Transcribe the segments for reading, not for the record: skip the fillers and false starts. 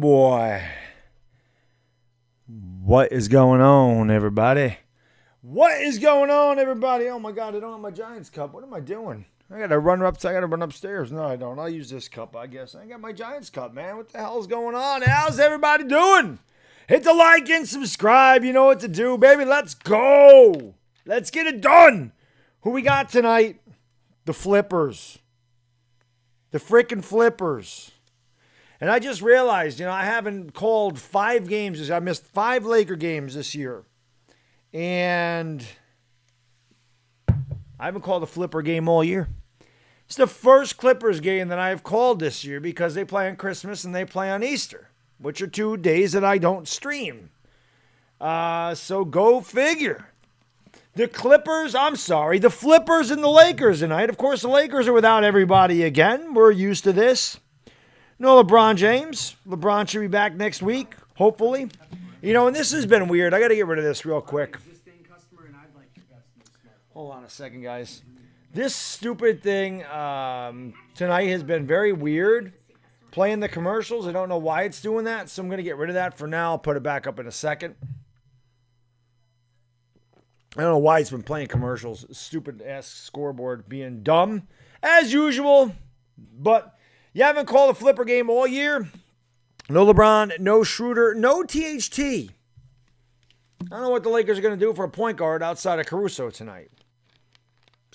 boy. What is going on, everybody? What is going on, everybody? Oh, my God, I don't have my Giants cup. What am I doing? I got to run upstairs. No, I don't. I'll use this cup, I guess. I got my Giants cup, man. What the hell's going on? How's everybody doing? Hit the like and subscribe. You know what to do, baby. Let's go. Let's get it done. Who we got tonight? The Flippers. The freaking Flippers. And I just realized, I haven't called 5 games. I missed 5 Laker games this year. And I haven't called a Flipper game all year. It's the first Clippers game that I've called this year because they play on Christmas and they play on Easter, which are 2 days that I don't stream. So go figure. The Flippers and the Lakers tonight. Of course, the Lakers are without everybody again. We're used to this. No LeBron James. LeBron should be back next week, hopefully. And this has been weird. I got to get rid of this real quick. Hold on a second, guys. This stupid thing tonight has been very weird. Playing the commercials. I don't know why it's doing that, so I'm going to get rid of that for now. I'll put it back up in a second. I don't know why it's been playing commercials. Stupid-ass scoreboard being dumb, as usual. But you haven't called a Flipper game all year. No LeBron, no Schroeder, no THT. I don't know what the Lakers are going to do for a point guard outside of Caruso tonight.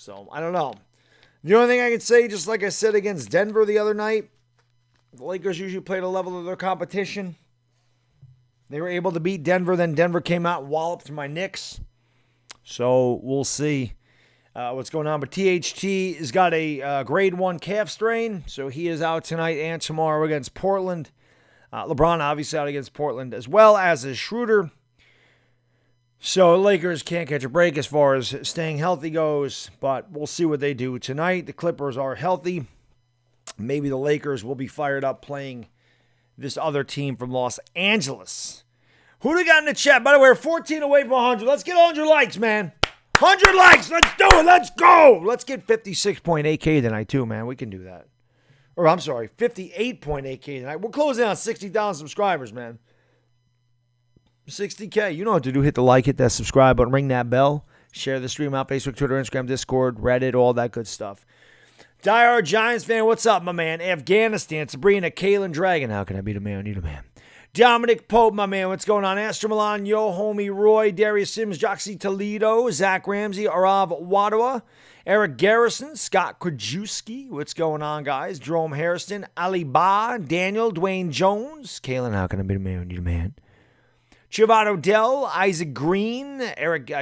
So, I don't know. The only thing I can say, just like I said against Denver the other night, the Lakers usually play the level of their competition. They were able to beat Denver, then Denver came out and walloped my Knicks. So, we'll see what's going on. But THT has got a grade 1 calf strain, so he is out tonight and tomorrow against Portland. LeBron obviously out against Portland as well as is Schroeder. So Lakers can't catch a break as far as staying healthy goes, but we'll see what they do tonight. The Clippers are healthy. Maybe the Lakers will be fired up playing this other team from Los Angeles. Who do we got in the chat? By the way, we're 14 away from 100. Let's get 100 likes, man. 100 likes. Let's do it. Let's go. Let's get 56.8K tonight, too, man. We can do that. Or, I'm sorry, 58.8K tonight. We're closing on 60,000 subscribers, man. 60K. You know what to do. Hit the like, hit that subscribe button, ring that bell. Share the stream out, Facebook, Twitter, Instagram, Discord, Reddit, all that good stuff. Diehard Giants fan, what's up, my man? Afghanistan, Sabrina, Kalen Dragon. How can I be the man? I need a man. Dominic Pope, my man, what's going on? Astro Milan, Yo Homie Roy, Darius Sims, Joxy Toledo, Zach Ramsey, Arav Wadawa, Eric Garrison, Scott Krajewski, what's going on, guys? Jerome Harrison, Ali Ba, Daniel, Dwayne Jones, Kalen, how can I be the man? I need a man. Chivato Dell, Isaac Green, Eric,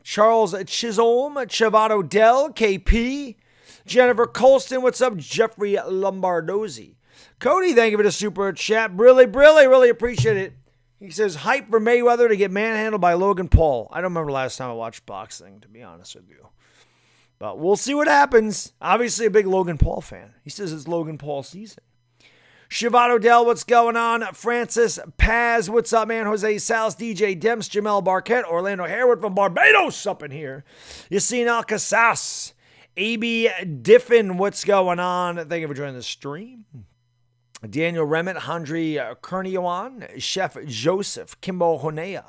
Charles Chisholm, Chivato Dell, KP, Jennifer Colston, what's up? Jeffrey Lombardozzi. Cody, thank you for the super chat. Really appreciate it. He says, hype for Mayweather to get manhandled by Logan Paul. I don't remember the last time I watched boxing, to be honest with you. But we'll see what happens. Obviously a big Logan Paul fan. He says it's Logan Paul season. Shivato Dell, what's going on? Francis Paz, what's up, man? Jose Salas, DJ Demps, Jamel Barquette, Orlando Harewood from Barbados up in here. Yassine Alcasas, A.B. Diffin, what's going on? Thank you for joining the stream. Daniel Remmett, Handri Kerniowan, Chef Joseph, Kimbo Honea,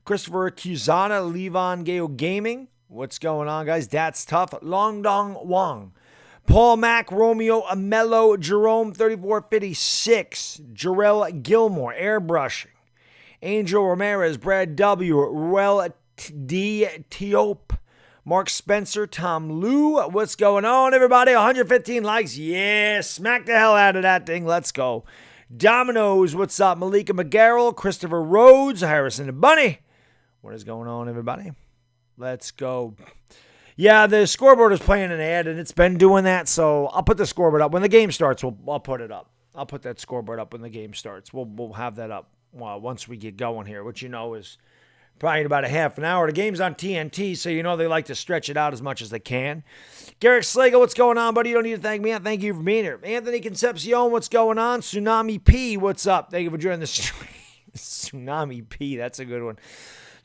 Christopher Cusana, Levon Gale Gaming. What's going on, guys? That's tough. Long Dong Wong. Paul Mack, Romeo Amello, Jerome 3456, Jarrell Gilmore, Airbrushing, Angel Ramirez, Brad W, Ruel D. Tiope, Mark Spencer, Tom Lou. What's going on, everybody? 115 likes. Yeah, smack the hell out of that thing. Let's go. Dominoes, what's up? Malika McGarrell, Christopher Rhodes, Harrison and Bunny. What is going on, everybody? Let's go. Yeah, the scoreboard is playing an ad, and it's been doing that, so I'll put the scoreboard up. When the game starts, I'll put it up. I'll put that scoreboard up when the game starts. We'll have that up once we get going here, which is probably in about a half an hour. The game's on TNT, so they like to stretch it out as much as they can. Garrick Slagle, what's going on, buddy? You don't need to thank me. I thank you for being here. Anthony Concepcion, what's going on? Tsunami P, what's up? Thank you for joining the stream. Tsunami P, that's a good one.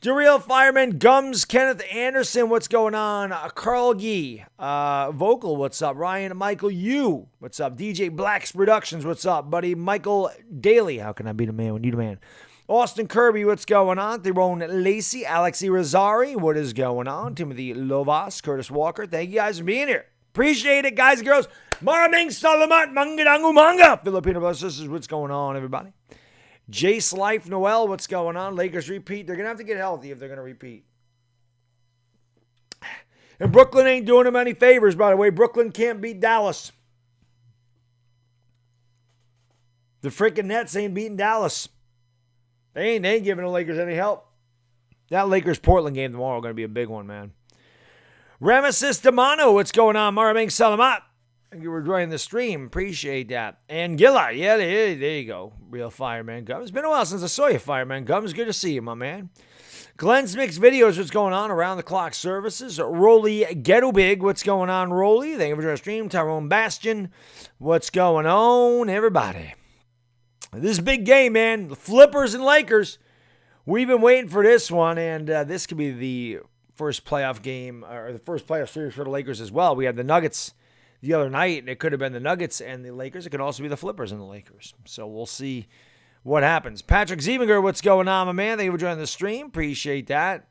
The Real Fireman, Gums, Kenneth Anderson, what's going on? Carl Gee, Vocal, what's up? Ryan Michael Yu, what's up? DJ Blacks Productions, what's up, buddy? Michael Daly, how can I be the man when you the man? Austin Kirby, what's going on? Tyrone Lacey, Alexi Rosari, what is going on? Timothy Lovas, Curtis Walker, thank you guys for being here. Appreciate it, guys and girls. Maraming salamat, mangadangu manga. Filipino brothers, sisters, what's going on, everybody? Jace Life Noel, what's going on? Lakers repeat. They're going to have to get healthy if they're going to repeat. And Brooklyn ain't doing them any favors, by the way. Brooklyn can't beat Dallas. The freaking Nets ain't beating Dallas. They ain't giving the Lakers any help. That Lakers-Portland game tomorrow is going to be a big one, man. Ramesis Damano, what's going on? Maraming salamat. Thank you for joining the stream. Appreciate that. And Gilla, yeah, there you go. Real Fireman Gums. It's been a while since I saw you, Fireman Gums. Good to see you, my man. Glenn's Mixed Videos, what's going on? Around the clock services. Rolly Ghetto Big, what's going on, Rolly? Thank you for joining the stream. Tyrone Bastion, what's going on, everybody? This is a big game, man. The Flippers and Lakers. We've been waiting for this one, and this could be the first playoff game, or the first playoff series for the Lakers as well. We had the Nuggets the other night, and it could have been the Nuggets and the Lakers. It could also be the Flippers and the Lakers. So we'll see what happens. Patrick Zievinger, what's going on, my man? Thank you for joining the stream. Appreciate that.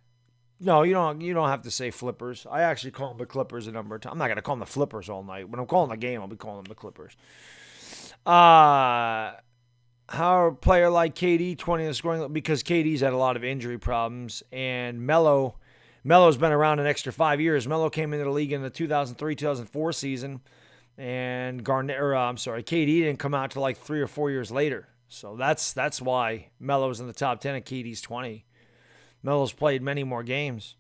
No, you don't have to say Flippers. I actually call them the Clippers a number of times. I'm not going to call them the Flippers all night. When I'm calling the game, I'll be calling them the Clippers. How a player like KD, 20 in the scoring, because KD's had a lot of injury problems, and Melo's been around an extra 5 years. Melo came into the league in the 2003-2004 season, and KD didn't come out till like 3 or 4 years later. So that's why Melo's in the top 10 and KD's 20. Melo's played many more games.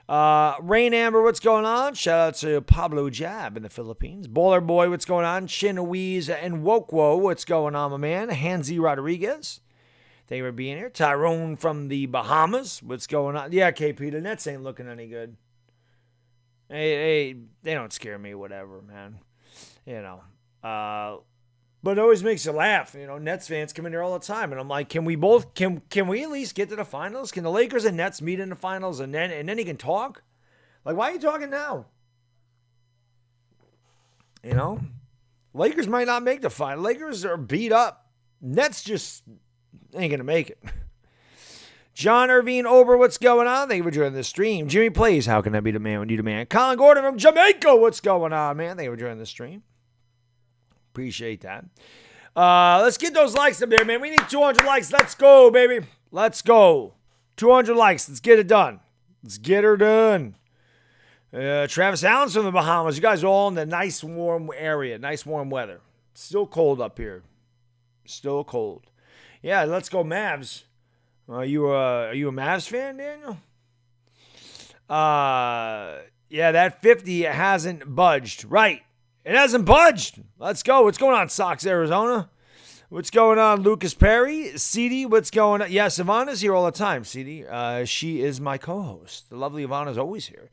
Rain Amber, what's going on? Shout out to Pablo Jab in the Philippines. Bowler Boy, what's going on? Chinawese and Wokwo, what's going on, my man? Hansi Rodriguez, thank you for being here. Tyrone from the Bahamas, what's going on? Yeah, KP, the Nets ain't looking any good. Hey, they don't scare me, whatever, man. You know, but it always makes you laugh. You know, Nets fans come in here all the time, and I'm like, can we at least get to the finals? Can the Lakers and Nets meet in the finals, and then he can talk? Like, why are you talking now? You know, Lakers might not make the final. Lakers are beat up. Nets just ain't gonna make it. John Irvine Ober, what's going on? Thank you for joining the stream. Jimmy Plays, how can I be the man when you the man? Colin Gordon from Jamaica, what's going on, man? Thank you for joining the stream. Appreciate that. Let's get those likes up there, man. We need 200 likes. Let's go, baby. Let's go. 200 likes. Let's get it done. Let's get her done. Travis Allen's from the Bahamas. You guys are all in the nice, warm area. Nice, warm weather. Still cold up here. Still cold. Yeah, let's go Mavs. Are you a Mavs fan, Daniel? Yeah, that 50 hasn't budged. Right. It hasn't budged. Let's go. What's going on, Sox, Arizona? What's going on, Lucas Perry? CD, what's going on? Yeah, Ivana's here all the time, CD. She is my co-host. The lovely Ivana's always here.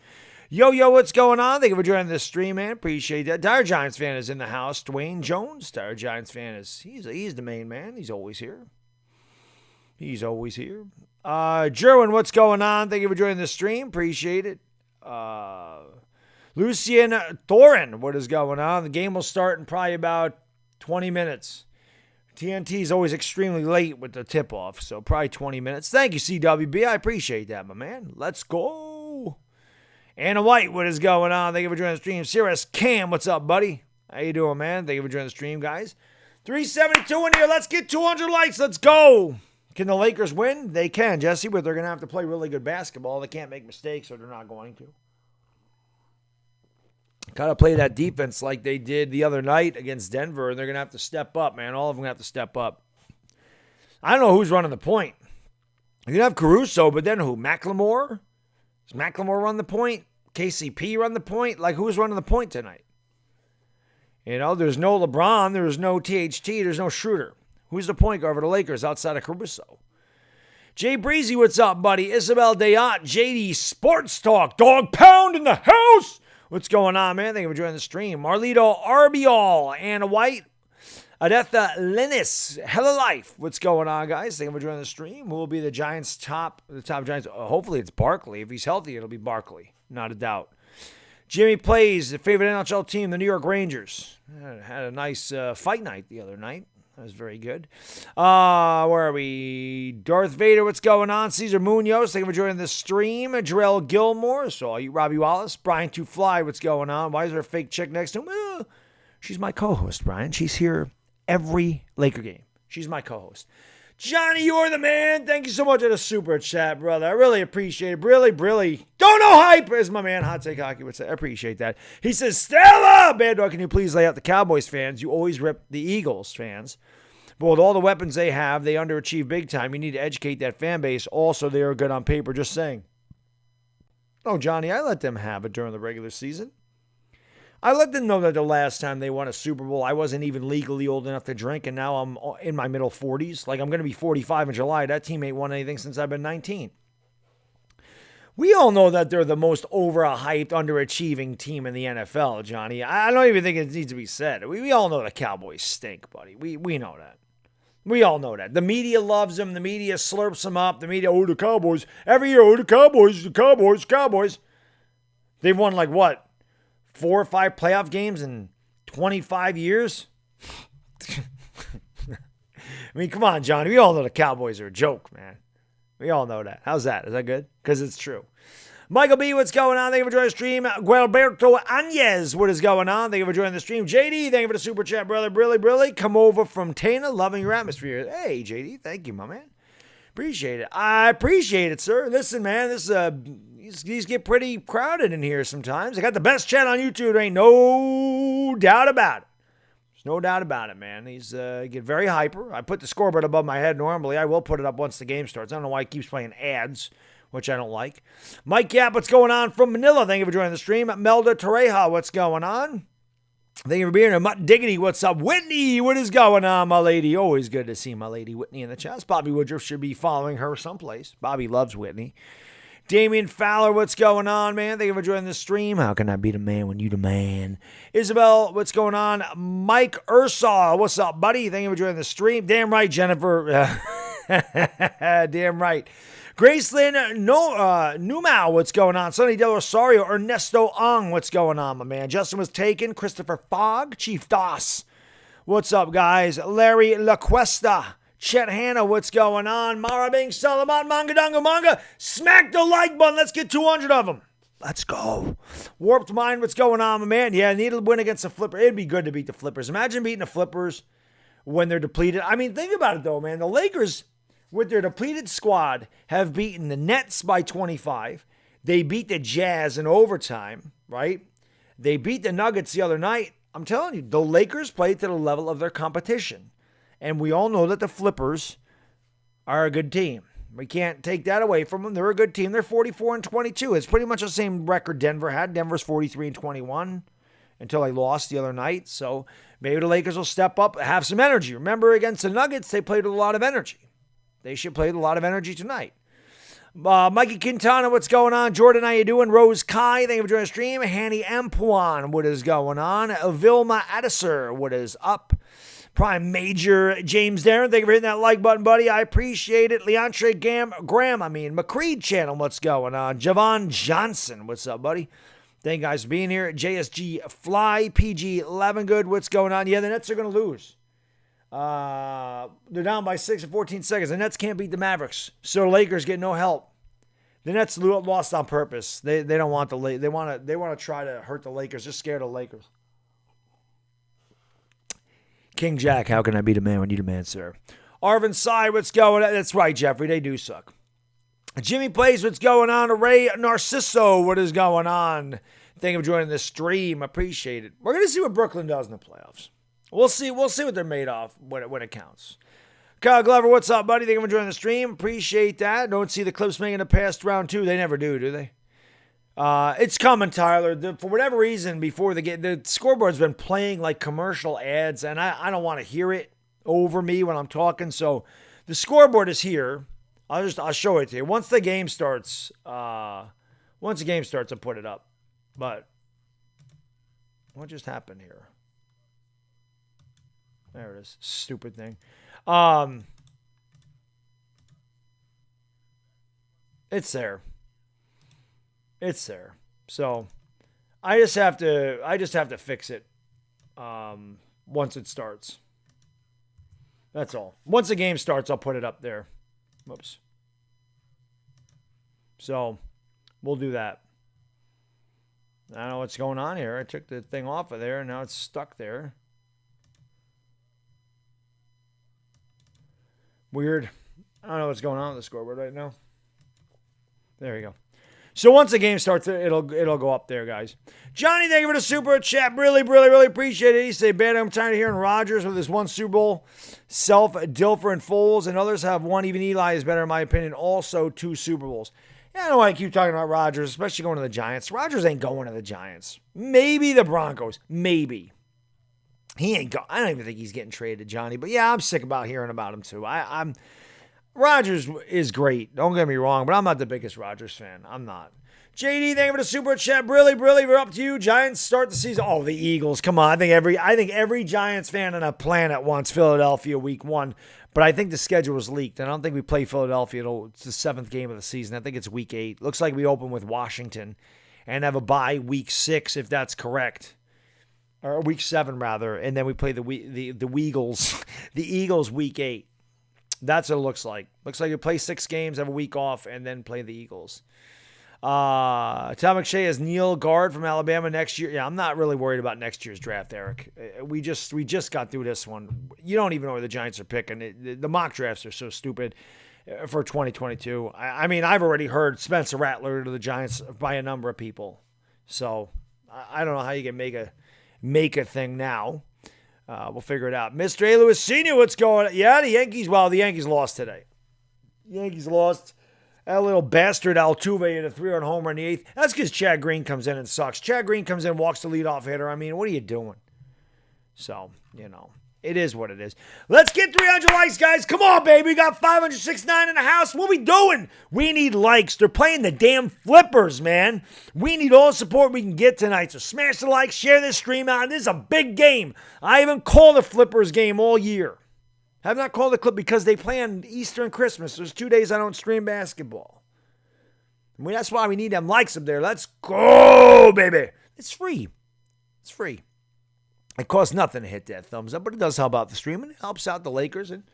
Yo, what's going on? Thank you for joining the stream, man. Appreciate that. Dire Giants fan is in the house. Dwayne Jones, Dire Giants fan he's the main man. He's always here. He's always here. Jerwin, what's going on? Thank you for joining the stream. Appreciate it. Lucien Thorin, what is going on? The game will start in probably about 20 minutes. TNT is always extremely late with the tip-off, so probably 20 minutes. Thank you, CWB. I appreciate that, my man. Let's go. Anna White, what is going on? Thank you for joining the stream. Cirrus Cam, what's up, buddy? How you doing, man? Thank you for joining the stream, guys. 372 in here. Let's get 200 likes. Let's go. Can the Lakers win? They can, Jesse, but they're going to have to play really good basketball. They can't make mistakes, or they're not going to. Got to play that defense like they did the other night against Denver, and they're going to have to step up, man. All of them have to step up. I don't know who's running the point. You can have Caruso, but then who? McLemore? Does McLemore run the point? KCP run the point? Like, who's running the point tonight? You know, there's no LeBron. There's no THT. There's no Schroeder. Who's the point guard for the Lakers outside of Caruso? Jay Breezy, what's up, buddy? Isabel Dayot, JD Sports Talk, Dog Pound in the house. What's going on, man? Thank you for joining the stream. Marlito Arbiol, Anna White. Adetha Linus, Hella Life. What's going on, guys? Thank you for joining the stream. Who will be the top Giants? Hopefully it's Barkley. If he's healthy, it'll be Barkley. Not a doubt. Jimmy plays the favorite NHL team, the New York Rangers. Had a nice fight night the other night. That was very good. Where are we? Darth Vader, what's going on? Cesar Munoz, thank you for joining the stream. Jarrell Gilmore, saw you. Robbie Wallace. Brian To Fly, what's going on? Why is there a fake chick next to him? She's my co-host, Brian. She's here every Laker game. She's my co-host. Johnny, you're the man. Thank you so much for the super chat, brother. I really appreciate it. Really. Don't know hype, as my man Hot Take Hockey would say. I appreciate that. He says, Stella! Baddog, can you please lay out the Cowboys fans? You always rip the Eagles fans. But with all the weapons they have, they underachieve big time. You need to educate that fan base. Also, they are good on paper. Just saying. Oh, Johnny, I let them have it during the regular season. I let them know that the last time they won a Super Bowl, I wasn't even legally old enough to drink, and now I'm in my middle 40s. Like, I'm going to be 45 in July. That team ain't won anything since I've been 19. We all know that they're the most overhyped, underachieving team in the NFL, Johnny. I don't even think it needs to be said. We all know the Cowboys stink, buddy. We know that. We all know that. The media loves them. The media slurps them up. The media, the Cowboys. Every year, the Cowboys. They've won, like, what? 4 or 5 playoff games in 25 years? I mean, come on, Johnny. We all know the Cowboys are a joke, man. We all know that. How's that? Is that good? Because it's true. Michael B., what's going on? Thank you for joining the stream. Gualberto Anez, what is going on? Thank you for joining the stream. JD, thank you for the super chat, brother. Really. Come over from Tana, loving your atmosphere. Hey, JD, thank you, my man. Appreciate it. I appreciate it, sir. Listen, man, these get pretty crowded in here sometimes. I got the best chat on YouTube. There ain't no doubt about it. There's no doubt about it, man. These get very hyper. I put the scoreboard above my head normally. I will put it up once the game starts. I don't know why it keeps playing ads, which I don't like. Mike Gap, what's going on from Manila? Thank you for joining the stream. Melda Torreja, what's going on? Thank you for being here. Mutt Diggity, what's up? Whitney, what is going on, my lady? Always good to see my lady Whitney in the chat. Bobby Woodruff should be following her someplace. Bobby loves Whitney. Damian Fowler, what's going on, man? Thank you for joining the stream. How can I be the man when you the man? Isabel, what's going on? Mike Ursaw, what's up, buddy? Thank you for joining the stream. Damn right, Jennifer. Damn right. Graceland Numau, what's going on? Sonny Del Rosario, Ernesto Ong, what's going on, my man? Justin was taken. Christopher Fogg, Chief Doss, what's up, guys? Larry LaQuesta, Chet Hanna, what's going on? Mara Bing, Salamat, Manga Dunga Manga, smack the like button. Let's get 200 of them. Let's go. Warped Mind, what's going on, my man? Yeah, need to win against the Flippers. It'd be good to beat the Flippers. Imagine beating the Flippers when they're depleted. I mean, think about it, though, man. The Lakers, with their depleted squad, have beaten the Nets by 25. They beat the Jazz in overtime, right? They beat the Nuggets the other night. I'm telling you, the Lakers played to the level of their competition. And we all know that the Flippers are a good team. We can't take that away from them. They're a good team. They're 44-22. It's pretty much the same record Denver had. Denver's 43-21 until they lost the other night. So maybe the Lakers will step up, have some energy. Remember, against the Nuggets, they played with a lot of energy. They should play with a lot of energy tonight. Mikey Quintana, what's going on? Jordan, how you doing? Rose Kai, thank you for joining the stream. Hanny Ampuan, what is going on? Vilma Addisor, what is up? Prime Major James Darren, thank you for hitting that like button, buddy. I appreciate it. Leontre McCreed channel, what's going on? Javon Johnson, what's up, buddy? Thank you guys for being here. JSG Fly, PG 11 good, what's going on? Yeah, the Nets are going to lose. They're down by 6 in 14 seconds. The Nets can't beat the Mavericks, so the Lakers get no help. The Nets lost on purpose. They don't want the they want to try to hurt the Lakers. Just scared of the Lakers. King Jack, how can I be the man when you the man, sir? Arvin Sy, what's going on? That's right, Jeffrey. They do suck. Jimmy Plays, what's going on? Ray Narciso, what is going on? Thank you for joining the stream. Appreciate it. We're going to see what Brooklyn does in the playoffs. We'll see what they're made of when it counts. Kyle Glover, what's up, buddy? Thank you for joining the stream. Appreciate that. Don't see the Clips making it past round 2. They never do they? It's coming, Tyler. For whatever reason, before the scoreboard's been playing like commercial ads, and I don't want to hear it over me when I'm talking. So the scoreboard is here. I'll show it to you once the game starts. I'll put it up. But what just happened here? There it is. Stupid thing. It's there. It's there. So I just have to fix it once it starts. That's all. Once the game starts, I'll put it up there. Whoops. So we'll do that. I don't know what's going on here. I took the thing off of there, and now it's stuck there. Weird. I don't know what's going on with the scoreboard right now. There you go. So once the game starts, it'll go up there, guys. Johnny, thank you for the super chat. Really, really, really appreciate it. He said, "Bad, I'm tired of hearing Rodgers with his one Super Bowl. Self, Dilfer, and Foles, and others have one. Even Eli is better, in my opinion. Also, 2 Super Bowls." Yeah, I don't want to keep talking about Rodgers, especially going to the Giants. Rodgers ain't going to the Giants. Maybe the Broncos. Maybe. He ain't go. I don't even think he's getting traded, Johnny. But yeah, I'm sick about hearing about him too. Rodgers is great. Don't get me wrong, but I'm not the biggest Rodgers fan. I'm not. JD, thank you for the super chat. Really, we're up to you. Giants start the season. Oh, the Eagles. Come on. I think every Giants fan on a planet wants Philadelphia week 1. But I think the schedule was leaked. And I don't think we play Philadelphia until it's the 7th game of the season. I think it's week 8. Looks like we open with Washington and have a bye week 6, if that's correct. Or week 7, rather. And then we play the Eagles. The Eagles week 8. That's what it looks like. Looks like you play 6 games, have a week off, and then play the Eagles. Tom McShay has Neil Guard from Alabama next year. Yeah, I'm not really worried about next year's draft, Eric. We just got through this one. You don't even know where the Giants are picking. The mock drafts are so stupid for 2022. I mean, I've already heard Spencer Rattler to the Giants by a number of people. So I don't know how you can make a thing now. We'll figure it out. Mr. A. Lewis Sr., what's going on? Yeah, the Yankees lost today. Yankees lost. That little bastard Altuve hit a 3-run homer in the 8th. That's because Chad Green comes in and sucks. Chad Green comes in, walks the leadoff hitter. I mean, what are you doing? So, it is what it is. Let's get 300 likes, guys. Come on, baby. We got 569 in the house. What we doing? We need likes. They're playing the damn Flippers, man. We need all the support we can get tonight. So smash the like, share this stream out. This is a big game. I haven't called a Flippers game all year. Have not called the clip because they play on Easter and Christmas. There's 2 days I don't stream basketball. That's why we need them likes up there. Let's go, baby. It's free. It's free. It costs nothing to hit that thumbs up, but it does help out the stream, and it helps out the Lakers. And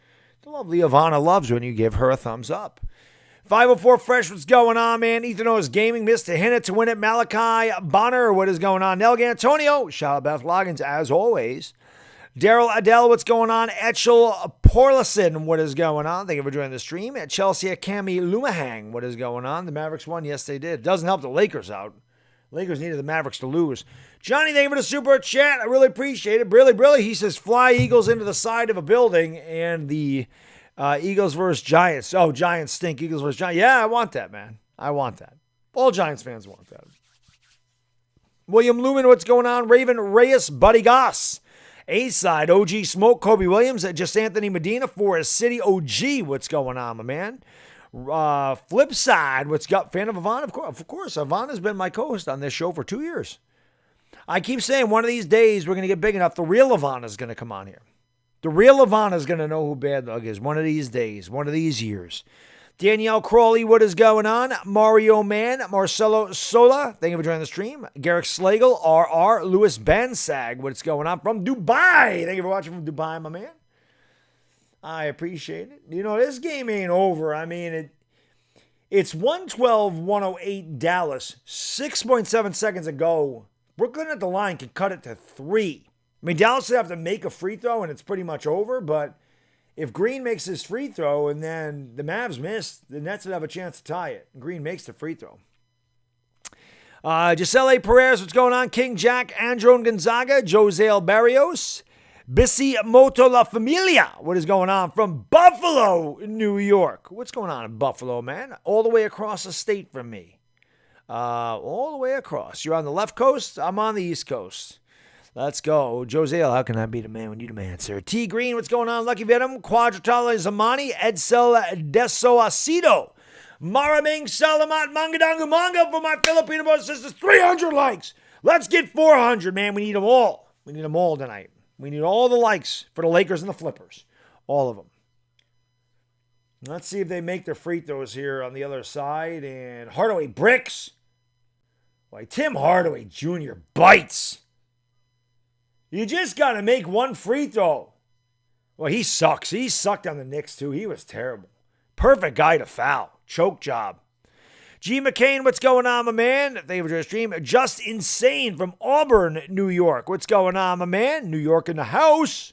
the lovely Ivana loves when you give her a thumbs up. 504 Fresh, what's going on, man? Ethan O's Gaming missed a hit to win it. Malachi Bonner, what is going on? Nelg Antonio, shout out Beth Loggins, as always. Daryl Adele, what's going on? Etchel Porlison, what is going on? Thank you for joining the stream. At Chelsea, Cami Lumahang, what is going on? The Mavericks won. Yes, they did. Doesn't help the Lakers out. Lakers needed the Mavericks to lose. Johnny, thank you for the super chat. I really appreciate it. Brilly, he says, fly Eagles into the side of a building and the Eagles versus Giants. Oh, Giants stink. Eagles versus Giants. Yeah, I want that, man. I want that. All Giants fans want that. William Lumen, what's going on? Raven Reyes, Buddy Goss. A-side, OG Smoke, Kobe Williams, just Anthony Medina, Forest City, OG, what's going on, my man? Flip side, what's got fan of Yvonne? Of course, Yvonne has been my co-host on this show for 2 years. I keep saying one of these days we're going to get big enough, the real Yvonne is going to come on here. The real Yvonne is going to know who Baddog is one of these days, one of these years. Danielle Crawley, what is going on? Mario Man, Marcelo Sola, thank you for joining the stream. Garrick Slagle, RR, Louis Bansag, what's going on from Dubai? Thank you for watching from Dubai, my man. I appreciate it. This game ain't over. I mean, it's 112-108 Dallas, 6.7 seconds ago. Brooklyn at the line can cut it to 3. I mean, Dallas would have to make a free throw, and it's pretty much over, but if Green makes his free throw and then the Mavs miss, the Nets would have a chance to tie it. Green makes the free throw. Gisele Perez, what's going on? King Jack, Andron Gonzaga, Josale Barrios, Bissy Moto La Familia, what is going on from Buffalo, New York? What's going on in Buffalo, man? All the way across the state from me. All the way across. You're on the left coast, I'm on the east coast. Let's go. Josale, how can I be the man when you're the man, sir? T. Green, what's going on? Lucky Venom, Quadratala Zamani, Edsel Desoacido, Maraming Salamat Mangadangu Manga for my Filipino brothers and sisters. 300 likes. Let's get 400, man. We need them all. We need them all tonight. We need all the likes for the Lakers and the Flippers. All of them. Let's see if they make their free throws here on the other side. And Hardaway bricks. Like Tim Hardaway Jr. bites. You just got to make one free throw. Well, he sucks. He sucked on the Knicks, too. He was terrible. Perfect guy to foul. Choke job. G. McCain, what's going on, my man? Thank you for your stream. Just Insane from Auburn, New York. What's going on, my man? New York in the house.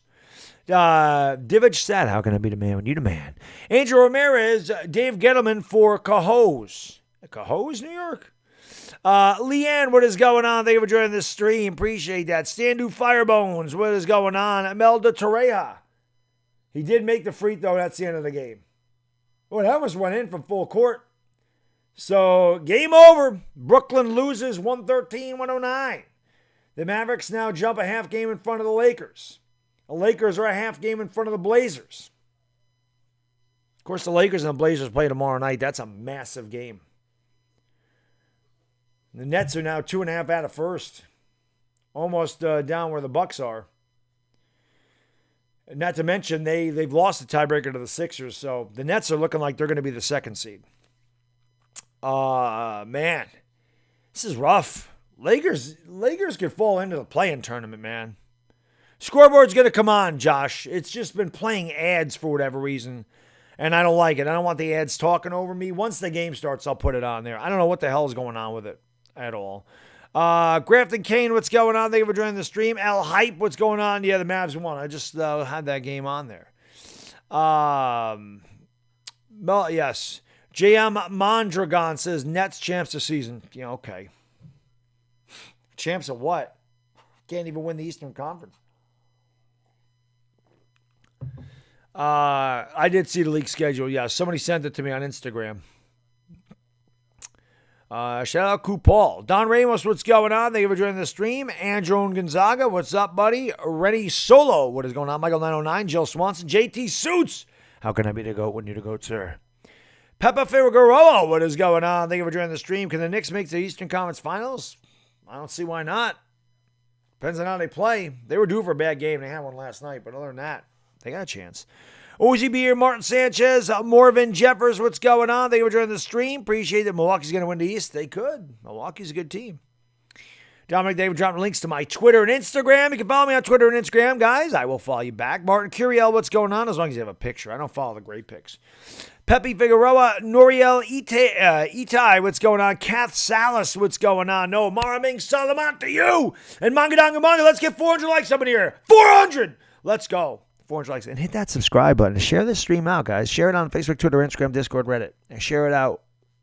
Divich said, how can I be the man when you the man? Angel Ramirez, Dave Gettleman for Cahos. Cahos, New York? Leanne, what is going on? Thank you for joining this stream. Appreciate that. Standu Firebones, what is going on? Imelda Torreja. He did make the free throw. That's the end of the game. Well, that was one in from full court. So, game over. Brooklyn loses 113-109. The Mavericks now jump a half game in front of the Lakers. The Lakers are a half game in front of the Blazers. Of course, the Lakers and the Blazers play tomorrow night. That's a massive game. The Nets are now 2.5 out of first. Almost down where the Bucks are. Not to mention, they've lost the tiebreaker to the Sixers, so the Nets are looking like they're going to be the second seed. Man, this is rough. Lakers could fall into the play-in tournament, man. Scoreboard's going to come on, Josh. It's just been playing ads for whatever reason, and I don't like it. I don't want the ads talking over me. Once the game starts, I'll put it on there. I don't know what the hell is going on with it at all. Grafton Kane, what's going on? Thank you for joining the stream. Al Hype, what's going on? Yeah, the Mavs won. I just had that game on there. Well, yes. JM Mondragon says Nets champs this season. Yeah, okay. Champs of what? Can't even win the Eastern Conference. I did see the league schedule. Yeah, somebody sent it to me on Instagram. Shout out Kupal. Don Ramos, what's going on? Thank you for joining the stream. Andron Gonzaga, what's up, buddy? Rennie Solo, what is going on? Michael 909, Jill Swanson, JT Suits. How can I be the GOAT when you're the GOAT, sir? Peppa Figueroa, what is going on? Thank you for joining the stream. Can the Knicks make the Eastern Conference Finals? I don't see why not. Depends on how they play. They were due for a bad game. They had one last night, but other than that, they got a chance. OGB here, Martin Sanchez, Morvin Jeffers, what's going on? Thank you for joining the stream. Appreciate that Milwaukee's going to win the East. They could. Milwaukee's a good team. Dominic David dropping links to my Twitter and Instagram. You can follow me on Twitter and Instagram, guys. I will follow you back. Martin Curiel, what's going on? As long as you have a picture. I don't follow the great pics. Pepe Figueroa, Noriel Itai, what's going on? Kath Salas, what's going on? No, Maraming Salamat to you. And Mangadanga Manga, let's get 400 likes up in here. 400! Let's go. 400 likes. And hit that subscribe button. Share this stream out, guys. Share it on Facebook, Twitter, Instagram, Discord, Reddit. And share it out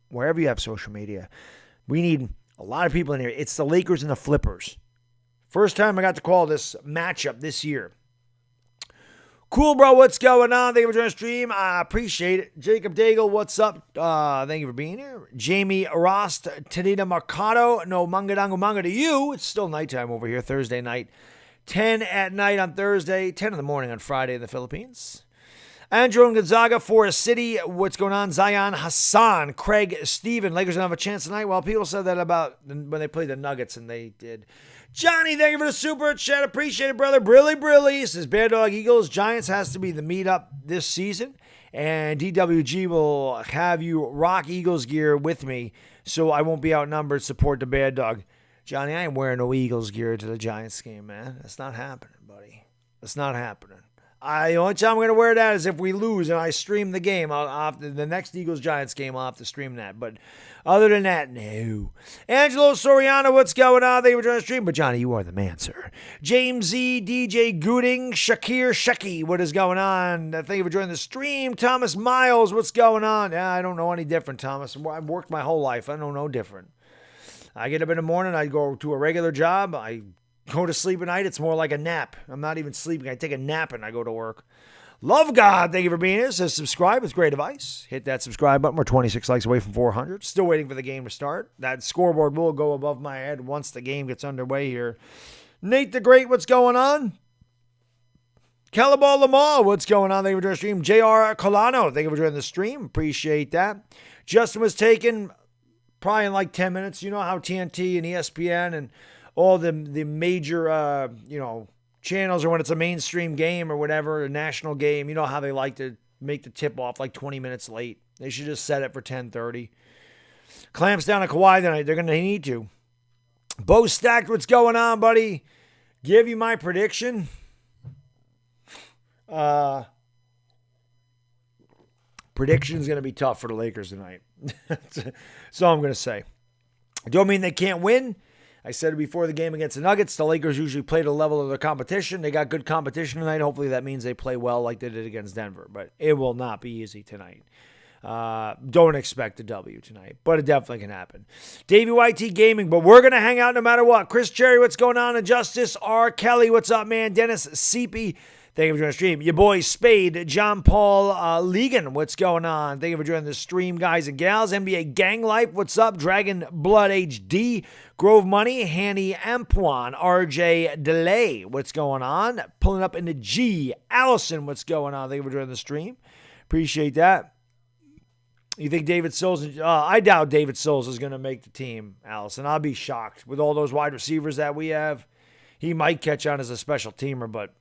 wherever you have social media. We need a lot of people in here. It's the Lakers and the Flippers. First time I got to call this matchup this year. Cool, bro. What's going on? Thank you for joining the stream. I appreciate it. Jacob Daigle, what's up? Thank you for being here. Jamie Rost, Tanita Mercado. No, Mangadango Manga to you. It's still nighttime over here, Thursday night. 10 at night on Thursday, 10 in the morning on Friday in the Philippines. Andrew Gonzaga, Forest City. What's going on? Zion Hassan, Craig Steven. Lakers don't have a chance tonight. Well, people said that about when they played the Nuggets, and they did. Johnny, thank you for the super chat. Appreciate it, brother. Brilly says Baddog Eagles. Giants has to be the meetup this season. And DWG will have you rock Eagles gear with me so I won't be outnumbered. Support the Baddog. Johnny, I ain't wearing no Eagles gear to the Giants game, man. That's not happening, buddy. That's not happening. The only time I'm going to wear that is if we lose and I stream the game. I'll have to, the next Eagles-Giants game, I'll have to stream that. But other than that, no. Angelo Soriano, what's going on? Thank you for joining the stream. But Johnny, you are the man, sir. James Z, DJ Gooding, Shakir Shecky, what is going on? Thank you for joining the stream. Thomas Miles, what's going on? Yeah, I don't know any different, Thomas. I've worked my whole life. I don't know different. I get up in the morning, I go to a regular job, I go to sleep at night, it's more like a nap. I'm not even sleeping, I take a nap and I go to work. Love God, thank you for being here. Says subscribe, it's great advice. Hit that subscribe button, we're 26 likes away from 400. Still waiting for the game to start. That scoreboard will go above my head once the game gets underway here. Nate the Great, what's going on? Calabal Lamar, what's going on? Thank you for joining the stream. JR Colano, thank you for joining the stream. Appreciate that. Justin was taken probably in like 10 minutes. You know how TNT and ESPN and all the major, channels or when it's a mainstream game or whatever, a national game, you know how they like to make the tip-off like 20 minutes late. They should just set it for 10:30. Clamps down to Kawhi tonight. They're going to need to. Bo Stacked, what's going on, buddy? Give you my prediction. Prediction's going to be tough for the Lakers tonight. That's all I'm going to say. Don't mean they can't win. I said it before the game against the Nuggets. The Lakers usually play to the level of their competition. They got good competition tonight. Hopefully that means they play well like they did against Denver. But it will not be easy tonight. Don't expect a W tonight, but it definitely can happen. Davey YT Gaming, but we're going to hang out no matter what. Chris Cherry, what's going on? Justice R. Kelly, what's up, man? Dennis Seepy, thank you for joining the stream. Your boy Spade, John Paul Legan, what's going on? Thank you for joining the stream, guys and gals. NBA Gang Life, what's up? Dragon Blood HD, Grove Money, Hanny Ampuan, RJ Delay, what's going on? Pulling up into G. Allison, what's going on? Thank you for joining the stream. Appreciate that. You think David Sills? I doubt David Sills is going to make the team, Allison. I'll be shocked with all those wide receivers that we have. He might catch on as a special teamer, but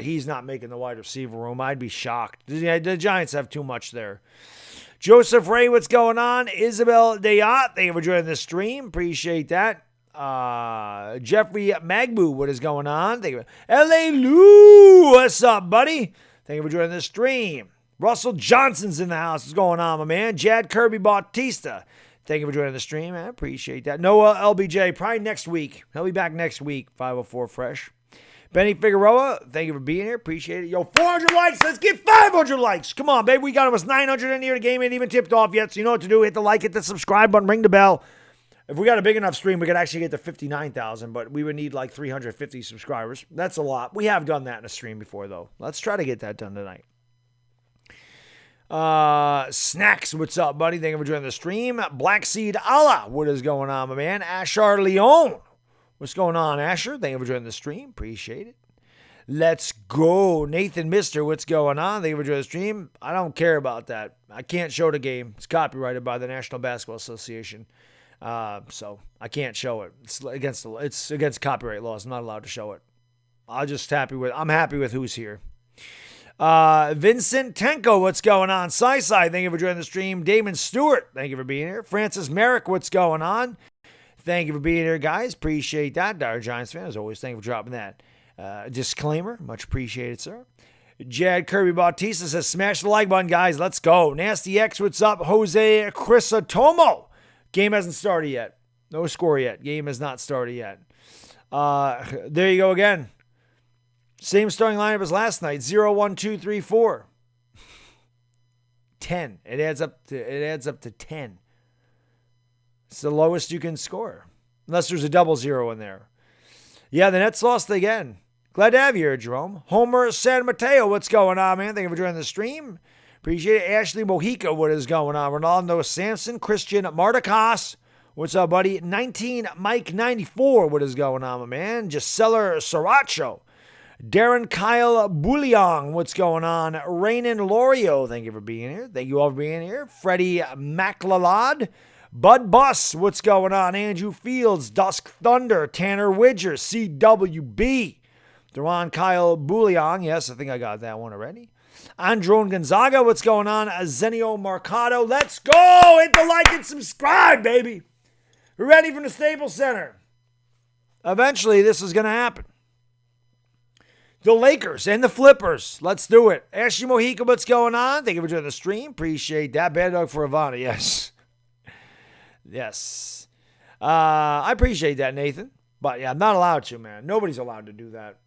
he's not making the wide receiver room. I'd be shocked. The Giants have too much there. Joseph Ray, what's going on? Isabel Deyot, thank you for joining the stream. Appreciate that. Jeffrey Magbu, what is going on? Thank you. L.A. Lou, what's up, buddy? Thank you for joining the stream. Russell Johnson's in the house. What's going on, my man? Jad Kirby Bautista, thank you for joining the stream. I appreciate that. Noah LBJ, probably next week. He'll be back next week, 504 Fresh. Benny Figueroa, thank you for being here. Appreciate it. Yo, 400 likes. Let's get 500 likes. Come on, baby. We got almost 900 in here. The game ain't even tipped off yet, so you know what to do. Hit the like, hit the subscribe button, ring the bell. If we got a big enough stream, we could actually get to 59,000, but we would need like 350 subscribers. That's a lot. We have done that in a stream before, though. Let's try to get that done tonight. Snacks, what's up, buddy? Thank you for joining the stream. Black Seed Allah, what is going on, my man? Ashar Leon, what's going on, Asher? Thank you for joining the stream. Appreciate it. Let's go. Nathan Mister, what's going on? Thank you for joining the stream. I don't care about that. I can't show the game. It's copyrighted by the National Basketball Association. So I can't show it. It's against copyright laws. I'm not allowed to show it. I'm happy with who's here. Vincent Tenko, what's going on? Sci-Sci, thank you for joining the stream. Damon Stewart, thank you for being here. Francis Merrick, what's going on? Thank you for being here, guys. Appreciate that. Dire Giants fan, as always, thank you for dropping that disclaimer. Much appreciated, sir. Jad Kirby Bautista says, smash the like button, guys. Let's go. Nasty X, what's up? Jose Crisotomo. Game hasn't started yet. No score yet. Game has not started yet. There you go again. Same starting lineup as last night. 0, 1, 2, 3, 4. 10. It adds up to 10. It's the lowest you can score. Unless there's a double zero in there. Yeah, the Nets lost again. Glad to have you here, Jerome. Homer San Mateo, what's going on, man? Thank you for joining the stream. Appreciate it. Ashley Mojica, what is going on? Ronaldo Sampson, Christian Marticas. What's up, buddy? 19 Mike 94, what is going on, my man? Gisela Sriracho. Darren Kyle Bouillon, what's going on? Raynon Lorio, thank you for being here. Thank you all for being here. Freddie McLeod. Bud Buss, what's going on? Andrew Fields, Dusk Thunder, Tanner Widger, CWB. Duran Kyle Bouillon, yes, I think I got that one already. Andron Gonzaga, what's going on? Zenio Mercado, let's go! Hit the like and subscribe, baby! We're ready from the Staples Center. Eventually, this is going to happen. The Lakers and the Flippers. Let's do it. Ashley Mojica, what's going on? Thank you for joining the stream. Appreciate that. Baddog for Ivana. Yes. Yes. I appreciate that, Nathan. But yeah, I'm not allowed to, man. Nobody's allowed to do that.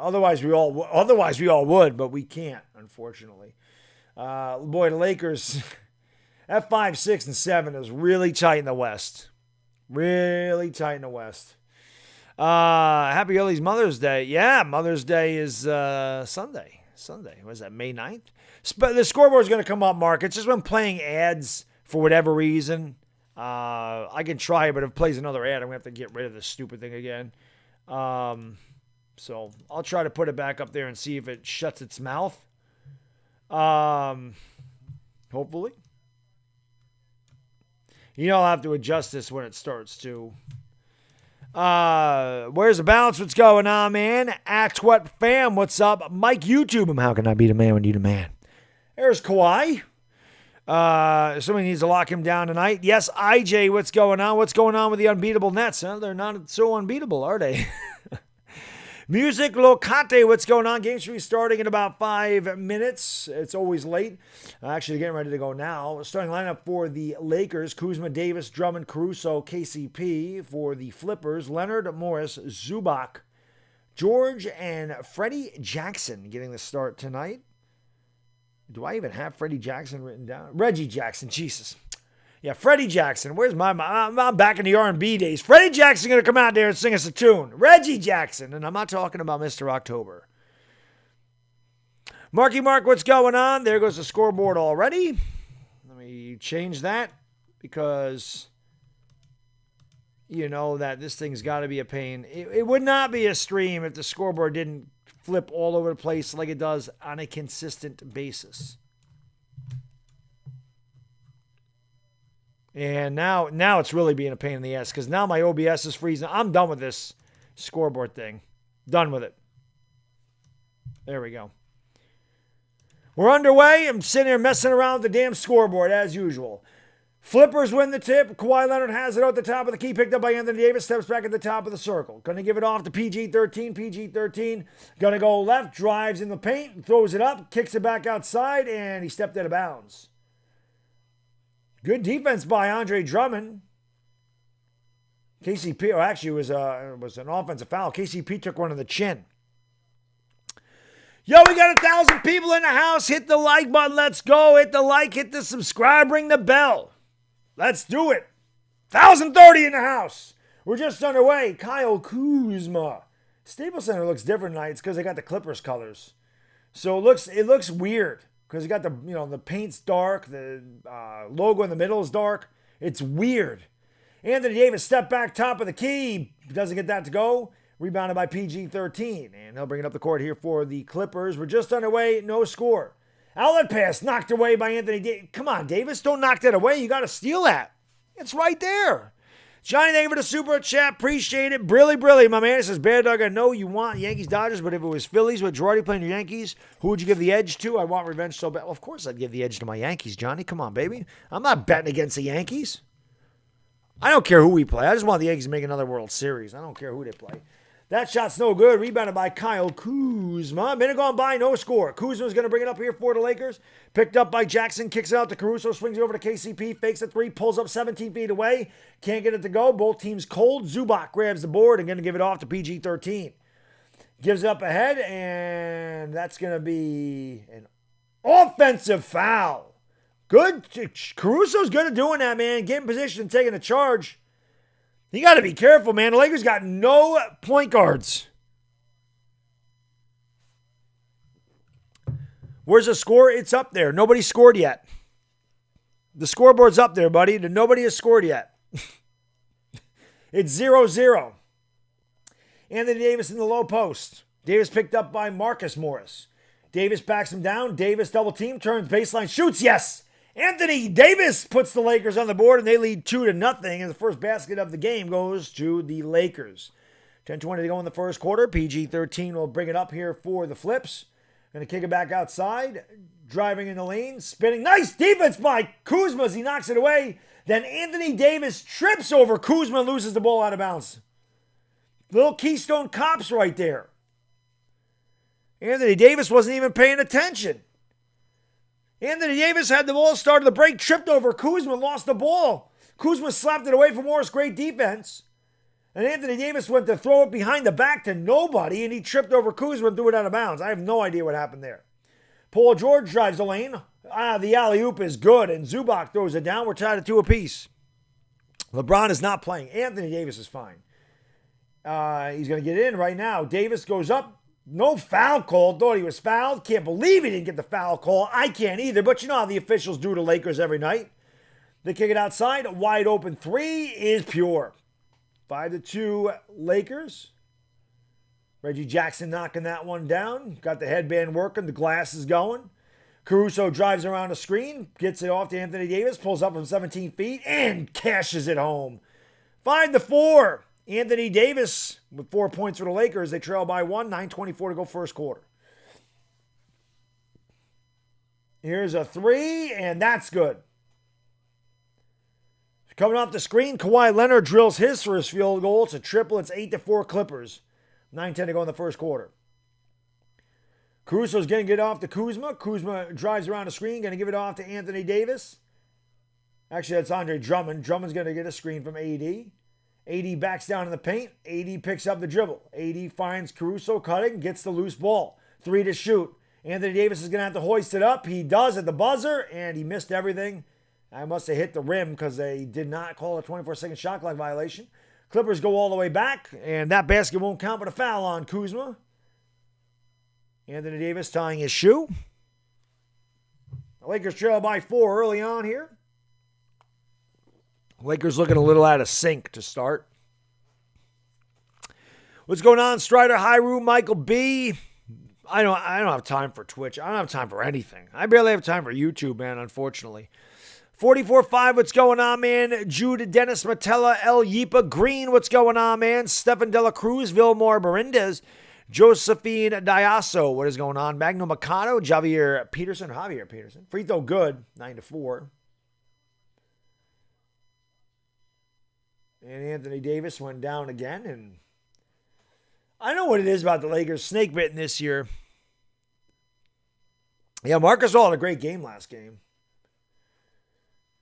Otherwise, we all would, but we can't, unfortunately. Boy, the Lakers at 5, 6, and 7 is really tight in the West. Really tight in the West. Happy early Mother's Day. Yeah, Mother's Day is Sunday. What is that, May 9th? The scoreboard's going to come up, Mark. It's just when playing ads for whatever reason. I can try, but if it plays another ad, I'm going to have to get rid of this stupid thing again. So I'll try to put it back up there and see if it shuts its mouth. Hopefully. You know, I'll have to adjust this when it starts too. Where's the bounce? What's going on, man? Act what fam? What's up? Mike YouTube him. How can I be the man when you the man? There's Kawhi. Somebody needs to lock him down tonight. Yes, IJ, what's going on? What's going on with the unbeatable Nets? Huh? They're not so unbeatable, are they? Music Locate, what's going on? Game should be starting in about 5 minutes. It's always late. Actually, getting ready to go now. Starting lineup for the Lakers: Kuzma, Davis, Drummond, Caruso, KCP. For the Flippers: Leonard, Morris, Zubac, George, and Freddie Jackson getting the start tonight. Do I even have Freddie Jackson written down? Reggie Jackson, Jesus. Yeah, Freddie Jackson. Where's I'm back in the R&B days. Freddie Jackson going to come out there and sing us a tune. Reggie Jackson. And I'm not talking about Mr. October. Marky Mark, what's going on? There goes the scoreboard already. Let me change that because you know that this thing's got to be a pain. It would not be a stream if the scoreboard didn't flip all over the place like it does on a consistent basis. And now it's really being a pain in the ass because now my OBS is freezing. I'm done with this scoreboard thing. Done with it. There we go. We're underway. I'm sitting here messing around with the damn scoreboard as usual. Flippers win the tip. Kawhi Leonard has it out the top of the key. Picked up by Anthony Davis. Steps back at the top of the circle. Going to give it off to PG-13. PG-13. Going to go left. Drives in the paint. Throws it up. Kicks it back outside. And he stepped out of bounds. Good defense by Andre Drummond. KCP, actually it was an offensive foul. KCP took one in the chin. Yo, we got 1,000 people in the house. Hit the like button. Let's go. Hit the like. Hit the subscribe. Ring the bell. Let's do it. 1,030 in the house. We're just underway. Kyle Kuzma. Staples Center looks different tonight. It's because they got the Clippers colors. So it looks weird. Because you got the paint's dark, the logo in the middle is dark. It's weird. Anthony Davis step back top of the key. Doesn't get that to go. Rebounded by PG-13. And they'll bring it up the court here for the Clippers. We're just underway. No score. Outlet pass knocked away by Anthony Davis. Come on, Davis. Don't knock that away. You got to steal that. It's right there. Johnny, thank you for the super chat. Appreciate it. Brilly, my man. It says, Baddog, I know you want Yankees, Dodgers, but if it was Phillies with Girardi playing your Yankees, who would you give the edge to? I want revenge so bad. Well, of course I'd give the edge to my Yankees, Johnny. Come on, baby. I'm not betting against the Yankees. I don't care who we play. I just want the Yankees to make another World Series. I don't care who they play. That shot's no good. Rebounded by Kyle Kuzma. Minute gone by, no score. Kuzma's going to bring it up here for the Lakers. Picked up by Jackson. Kicks it out to Caruso. Swings it over to KCP. Fakes a three. Pulls up 17 feet away. Can't get it to go. Both teams cold. Zubac grabs the board and going to give it off to PG-13. Gives it up ahead. And that's going to be an offensive foul. Good. Caruso's good at doing that, man. Getting position and taking a charge. You got to be careful, man. The Lakers got no point guards. Where's the score? It's up there. Nobody scored yet. The scoreboard's up there, buddy. Nobody has scored yet. It's 0-0. Anthony Davis in the low post. Davis picked up by Marcus Morris. Davis backs him down. Davis double team. Turns baseline. Shoots. Yes. Anthony Davis puts the Lakers on the board, and they lead 2-0. And the first basket of the game goes to the Lakers. 10:20 to go in the first quarter. PG-13 will bring it up here for the Flips. Going to kick it back outside. Driving in the lane. Spinning. Nice defense by Kuzma as he knocks it away. Then Anthony Davis trips over Kuzma and loses the ball out of bounds. Little Keystone Cops right there. Anthony Davis wasn't even paying attention. Anthony Davis had the ball, started the break, tripped over Kuzma, lost the ball. Kuzma slapped it away from Morris. Great defense. And Anthony Davis went to throw it behind the back to nobody, and he tripped over Kuzma and threw it out of bounds. I have no idea what happened there. Paul George drives the lane. The alley-oop is good, and Zubac throws it down. We're tied at 2 apiece. LeBron is not playing. Anthony Davis is fine. He's going to get in right now. Davis goes up. No foul call. Thought he was fouled. Can't believe he didn't get the foul call. I can't either, but you know how the officials do to Lakers every night. They kick it outside. A wide open three is pure. 5-2 Lakers. Reggie Jackson knocking that one down. Got the headband working. The glass is going. Caruso drives around the screen. Gets it off to Anthony Davis. Pulls up from 17 feet and cashes it home. 5-4. Anthony Davis with 4 points for the Lakers. They trail by 1, 9:24 to go first quarter. Here's a 3, and that's good. Coming off the screen, Kawhi Leonard drills his first field goal. It's a triple. It's 8-4 Clippers. 9:10 to go in the first quarter. Caruso's going to get off to Kuzma. Kuzma drives around the screen, going to give it off to Anthony Davis. Actually, that's Andre Drummond. Drummond's going to get a screen from AD. AD backs down in the paint. AD picks up the dribble. AD finds Caruso cutting, gets the loose ball. 3 to shoot. Anthony Davis is going to have to hoist it up. He does at the buzzer, and he missed everything. I must have hit the rim because they did not call a 24-second shot clock violation. Clippers go all the way back, and that basket won't count but a foul on Kuzma. Anthony Davis tying his shoe. The Lakers trail by 4 early on here. Lakers looking a little out of sync to start. What's going on, Strider, Hyru, Michael B? I don't have time for Twitch. I don't have time for anything. I barely have time for YouTube, man, unfortunately. 44.5, what's going on, man? Jude, Dennis, Matella, El Yipa, Green, what's going on, man? Stefan Dela Cruz, Vilmore, Berendez, Josephine Diaso, what is going on? Magno Mercado, Javier Peterson. Free throw good, 9-4. And Anthony Davis went down again. And I know what it is about the Lakers snake bitten this year. Yeah, Marcus All had a great game last game.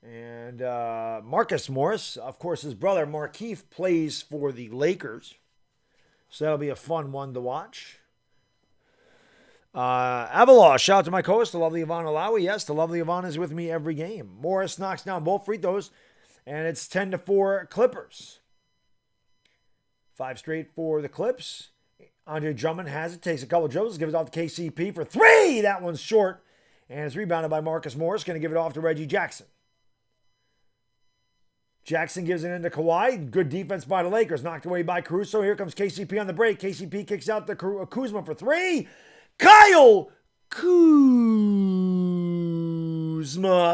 And Marcus Morris, of course, his brother Markieff plays for the Lakers. So that'll be a fun one to watch. Avalaw, shout out to my co-host, the lovely Yvonne Alawi. Yes, the lovely Yvonne is with me every game. Morris knocks down both free throws, and it's 10-4 Clippers. 5 straight for the Clips. Andre Drummond has it, takes a couple of dribbles, gives it off to KCP for 3. That one's short, and it's rebounded by Marcus Morris. Going to give it off to Reggie Jackson. Jackson gives it into Kawhi. Good defense by the Lakers. Knocked away by Caruso. Here comes KCP on the break. KCP kicks out to Kuzma for 3. Kyle Kuzma.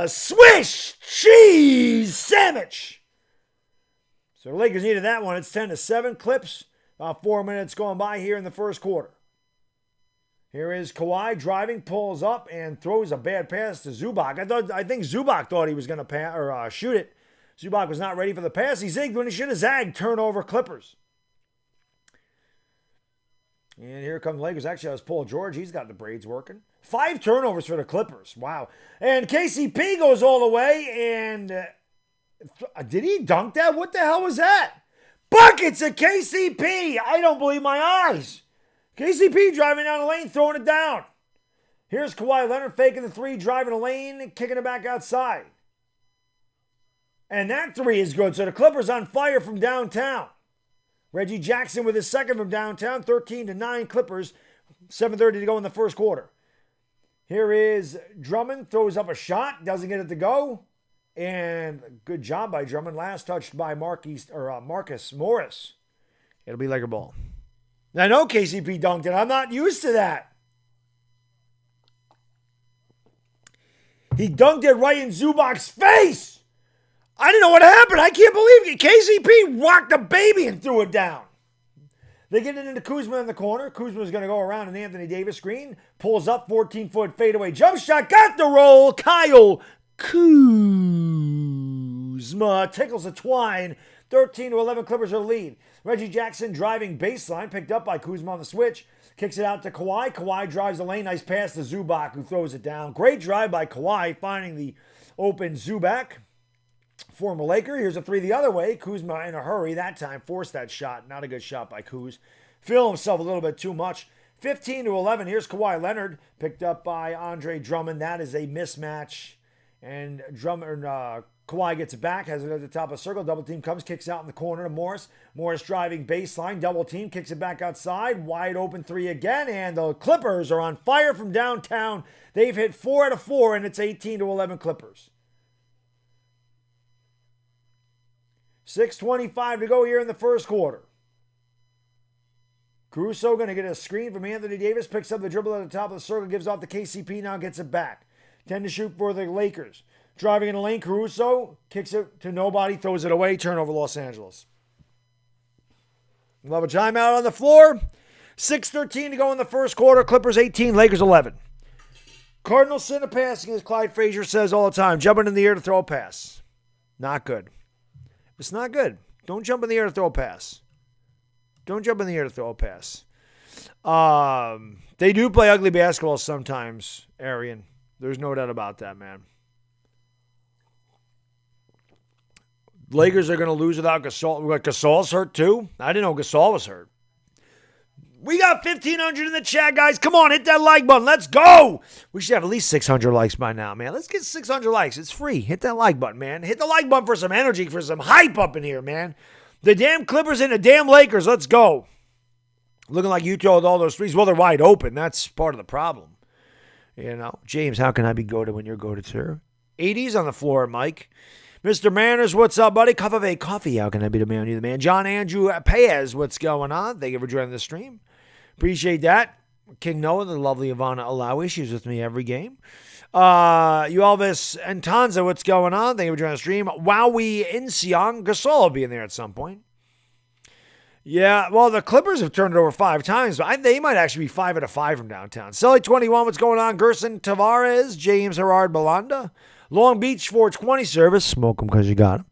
Swish cheese sandwich. So the Lakers needed that one. It's 10-7. Clips. About 4 minutes going by here in the first quarter. Here is Kawhi driving, pulls up, and throws a bad pass to Zubac. I think Zubac thought he was going to shoot it. Zubac was not ready for the pass. He zigged when he should have zagged. Turnover Clippers. And here come the Lakers. Actually, that was Paul George. He's got the braids working. 5 turnovers for the Clippers. Wow. And KCP goes all the way. And did he dunk that? What the hell was that? Buckets of KCP. I don't believe my eyes. KCP driving down the lane, throwing it down. Here's Kawhi Leonard faking the 3, driving the lane, kicking it back outside. And that 3 is good. So the Clippers on fire from downtown. Reggie Jackson with his second from downtown. 13-9 Clippers. 7:30 to go in the first quarter. Here is Drummond. Throws up a shot. Doesn't get it to go. And good job by Drummond. Last touched by Marcus Morris. It'll be Laker ball. I know KCP dunked it. I'm not used to that. He dunked it right in Zubac's face. I didn't know what happened. I can't believe it. KCP rocked a baby and threw it down. They get it into Kuzma in the corner. Kuzma's going to go around an Anthony Davis screen. Pulls up, 14-foot fadeaway jump shot. Got the roll. Kyle Kuzma tickles the twine. 13-11 Clippers are the lead. Reggie Jackson driving baseline. Picked up by Kuzma on the switch. Kicks it out to Kawhi. Kawhi drives the lane. Nice pass to Zubac, who throws it down. Great drive by Kawhi, finding the open Zubac. Former Laker. Here's a 3 the other way. Kuzma in a hurry that time. Forced that shot. Not a good shot by Kuz. Feel himself a little bit too much. 15-11. Here's Kawhi Leonard. Picked up by Andre Drummond. That is a mismatch. And Kawhi gets it back. Has it at the top of the circle. Double team comes. Kicks out in the corner to Morris. Morris driving baseline. Double team. Kicks it back outside. Wide open 3 again. And the Clippers are on fire from downtown. They've hit 4 out of 4. And it's 18-11 Clippers. 6:25 to go here in the first quarter. Caruso going to get a screen from Anthony Davis. Picks up the dribble at the top of the circle. Gives off to KCP. Now gets it back. 10 to shoot for the Lakers. Driving in the lane. Caruso kicks it to nobody. Throws it away. Turnover Los Angeles. We'll have a timeout on the floor. 6:13 to go in the first quarter. Clippers 18, Lakers 11. Cardinals sin of passing, as Clyde Frazier says all the time. Jumping in the air to throw a pass. Not good. It's not good. Don't jump in the air to throw a pass. Don't jump in the air to throw a pass. They do play ugly basketball sometimes, Arian. There's no doubt about that, man. Lakers are going to lose without Gasol. Gasol's hurt too? I didn't know Gasol was hurt. We got 1,500 in the chat, guys. Come on, hit that like button. Let's go. We should have at least 600 likes by now, man. Let's get 600 likes. It's free. Hit that like button, man. Hit the like button for some energy, for some hype up in here, man. The damn Clippers and the damn Lakers. Let's go. Looking like Utah with all those threes. Well, they're wide open. That's part of the problem. You know, James, how can I be goated when you're goated, sir? 80s on the floor, Mike. Mr. Manners, what's up, buddy? Cup of a coffee. How can I be the man? You the man. John Andrew Paez, what's going on? Thank you for joining the stream. Appreciate that. King Noah, the lovely Ivana Alawi. She's with me every game. You Elvis and Tanza, what's going on? Thank you for joining the stream. Wowie Inseong. Gasol will be in there at some point. Yeah, well, the Clippers have turned it over 5 times, but they might actually be 5 out of 5 from downtown. Sully 21, what's going on? Gerson Tavares, James Gerard Belanda. Long Beach 420 service. Smoke them because you got them.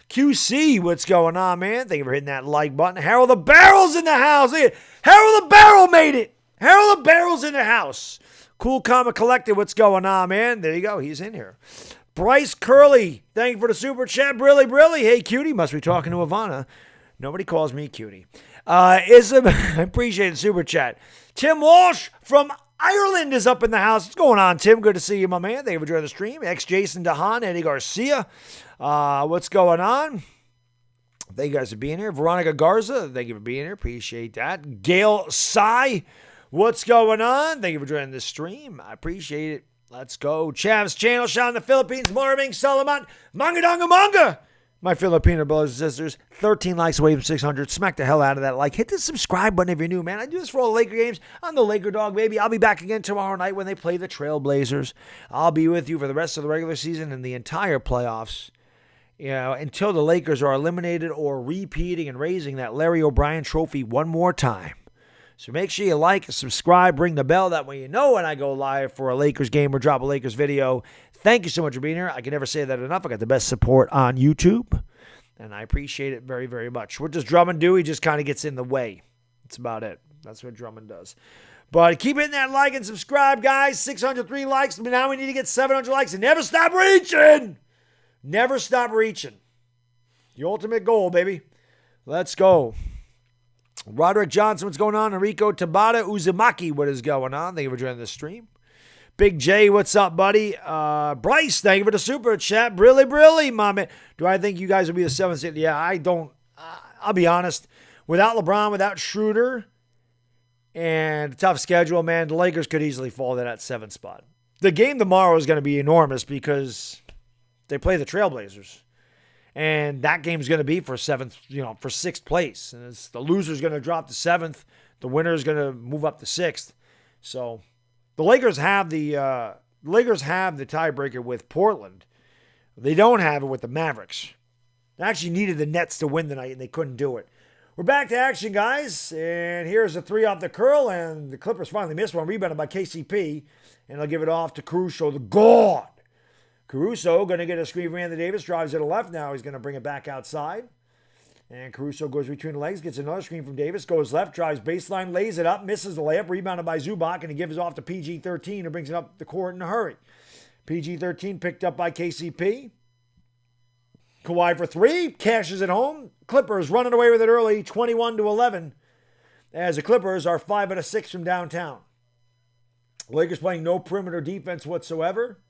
QC, what's going on, man? Thank you for hitting that like button. Harold the Barrel's in the house. Look at it. Harold the Barrel made it. Harold the Barrel's in the house. Cool Comic Collective, what's going on, man? There you go. He's in here. Bryce Curley, thank you for the super chat. Brilly. Hey, cutie. Must be talking to Ivana. Nobody calls me cutie. I appreciate the super chat. Tim Walsh from Ireland is up in the house. What's going on, Tim? Good to see you, my man. Thank you for joining the stream. Jason DeHaan, Eddie Garcia. What's going on? Thank you guys for being here. Veronica Garza, thank you for being here. Appreciate that. Gail Sai, what's going on? Thank you for joining the stream. I appreciate it. Let's go. Chavs Channel, shout out in the Philippines. Marvin Salamat, Manga Donga Manga. My Filipino brothers and sisters, 13 likes away from 600. Smack the hell out of that like. Hit the subscribe button if you're new, man. I do this for all the Laker games. I'm the Laker dog, baby. I'll be back again tomorrow night when they play the Trailblazers. I'll be with you for the rest of the regular season and the entire playoffs. You know, until the Lakers are eliminated or repeating and raising that Larry O'Brien trophy one more time. So make sure you like, subscribe, ring the bell. That way you know when I go live for a Lakers game or drop a Lakers video. Thank you so much for being here. I can never say that enough. I got the best support on YouTube, and I appreciate it very, very much. What does Drummond do? He just kind of gets in the way. That's about it. That's what Drummond does. But keep hitting that like and subscribe, guys. 603 likes. Now we need to get 700 likes and never stop reaching. Never stop reaching. The ultimate goal, baby. Let's go. Roderick Johnson, what's going on? Enrico Tabata Uzumaki, what is going on? Thank you for joining the stream. Big J, what's up, buddy? Bryce, thank you for the super chat. Brilly, my man. Do I think you guys will be the 7th seed? Yeah, I don't. I'll be honest. Without LeBron, without Schroeder, and a tough schedule, man, the Lakers could easily fall to that 7th spot. The game tomorrow is going to be enormous because they play the Trailblazers. And that game's going to be for 7th, for 6th place. And the loser's going to drop to 7th. The winner's going to move up to 6th. So the Lakers have the tiebreaker with Portland. They don't have it with the Mavericks. They actually needed the Nets to win tonight, and they couldn't do it. We're back to action, guys. And here's a 3 off the curl, and the Clippers finally missed one. Rebounded by KCP. And they'll give it off to Caruso, the God. Caruso going to get a screen from Anthony Davis. Drives to the left. Now he's going to bring it back outside. And Caruso goes between the legs. Gets another screen from Davis. Goes left. Drives baseline. Lays it up. Misses the layup. Rebounded by Zubac. And he gives it off to PG-13. Who brings it up the court in a hurry. PG-13 picked up by KCP. Kawhi for 3. Cashes it home. Clippers running away with it early. 21-11. As the Clippers are 5 out of 6 from downtown. Lakers playing no perimeter defense whatsoever.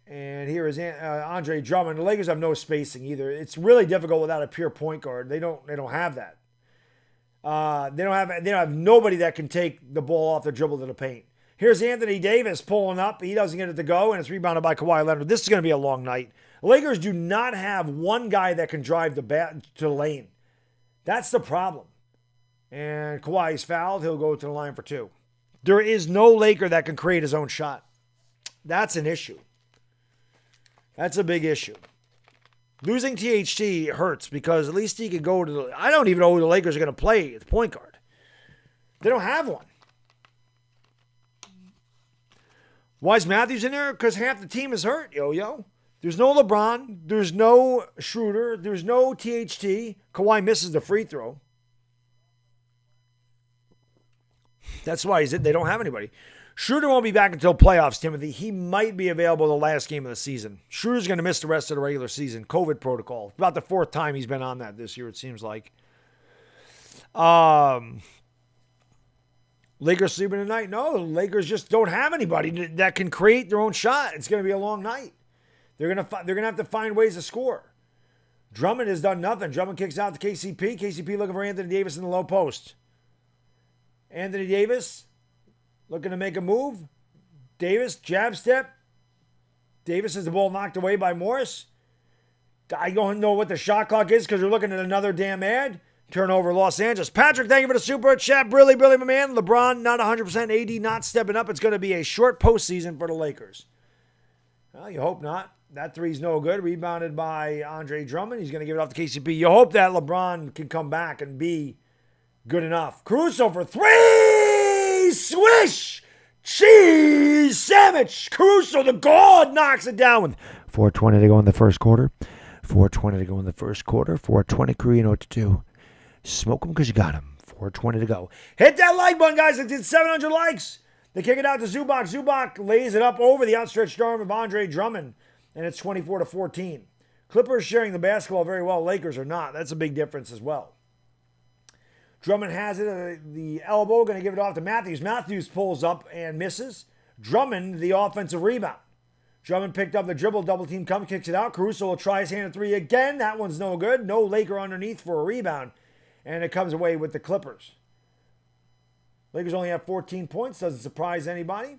And here is Andre Drummond. The Lakers have no spacing either. It's really difficult without a pure point guard. They don't have that. They don't have nobody that can take the ball off the dribble to the paint. Here's Anthony Davis pulling up. He doesn't get it to go, and it's rebounded by Kawhi Leonard. This is going to be a long night. The Lakers do not have one guy that can drive the bat to the lane. That's the problem. And Kawhi's fouled. He'll go to the line for 2. There is no Laker that can create his own shot. That's an issue. That's a big issue. Losing THT hurts because at least he could go to the... I don't even know who the Lakers are going to play at the point guard. They don't have one. Why is Matthews in there? Because half the team is hurt, yo. There's no LeBron. There's no Schroeder. There's no THT. Kawhi misses the free throw. That's why they don't have anybody. Schroeder won't be back until playoffs, Timothy. He might be available the last game of the season. Schroeder's going to miss the rest of the regular season. COVID protocol. About the fourth time he's been on that this year, it seems like. Lakers sleeping tonight? No, the Lakers just don't have anybody that can create their own shot. It's going to be a long night. They're going to have to find ways to score. Drummond has done nothing. Drummond kicks out to KCP. KCP looking for Anthony Davis in the low post. Anthony Davis looking to make a move. Davis, jab step. Davis has the ball knocked away by Morris. I don't know what the shot clock is because we're looking at another damn ad. Turnover, Los Angeles. Patrick, thank you for the super chat. Brilly, my man. LeBron, not 100%. AD, not stepping up. It's going to be a short postseason for the Lakers. Well, you hope not. That three's no good. Rebounded by Andre Drummond. He's going to give it off to KCP. You hope that LeBron can come back and be good enough. Caruso for three. Swish. Cheese sandwich. Caruso, the god, knocks it down with 4:20 to go in the first quarter. 4:20 to go in the first quarter. 4:20, crew, you know what to do. Smoke them because you got them. 4:20 to go. Hit that like button, guys. It did 700 likes. They kick it out to Zubac. Zubac lays it up over the outstretched arm of Andre Drummond, and it's 24-14. Clippers sharing the basketball very well. Lakers are not. That's a big difference as well. Drummond has it at the elbow, going to give it off to Matthews. Matthews pulls up and misses. Drummond, the offensive rebound. Drummond picked up the dribble, double team comes, kicks it out. Caruso will try his hand at three again. That one's no good. No Laker underneath for a rebound. And it comes away with the Clippers. Lakers only have 14 points. Doesn't surprise anybody.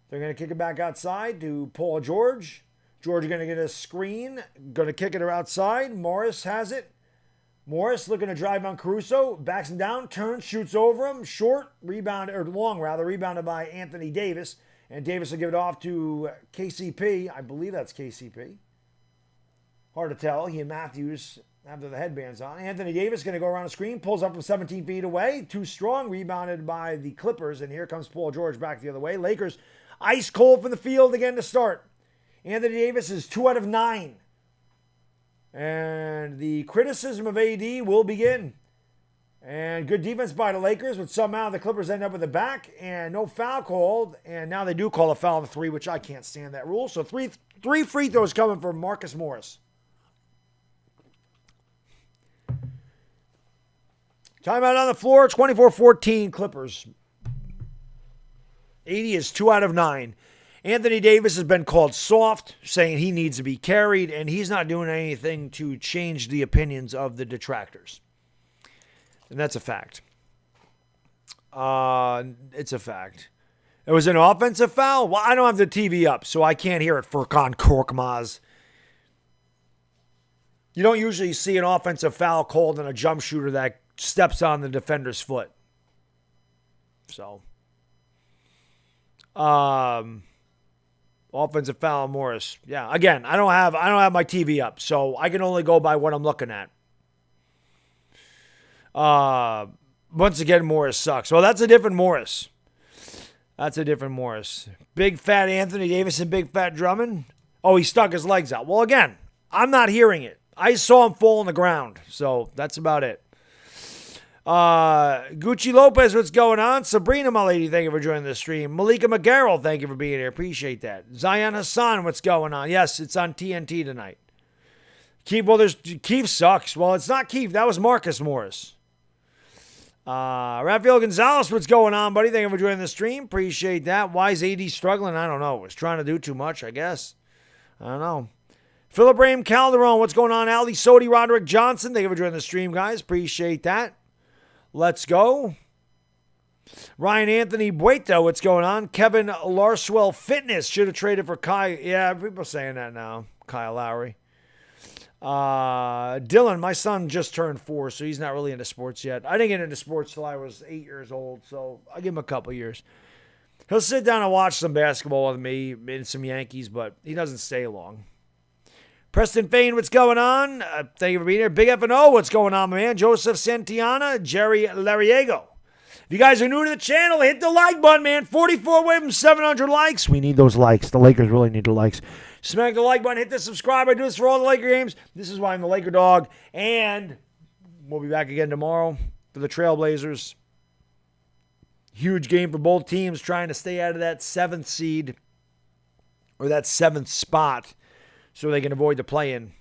They're going to kick it back outside to Paul George. George going to get a screen. Going to kick it outside. Morris has it. Morris looking to drive on Caruso. Backs him down. Turns. Shoots over him. Short. Rebound. Or long, rather. Rebounded by Anthony Davis. And Davis will give it off to KCP. I believe that's KCP. Hard to tell. He and Matthews after the headbands on. Anthony Davis going to go around the screen. Pulls up from 17 feet away. Too strong. Rebounded by the Clippers. And here comes Paul George back the other way. Lakers ice cold from the field again to start. Anthony Davis is 2 out of 9. And the criticism of AD will begin. And good defense by the Lakers, but somehow the Clippers end up with the back and no foul called. And now they do call a foul on the three, which I can't stand that rule. So three free throws coming for Marcus Morris. Timeout on the floor, 24-14 Clippers. 80 is 2 out of 9. Anthony Davis has been called soft, saying he needs to be carried, and he's not doing anything to change the opinions of the detractors. And that's a fact. It's a fact. It was an offensive foul? Well, I don't have the TV up, so I can't hear it, Furkan Korkmaz. You don't usually see an offensive foul called on a jump shooter that steps on the defender's foot. So, offensive foul, Morris. Yeah, again, I don't have my TV up, so I can only go by what I'm looking at. Once again, Morris sucks. Well, that's a different Morris. Big fat Anthony Davis and big fat Drummond. Oh, he stuck his legs out. Well, again, I'm not hearing it. I saw him fall on the ground, so that's about it. Gucci Lopez, what's going on? Sabrina, my lady, thank you for joining the stream. Malika McGarrell, thank you for being here. Appreciate that. Zion Hassan, what's going on? Yes, it's on TNT tonight. Keith sucks. Well, it's not Keith. That was Marcus Morris. Rafael Gonzalez, what's going on, buddy? Thank you for joining the stream. Appreciate that. Why is AD struggling? I don't know. Was trying to do too much, I guess. I don't know. Philip Rahm Calderon, what's going on? Ali Sodi, Roderick Johnson, thank you for joining the stream, guys. Appreciate that. Let's go. Ryan Anthony Bueto, what's going on? Kevin Larswell Fitness should have traded for Kyle. Yeah, people are saying that now. Kyle Lowry. Dylan, my son just turned 4, so he's not really into sports yet. I didn't get into sports till I was 8 years old, so I'll give him a couple years. He'll sit down and watch some basketball with me and some Yankees, but he doesn't stay long. Preston Fain, what's going on? Thank you for being here. Big F&O, what's going on, my man? Joseph Santiana, Jerry Lariego. If you guys are new to the channel, hit the like button, man. 44 away from 700 likes. We need those likes. The Lakers really need the likes. Smack the like button. Hit the subscribe. I do this for all the Laker games. This is why I'm the Laker dog. And we'll be back again tomorrow for the Trailblazers. Huge game for both teams trying to stay out of that 7th seed or that 7th spot so they can avoid the play-in.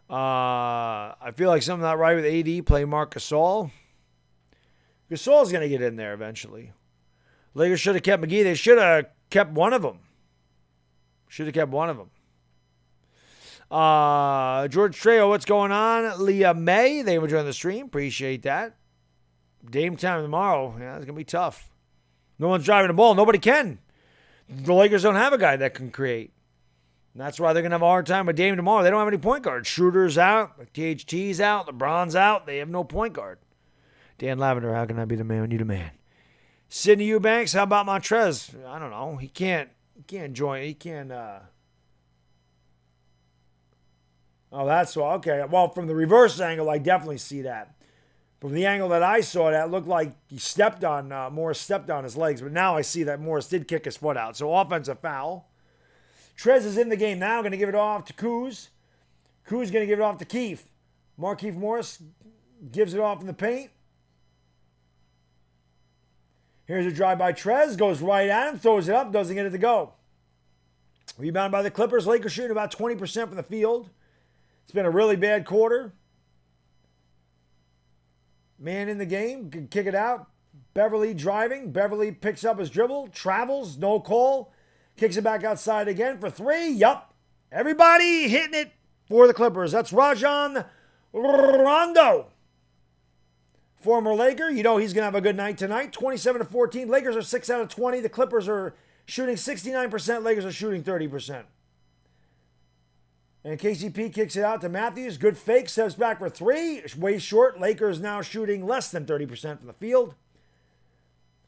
I feel like something's not right with AD playing Marc Gasol. Gasol's going to get in there eventually. Lakers should have kept McGee. They should have kept one of them. George Trejo, what's going on? Leah May, they were joining the stream. Appreciate that. Dame time tomorrow. Yeah, it's going to be tough. No one's driving the ball. Nobody can. The Lakers don't have a guy that can create. And that's why they're going to have a hard time with Dame tomorrow. They don't have any point guards. Schroeder's out. THT's out. LeBron's out. They have no point guard. Dan Lavender, how can I be the man when you're the man? Sidney Eubanks, how about Montrez? I don't know. He can't join. He can't. Oh, that's why. Okay. Well, from the reverse angle, I definitely see that. From the angle that I saw, that looked like he stepped on, Morris stepped on his legs. But now I see that Morris did kick his foot out. So offensive foul. Trez is in the game now. Going to give it off to Kuz. Kuz going to give it off to Keith. Markieff Morris gives it off in the paint. Here's a drive by Trez. Goes right at him. Throws it up. Doesn't get it to go. Rebound by the Clippers. Lakers shooting about 20% from the field. It's been a really bad quarter. Man in the game. Can kick it out. Beverly driving. Beverly picks up his dribble. Travels. No call. Kicks it back outside again for 3. Yup. Everybody hitting it for the Clippers. That's Rajon Rondo. Former Laker. You know he's going to have a good night tonight. 27-14. Lakers are 6 out of 20. The Clippers are shooting 69%. Lakers are shooting 30%. And KCP kicks it out to Matthews. Good fake. Steps back for 3. Way short. Lakers now shooting less than 30% from the field.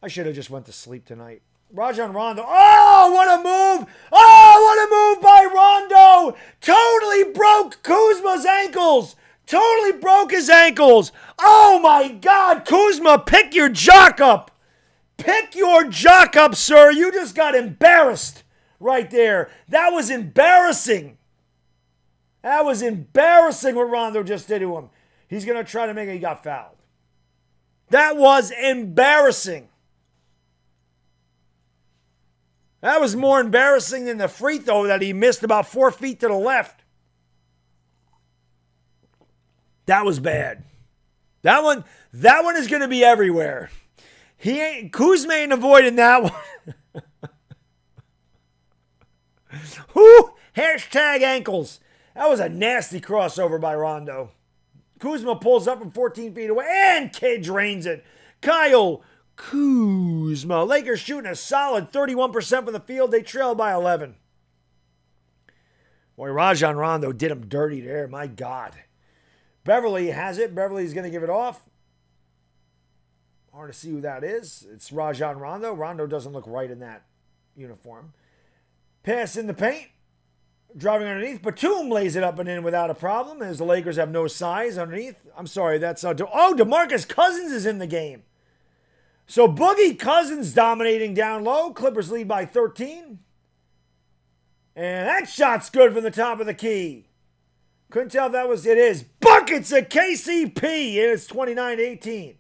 I should have just went to sleep tonight. Rajon Rondo. Oh, what a move. Oh, what a move by Rondo. Totally broke Kuzma's ankles. Totally broke his ankles. Oh, my God. Kuzma, pick your jock up. Pick your jock up, sir. You just got embarrassed right there. That was embarrassing. That was embarrassing what Rondo just did to him. He's going to try to make it. He got fouled. That was embarrassing. That was more embarrassing than the free throw that he missed about 4 feet to the left. That was bad. That one is going to be everywhere. Kuzma ain't avoiding that one. Whoo! Hashtag ankles. That was a nasty crossover by Rondo. Kuzma pulls up from 14 feet away and drains it. Kyle Kuzma. Lakers shooting a solid 31% from the field. They trail by 11. Boy, Rajon Rondo did him dirty there. My God. Beverly has it. Beverly's going to give it off. Hard to see who that is. It's Rajon Rondo. Rondo doesn't look right in that uniform. Pass in the paint. Driving underneath. Batum lays it up and in without a problem as the Lakers have no size underneath. I'm sorry, that's... DeMarcus Cousins is in the game. So Boogie Cousins dominating down low. Clippers lead by 13. And that shot's good from the top of the key. Couldn't tell if that was... It is. Buckets of KCP. And it's 29-18.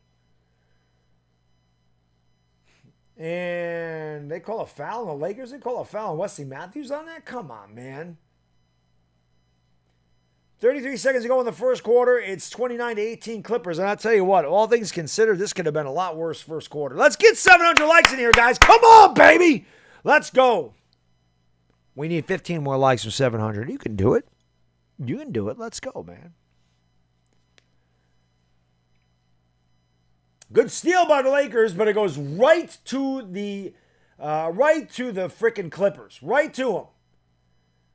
And they call a foul on the Lakers. They call a foul on Wesley Matthews on that? Come on, man. 33 seconds to go in the first quarter. It's 29-18 Clippers. And I'll tell you what, all things considered, this could have been a lot worse first quarter. Let's get 700 likes in here, guys. Come on, baby. Let's go. We need 15 more likes from 700. You can do it. You can do it. Let's go, man. Good steal by the Lakers, but it goes right to the frickin' Clippers. Right to them.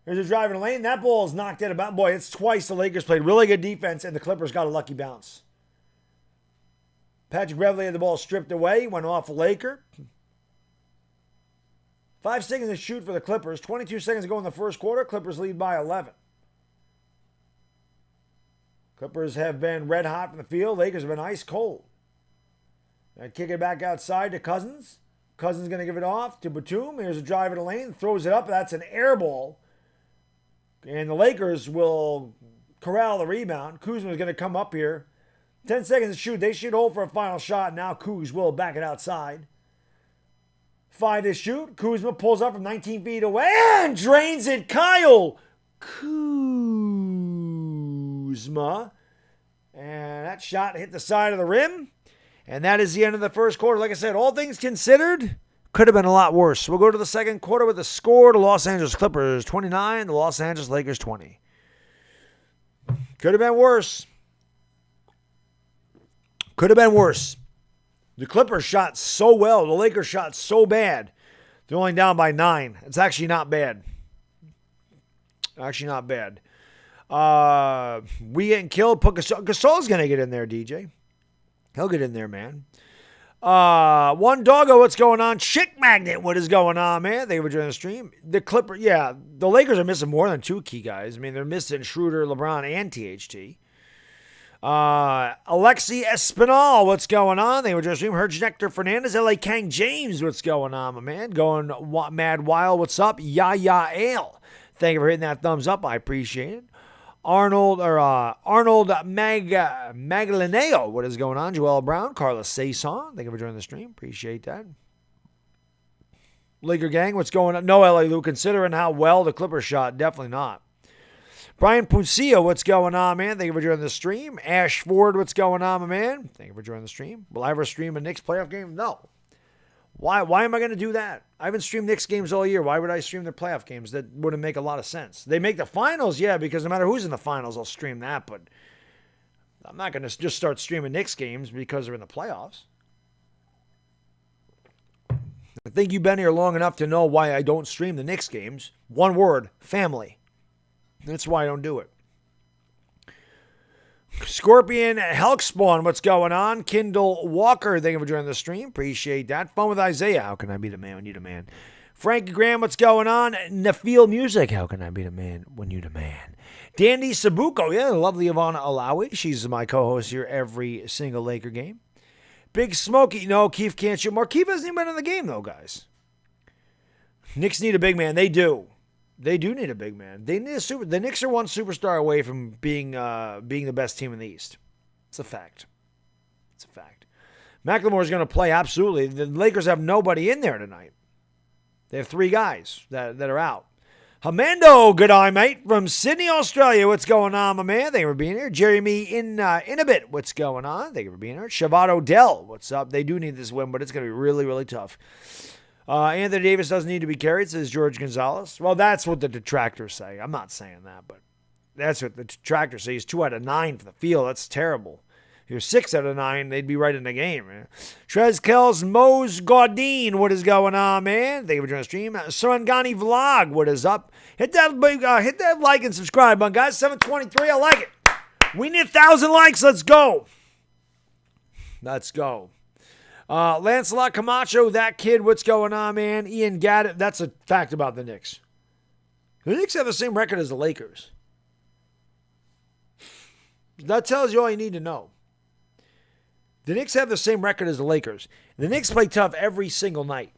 There's a drive in the lane. That ball is knocked in about. Boy, it's twice the Lakers played really good defense, and the Clippers got a lucky bounce. Patrick Beverley had the ball stripped away. Went off a Laker. 5 seconds to shoot for the Clippers. 22 seconds to go in the first quarter. Clippers lead by 11. Clippers have been red hot from the field. Lakers have been ice cold. And kick it back outside to Cousins. Cousins going to give it off to Batum. Here's a drive in the lane. Throws it up. That's an air ball. And the Lakers will corral the rebound. Kuzma is going to come up here. 10 seconds to shoot. They should hold for a final shot. Now Kuz will back it outside. 5 to shoot. Kuzma pulls up from 19 feet away and drains it. Kyle Kuzma. And that shot hit the side of the rim. And that is the end of the first quarter. Like I said, all things considered, could have been a lot worse. We'll go to the second quarter with the score. The Los Angeles Clippers 29, the Los Angeles Lakers 20. Could have been worse. Could have been worse. The Clippers shot so well. The Lakers shot so bad. They're only down by 9. It's actually not bad. Actually not bad. We getting killed. Gasol's going to get in there, DJ. He'll get in there, man. One Doggo, what's going on? Chick Magnet, what is going on, man? Thank you for joining the stream. The Clippers, yeah, the Lakers are missing more than 2 key guys. I mean, they're missing Schroeder, LeBron, and THT. Alexi Espinal, what's going on? They were just streaming. Nectar Fernandez, LA Kang James, what's going on, my man? Going mad wild, what's up? Yaya Ale. Thank you for hitting that thumbs up. I appreciate it. Arnold Maglaneo, what is going on? Joel Brown, Carlos Saison, thank you for joining the stream. Appreciate that. Laker gang, what's going on? No, LA Lou, considering how well the Clippers shot, definitely not. Brian Puncia, what's going on, man? Thank you for joining the stream. Ash Ford, what's going on, my man? Thank you for joining the stream. Will I ever stream a Knicks playoff game? No. Why am I going to do that? I haven't streamed Knicks games all year. Why would I stream their playoff games? That wouldn't make a lot of sense. They make the finals, yeah, because no matter who's in the finals, I'll stream that. But I'm not going to just start streaming Knicks games because they're in the playoffs. I think you've been here long enough to know why I don't stream the Knicks games. One word, family. That's why I don't do it. Scorpion Helkspawn, what's going on? Kindle Walker, thank you for joining the stream. Appreciate that. Fun with Isaiah. How can I be the man when you the man? Frankie Graham, what's going on? Nafeel Music, how can I be the man when you the man? Dandy Sabuco, yeah, lovely Ivana Alawi. She's my co-host here every single Laker game. Big Smokey, no, Keith can't shoot more. Keith hasn't even been in the game, though, guys. Knicks need a big man. They do. They do need a big man. They need a super. The Knicks are one superstar away from being the best team in the East. It's a fact. It's a fact. McLemore's going to play, absolutely. The Lakers have nobody in there tonight. They have 3 guys that are out. Hamando, good eye, mate, from Sydney, Australia. What's going on, my man? Thank you for being here. Jeremy in a bit. What's going on? Thank you for being here. Shavado Dell, what's up? They do need this win, but it's going to be really, really tough. Anthony Davis doesn't need to be carried, says George Gonzalez. Well, that's what the detractors say. I'm not saying that, but that's what the detractors say. He's 2 out of 9 for the field. That's terrible. If you're 6 out of 9, they'd be right in the game, man. Trez Kells Mose Gaudine, what is going on, man? Thank you for joining the stream. Sarangani Vlog, what is up? Hit that like and subscribe button, guys. 723, I like it. We need 1,000 likes. Let's go. Let's go. Lancelot Camacho, that kid, what's going on, man? Ian Gaddett, that's a fact about the Knicks. The Knicks have the same record as the Lakers. That tells you all you need to know. The Knicks have the same record as the Lakers. The Knicks play tough every single night.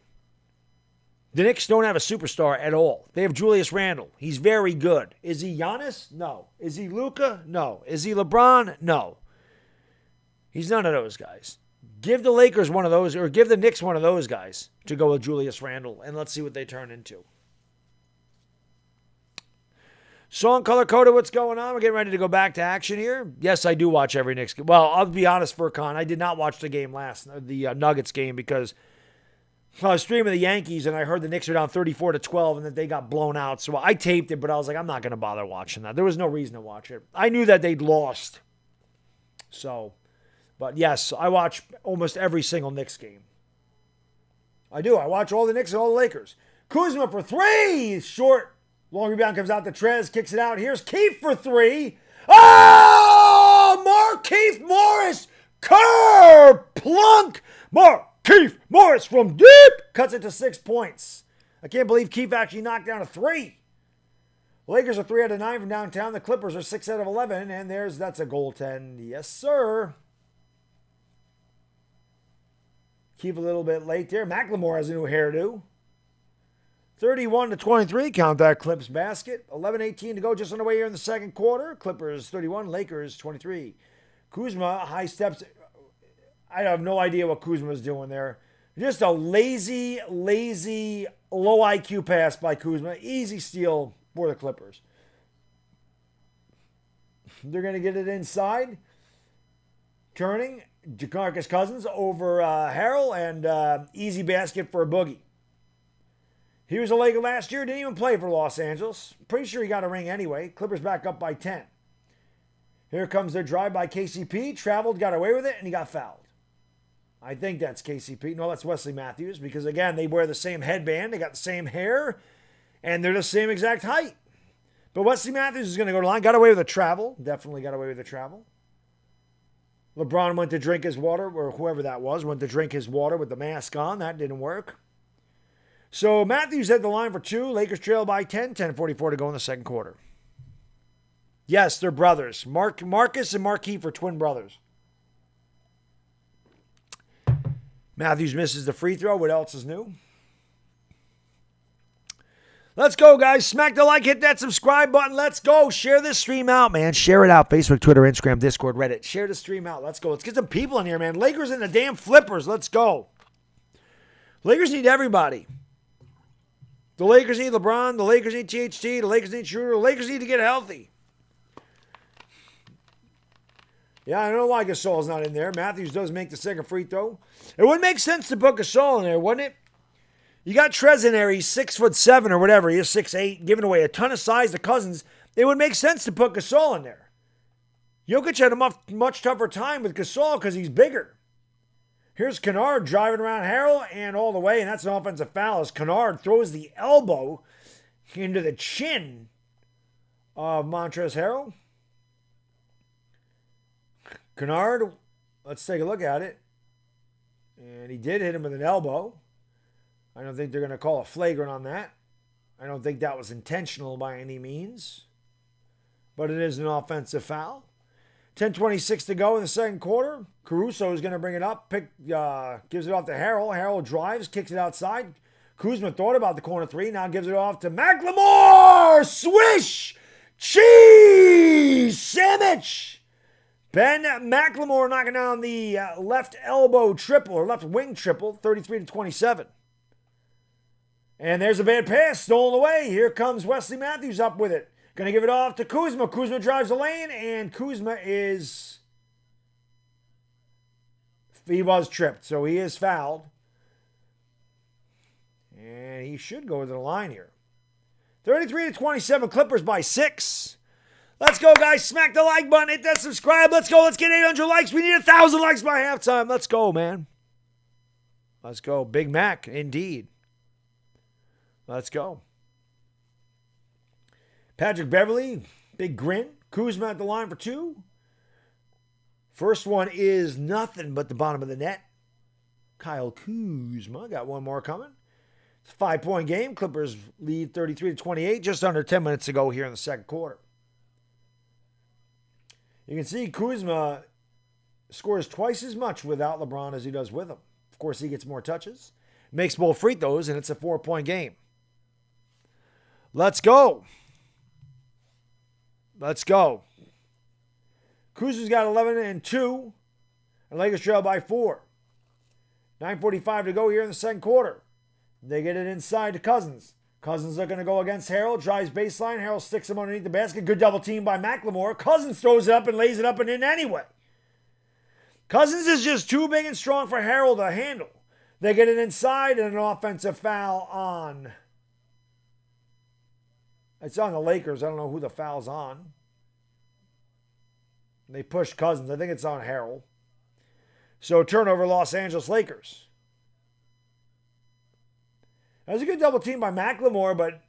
The Knicks don't have a superstar at all. They have Julius Randle. He's very good. Is he Giannis? No. Is he Luka? No. Is he LeBron? No. He's none of those guys. Give the Lakers one of those, or give the Knicks one of those guys to go with Julius Randle, and let's see what they turn into. Song Color Coda, what's going on? We're getting ready to go back to action here. Yes, I do watch every Knicks game. Well, I'll be honest, Furcon, I did not watch the game the Nuggets game, because I was streaming the Yankees, and I heard the Knicks were down 34-12, and that they got blown out. So I taped it, but I was like, I'm not going to bother watching that. There was no reason to watch it. I knew that they'd lost. So... But yes, I watch almost every single Knicks game. I do. I watch all the Knicks and all the Lakers. Kuzma for 3. Short. Long rebound comes out to Trez. Kicks it out. Here's Keith for 3. Oh! Markieff Morris. Kerplunk. Markieff Morris from deep. Cuts it to 6 points. I can't believe Keefe actually knocked down a 3. The Lakers are 3 out of 9 from downtown. The Clippers are 6 out of 11. And that's a goaltend. Yes, sir. Keefe a little bit late there. McLemore has a new hairdo. 31-23. Count that Clips basket. 11:18 to go, just on the way here in the second quarter. Clippers 31, Lakers 23. Kuzma, high steps. I have no idea what Kuzma's doing there. Just a lazy, low IQ pass by Kuzma. Easy steal for the Clippers. They're going to get it inside. Turning. Jamarcus Cousins over Harrell, and easy basket for a Boogie. He was a Laker last year. Didn't even play for Los Angeles. Pretty sure he got a ring anyway. Clippers back up by 10. Here comes their drive by KCP. Traveled, got away with it, and he got fouled. I think that's KCP. No, that's Wesley Matthews, because, again, they wear the same headband. They got the same hair, and they're the same exact height. But Wesley Matthews is going to go to the line. Got away with the travel. Definitely got away with the travel. LeBron went to drink his water, or whoever that was, went to drink his water with the mask on. That didn't work. So Matthews had the line for 2. Lakers trail by 10. 10:44 to go in the second quarter. Yes, they're brothers. Marcus and Markieff are twin brothers. Matthews misses the free throw. What else is new? Let's go, guys. Smack the like, hit that subscribe button. Let's go. Share this stream out, man. Share it out. Facebook, Twitter, Instagram, Discord, Reddit. Share the stream out. Let's go. Let's get some people in here, man. Lakers and the damn Flippers. Let's go. Lakers need everybody. The Lakers need LeBron. The Lakers need THT. The Lakers need Schroeder. The Lakers need to get healthy. Yeah, I don't know why Gasol's not in there. Matthews does make the second free throw. It would make sense to put Gasol in there, wouldn't it? You got Trez in there. He's 6'7" or whatever. He's 6'8", giving away a ton of size to Cousins. It would make sense to put Gasol in there. Jokic had a much tougher time with Gasol because he's bigger. Here's Kennard driving around Harrell and all the way, and that's an offensive foul as Kennard throws the elbow into the chin of Montrezl Harrell. Kennard, let's take a look at it. And he did hit him with an elbow. I don't think they're going to call a flagrant on that. I don't think that was intentional by any means. But it is an offensive foul. 10:26 to go in the second quarter. Caruso is going to bring it up. Gives it off to Harrell. Harrell drives, kicks it outside. Kuzma thought about the corner 3. Now gives it off to McLemore. Swish! Cheese! Sandwich! Ben McLemore knocking down the left elbow triple, or left wing triple, 33-27. And there's a bad pass, stolen away. Here comes Wesley Matthews up with it. Going to give it off to Kuzma. Kuzma drives the lane, and Kuzma he was tripped, so he is fouled. And he should go to the line here. 33-27, Clippers by 6. Let's go, guys. Smack the like button. Hit that subscribe. Let's go. Let's get 800 likes. We need 1,000 likes by halftime. Let's go, man. Let's go. Big Mac, indeed. Let's go. Patrick Beverly, big grin. Kuzma at the line for 2. First one is nothing but the bottom of the net. Kyle Kuzma got one more coming. It's a 5-point game. Clippers lead 33-28. Just under 10 minutes to go here in the second quarter. You can see Kuzma scores twice as much without LeBron as he does with him. Of course, he gets more touches. Makes both free throws, and it's a 4-point game. Let's go. Let's go. Kuzma's got 11 and 2. And Lakers trail by 4. 9:45 to go here in the second quarter. They get it inside to Cousins. Cousins are going to go against Harrell. Drives baseline. Harrell sticks him underneath the basket. Good double team by McLemore. Cousins throws it up and lays it up and in anyway. Cousins is just too big and strong for Harrell to handle. They get it inside and an offensive foul on. It's on the Lakers. I don't know who the foul's on. They push Cousins. I think it's on Harrell. So turnover, Los Angeles Lakers. That was a good double team by McLemore, but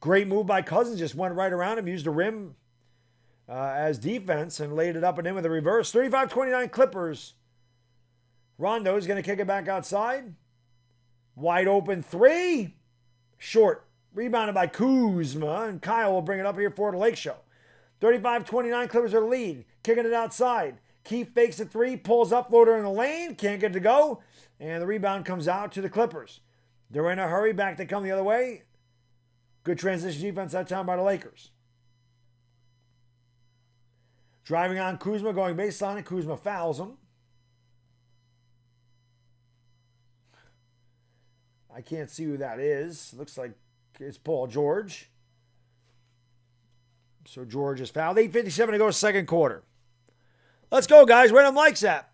great move by Cousins. Just went right around him, used the rim as defense, and laid it up and in with a reverse. 35-29 Clippers. Rondo is going to kick it back outside. Wide open 3. Short. Rebounded by Kuzma, and Kyle will bring it up here for the Lake Show. 35-29, Clippers are the lead. Kicking it outside. Keith fakes a three, pulls up, floater in the lane, can't get it to go, and the rebound comes out to the Clippers. They're in a hurry, back to come the other way. Good transition defense that time by the Lakers. Driving on Kuzma, going baseline, and Kuzma fouls him. I can't see who that is. Looks like it's Paul George. So George is fouled. 8:57 to go, second quarter. Let's go, guys. Where them likes at?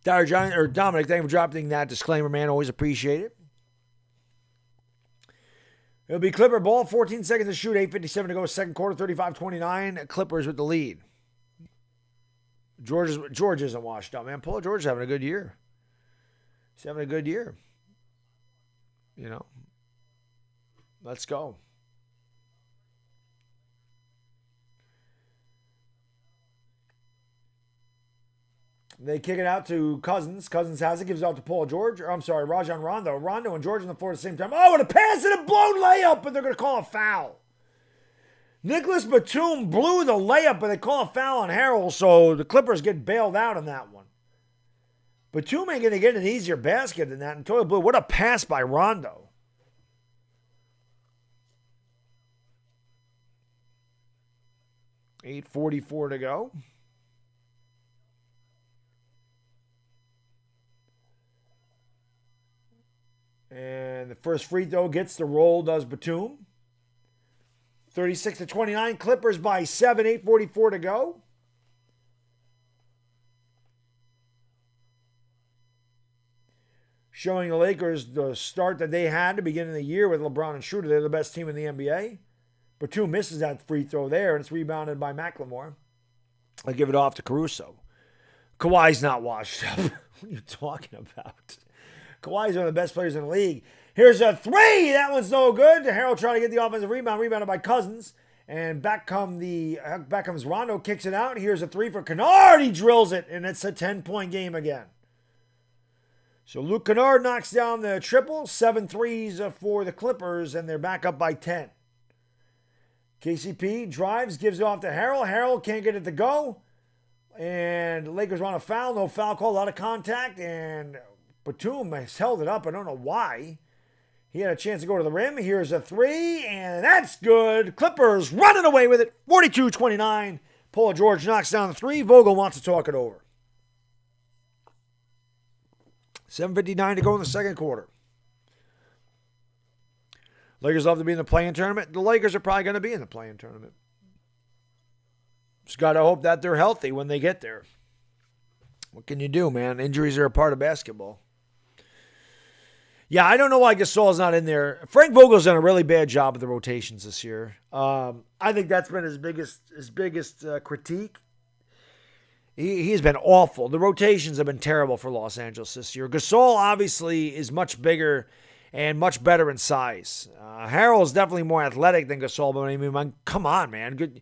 Dominic, thank you for dropping that disclaimer, man. Always appreciate it. It'll be Clipper ball. 14 seconds to shoot. 8:57 to go, second quarter. 35-29. Clippers with the lead. George isn't washed up, man. Paul George is having a good year. He's having a good year. You know. Let's go. They kick it out to Cousins. Cousins has it, gives it out to Paul George. Rajon Rondo. Rondo and George on the floor at the same time. Oh, and a pass and a blown layup, but they're going to call a foul. Nicholas Batum blew the layup, but they call a foul on Harrell, so the Clippers get bailed out on that one. Batum ain't going to get an easier basket than that until it blew. What a pass by Rondo. $8:44 to go. And the first free throw gets the roll, does Batum. 36-29, Clippers by 7, 8:44 to go. Showing the Lakers the start that they had to begin the year with LeBron and Schroeder. They're the best team in the NBA. Batum misses that free throw there, and it's rebounded by McLemore. I give it off to Caruso. Kawhi's not washed up. What are you talking about? Kawhi's one of the best players in the league. Here's a three. That one's no good. Harrell trying to get the offensive rebound. Rebounded by Cousins. And back comes Rondo, kicks it out. Here's a three for Kennard. He drills it, and it's a 10-point game again. So Luke Kennard knocks down the triple. 7 threes for the Clippers, and they're back up by 10. KCP drives, gives it off to Harrell. Harrell can't get it to go. And the Lakers want a foul. No foul call, a lot of contact, and Batum has held it up. I don't know why. He had a chance to go to the rim. Here's a three, and that's good. Clippers running away with it. 42-29. Paul George knocks down the three. Vogel wants to talk it over. 7:59 to go in the second quarter. Lakers love to be in the play-in tournament. The Lakers are probably going to be in the play-in tournament. Just got to hope that they're healthy when they get there. What can you do, man? Injuries are a part of basketball. Yeah, I don't know why Gasol's not in there. Frank Vogel's done a really bad job of the rotations this year. I think that's been his biggest critique. He's been awful. The rotations have been terrible for Los Angeles this year. Gasol obviously is much bigger and much better in size. Harrell is definitely more athletic than Gasol, but I mean, come on, man. Good,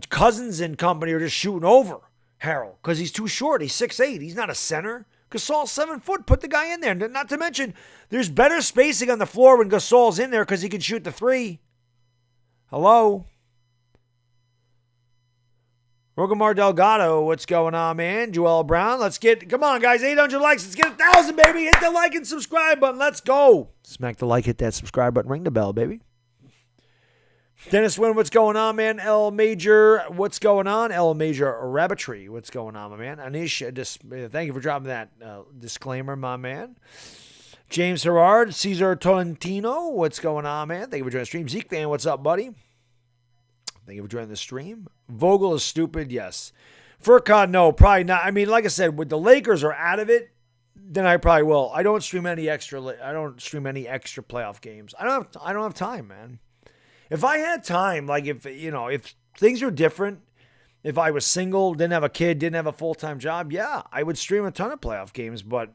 Cousins and company are just shooting over Harrell because he's too short. He's 6'8". He's not a center. Gasol's 7 foot. Put the guy in there. Not to mention, there's better spacing on the floor when Gasol's in there because he can shoot the three. Hello? Rogamar Delgado, what's going on, man? Joel Brown, come on, guys, 800 likes. Let's get 1,000, baby. Hit the like and subscribe button. Let's go. Smack the like, hit that subscribe button, ring the bell, baby. Dennis Wynn, what's going on, man? L Major, what's going on? L Major Rabbitry, what's going on, my man? Anish, thank you for dropping that disclaimer, my man. James Herrard, Cesar Tolentino, what's going on, man? Thank you for joining the stream. Zeke fan, what's up, buddy? Thank you for joining the stream. Vogel is stupid, yes. Furcon, no, probably not. I mean, like I said, when the Lakers are out of it, then I probably will. I don't stream any extra playoff games. I don't have time, man. If I had time, like if things were different, if I was single, didn't have a kid, didn't have a full-time job, yeah, I would stream a ton of playoff games, but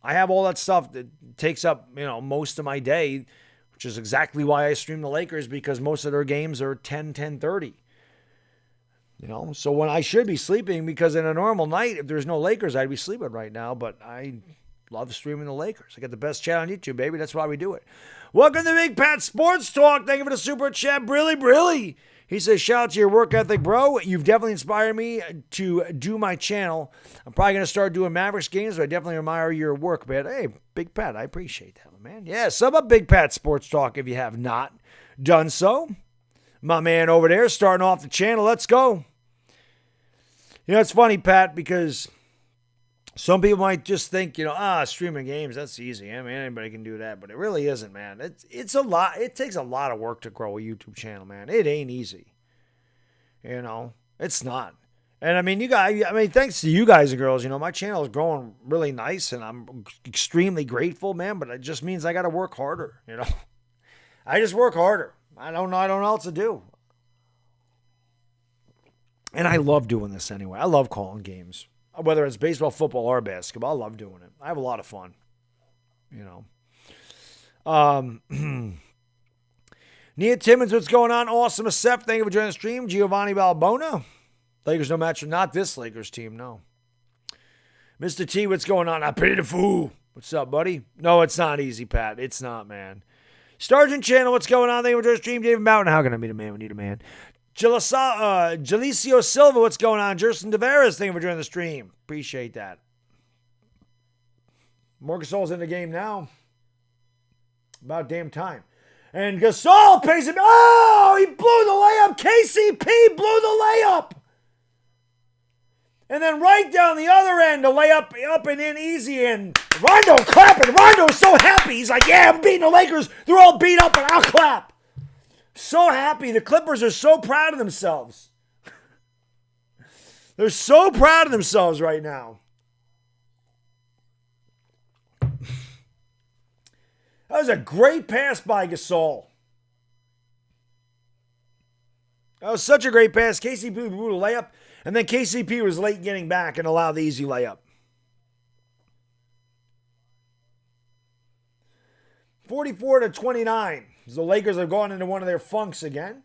I have all that stuff that takes up, most of my day, which is exactly why I stream the Lakers, because most of their games are 10:30. So when I should be sleeping, because in a normal night, if there's no Lakers, I'd be sleeping right now, but love streaming the Lakers. I got the best channel on YouTube, baby. That's why we do it. Welcome to Big Pat Sports Talk. Thank you for the super chat, Brilly. He says, shout out to your work ethic, bro. You've definitely inspired me to do my channel. I'm probably going to start doing Mavericks games, but I definitely admire your work, man. Hey, Big Pat, I appreciate that, man. Yeah, sub up Big Pat Sports Talk if you have not done so. My man over there starting off the channel. Let's go. You know, it's funny, Pat, because some people might just think, streaming games, that's easy. I mean, anybody can do that, but it really isn't, man. It's a lot. It takes a lot of work to grow a YouTube channel, man. It ain't easy. It's not. And I mean, thanks to you guys and girls, my channel is growing really nice and I'm extremely grateful, man, but it just means I got to work harder, I just work harder. I don't know what else to do. And I love doing this anyway. I love calling games. Whether it's baseball, football, or basketball, I love doing it. I have a lot of fun, Nia Timmons, what's going on? Awesome. Seth, thank you for joining the stream. Giovanni Balbona. Lakers no match for not this Lakers team, no. Mr. T, what's going on? I pity the fool. What's up, buddy? No, it's not easy, Pat. It's not, man. Stargent Channel, what's going on? Thank you for joining the stream. David Mountain, how can I meet a man? We need a man. Jalicio Silva, what's going on? Jerson Tavares, thank you for joining the stream. Appreciate that. Marc Gasol's in the game now. About damn time. And Gasol pays him. Oh, he blew the layup. KCP blew the layup. And then right down the other end, the layup up and in easy. And Rondo clapping. Rondo's so happy. He's like, yeah, I'm beating the Lakers. They're all beat up, and I'll clap. So happy. The Clippers are so proud of themselves. They're so proud of themselves right now. That was a great pass by Gasol. That was such a great pass. KCP blew the layup, and then KCP was late getting back and allowed the easy layup. 44-29. The Lakers have gone into one of their funks again.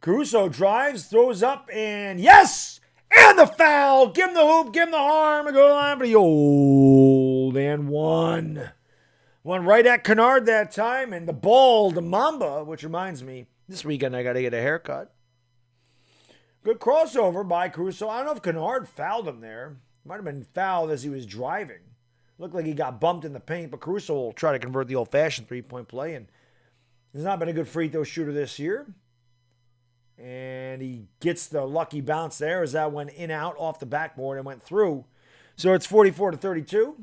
Caruso drives, throws up, and yes! And the foul! Give him the hoop, give him the harm, go to the line for the old and one. One right at Kennard that time, and the ball, the Mamba, which reminds me, this weekend I got to get a haircut. Good crossover by Caruso. I don't know if Kennard fouled him there. Might have been fouled as he was driving. Looked like he got bumped in the paint, but Caruso will try to convert the old-fashioned three-point play, and he's not been a good free throw shooter this year. And he gets the lucky bounce there as that went in out off the backboard and went through. So it's 44-32.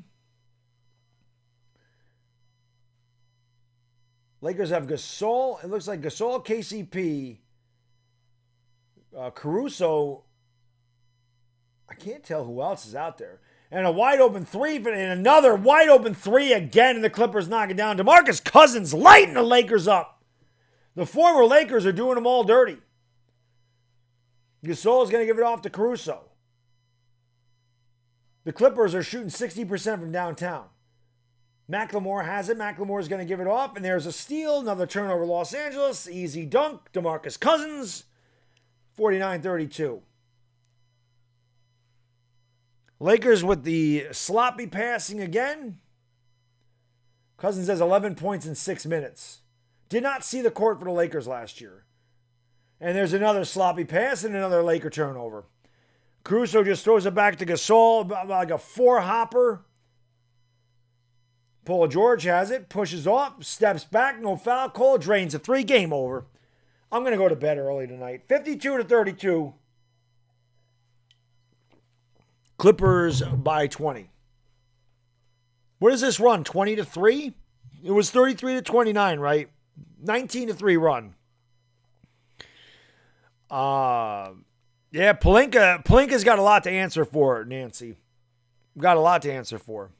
Lakers have Gasol. It looks like Gasol, KCP, Caruso. I can't tell who else is out there. And a wide open three, and another wide open three again, and the Clippers knock it down. DeMarcus Cousins lighting the Lakers up. The former Lakers are doing them all dirty. Gasol is going to give it off to Caruso. The Clippers are shooting 60% from downtown. McLemore has it. McLemore is going to give it off, and there's a steal. Another turnover, Los Angeles. Easy dunk. DeMarcus Cousins. 49-32. Lakers with the sloppy passing again. Cousins has 11 points in 6 minutes. Did not see the court for the Lakers last year. And there's another sloppy pass and another Laker turnover. Caruso just throws it back to Gasol like a four-hopper. Paul George has it, pushes off, steps back, no foul call, drains a three, game over. I'm going to go to bed early tonight. 52-32. Clippers by 20. What does this run? 20-3? It was 33-29, right? 19-3 run. Yeah, Pelinka's got a lot to answer for, Nancy. Got a lot to answer for.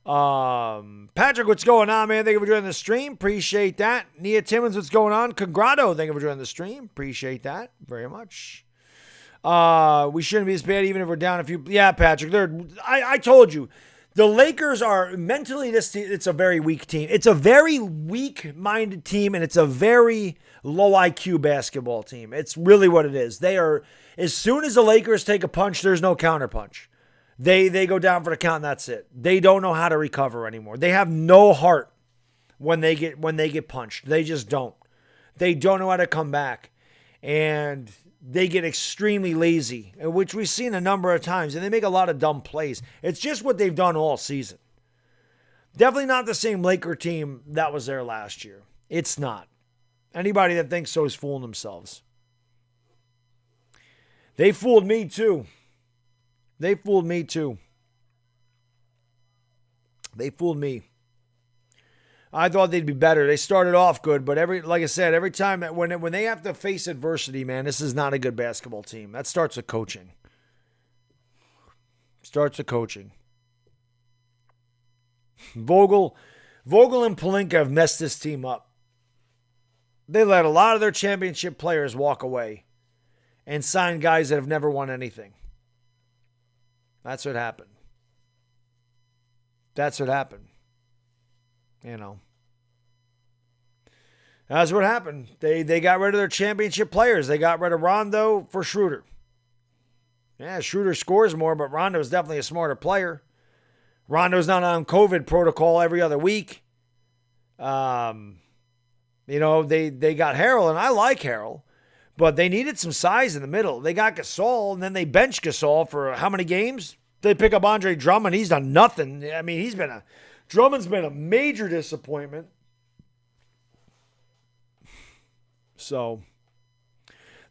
Patrick, what's going on, man? Thank you for joining the stream. Appreciate that. Nia Timmons, what's going on? Congrado, thank you for joining the stream. Appreciate that very much. We shouldn't be as bad even if we're down a few. Yeah, Patrick, I told you. The Lakers are mentally, it's a very weak team. It's a very weak-minded team, and it's a very low IQ basketball team. It's really what it is. They are, as soon as the Lakers take a punch, there's no counterpunch. They go down for the count and that's it. They don't know how to recover anymore. They have no heart when they get punched. They just don't. They don't know how to come back. And they get extremely lazy, which we've seen a number of times, and they make a lot of dumb plays. It's just what they've done all season. Definitely not the same Laker team that was there last year. It's not. Anybody that thinks so is fooling themselves. They fooled me too. They fooled me. I thought they'd be better. They started off good, but like I said, every time that when they have to face adversity, man, this is not a good basketball team. That starts with coaching. Vogel and Pelinka have messed this team up. They let a lot of their championship players walk away and sign guys that have never won anything. That's what happened. You know. That's what happened. They got rid of their championship players. They got rid of Rondo for Schroeder. Yeah, Schroeder scores more, but Rondo is definitely a smarter player. Rondo's not on COVID protocol every other week. They got Harrell, and I like Harrell, but they needed some size in the middle. They got Gasol, and then they benched Gasol for how many games? They pick up Andre Drummond. He's done nothing. I mean, Drummond's been a major disappointment. So,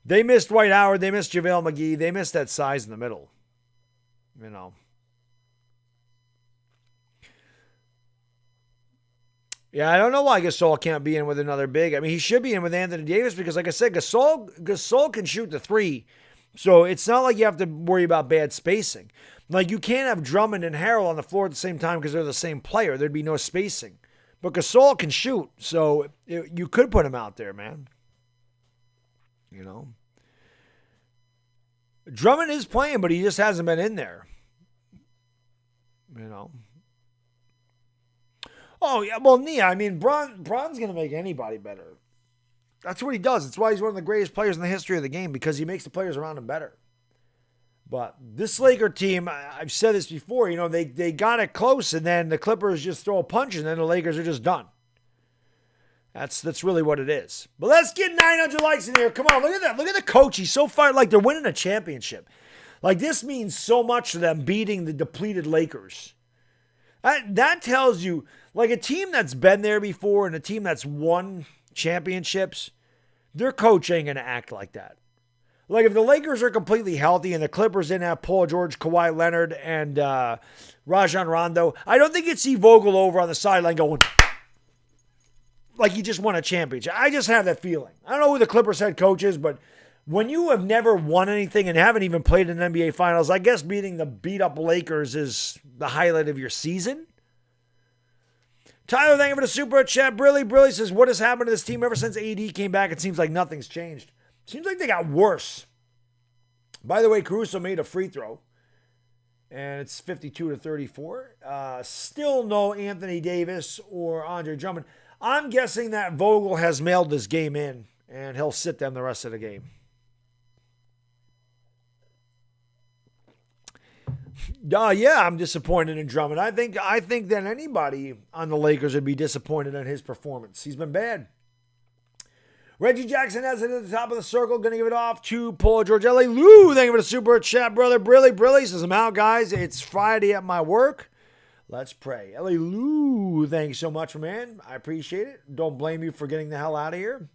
they missed Dwight Howard. They missed JaVale McGee. They missed that size in the middle. Yeah, I don't know why Gasol can't be in with another big. I mean, he should be in with Anthony Davis because, like I said, Gasol can shoot the three. So, it's not like you have to worry about bad spacing. Like, you can't have Drummond and Harrell on the floor at the same time because they're the same player. There'd be no spacing. But Gasol can shoot, so you could put him out there, man. Drummond is playing, but he just hasn't been in there. Oh, yeah, well, Nia, I mean, Bron's going to make anybody better. That's what he does. That's why he's one of the greatest players in the history of the game, because he makes the players around him better. But this Laker team, I've said this before, they got it close, and then the Clippers just throw a punch, and then the Lakers are just done. That's really what it is. But let's get 900 likes in here. Come on, look at that. Look at the coach. He's so fired, like they're winning a championship. Like, this means so much to them beating the depleted Lakers. That tells you, like, a team that's been there before and a team that's won championships, their coach ain't going to act like that. Like, if the Lakers are completely healthy and the Clippers didn't have Paul George, Kawhi Leonard, and Rajon Rondo, I don't think you'd see Vogel over on the sideline going like he just won a championship. I just have that feeling. I don't know who the Clippers head coach is, but when you have never won anything and haven't even played in NBA Finals, I guess beating the beat-up Lakers is the highlight of your season. Tyler, thank you for the super chat. Brilly says, what has happened to this team ever since AD came back? It seems like nothing's changed. Seems like they got worse. By the way, Caruso made a free throw, and it's 52-34. Still no Anthony Davis or Andre Drummond. I'm guessing that Vogel has mailed this game in, and he'll sit them the rest of the game. Yeah, I'm disappointed in Drummond. I think that anybody on the Lakers would be disappointed in his performance. He's been bad. Reggie Jackson has it at the top of the circle. Going to give it off to Paul George. L.A. Lou, thank you for the super chat, brother. Brilly says, I'm out, guys. It's Friday at my work. Let's pray. L.A. Lou, thanks so much, man. I appreciate it. Don't blame you for getting the hell out of here.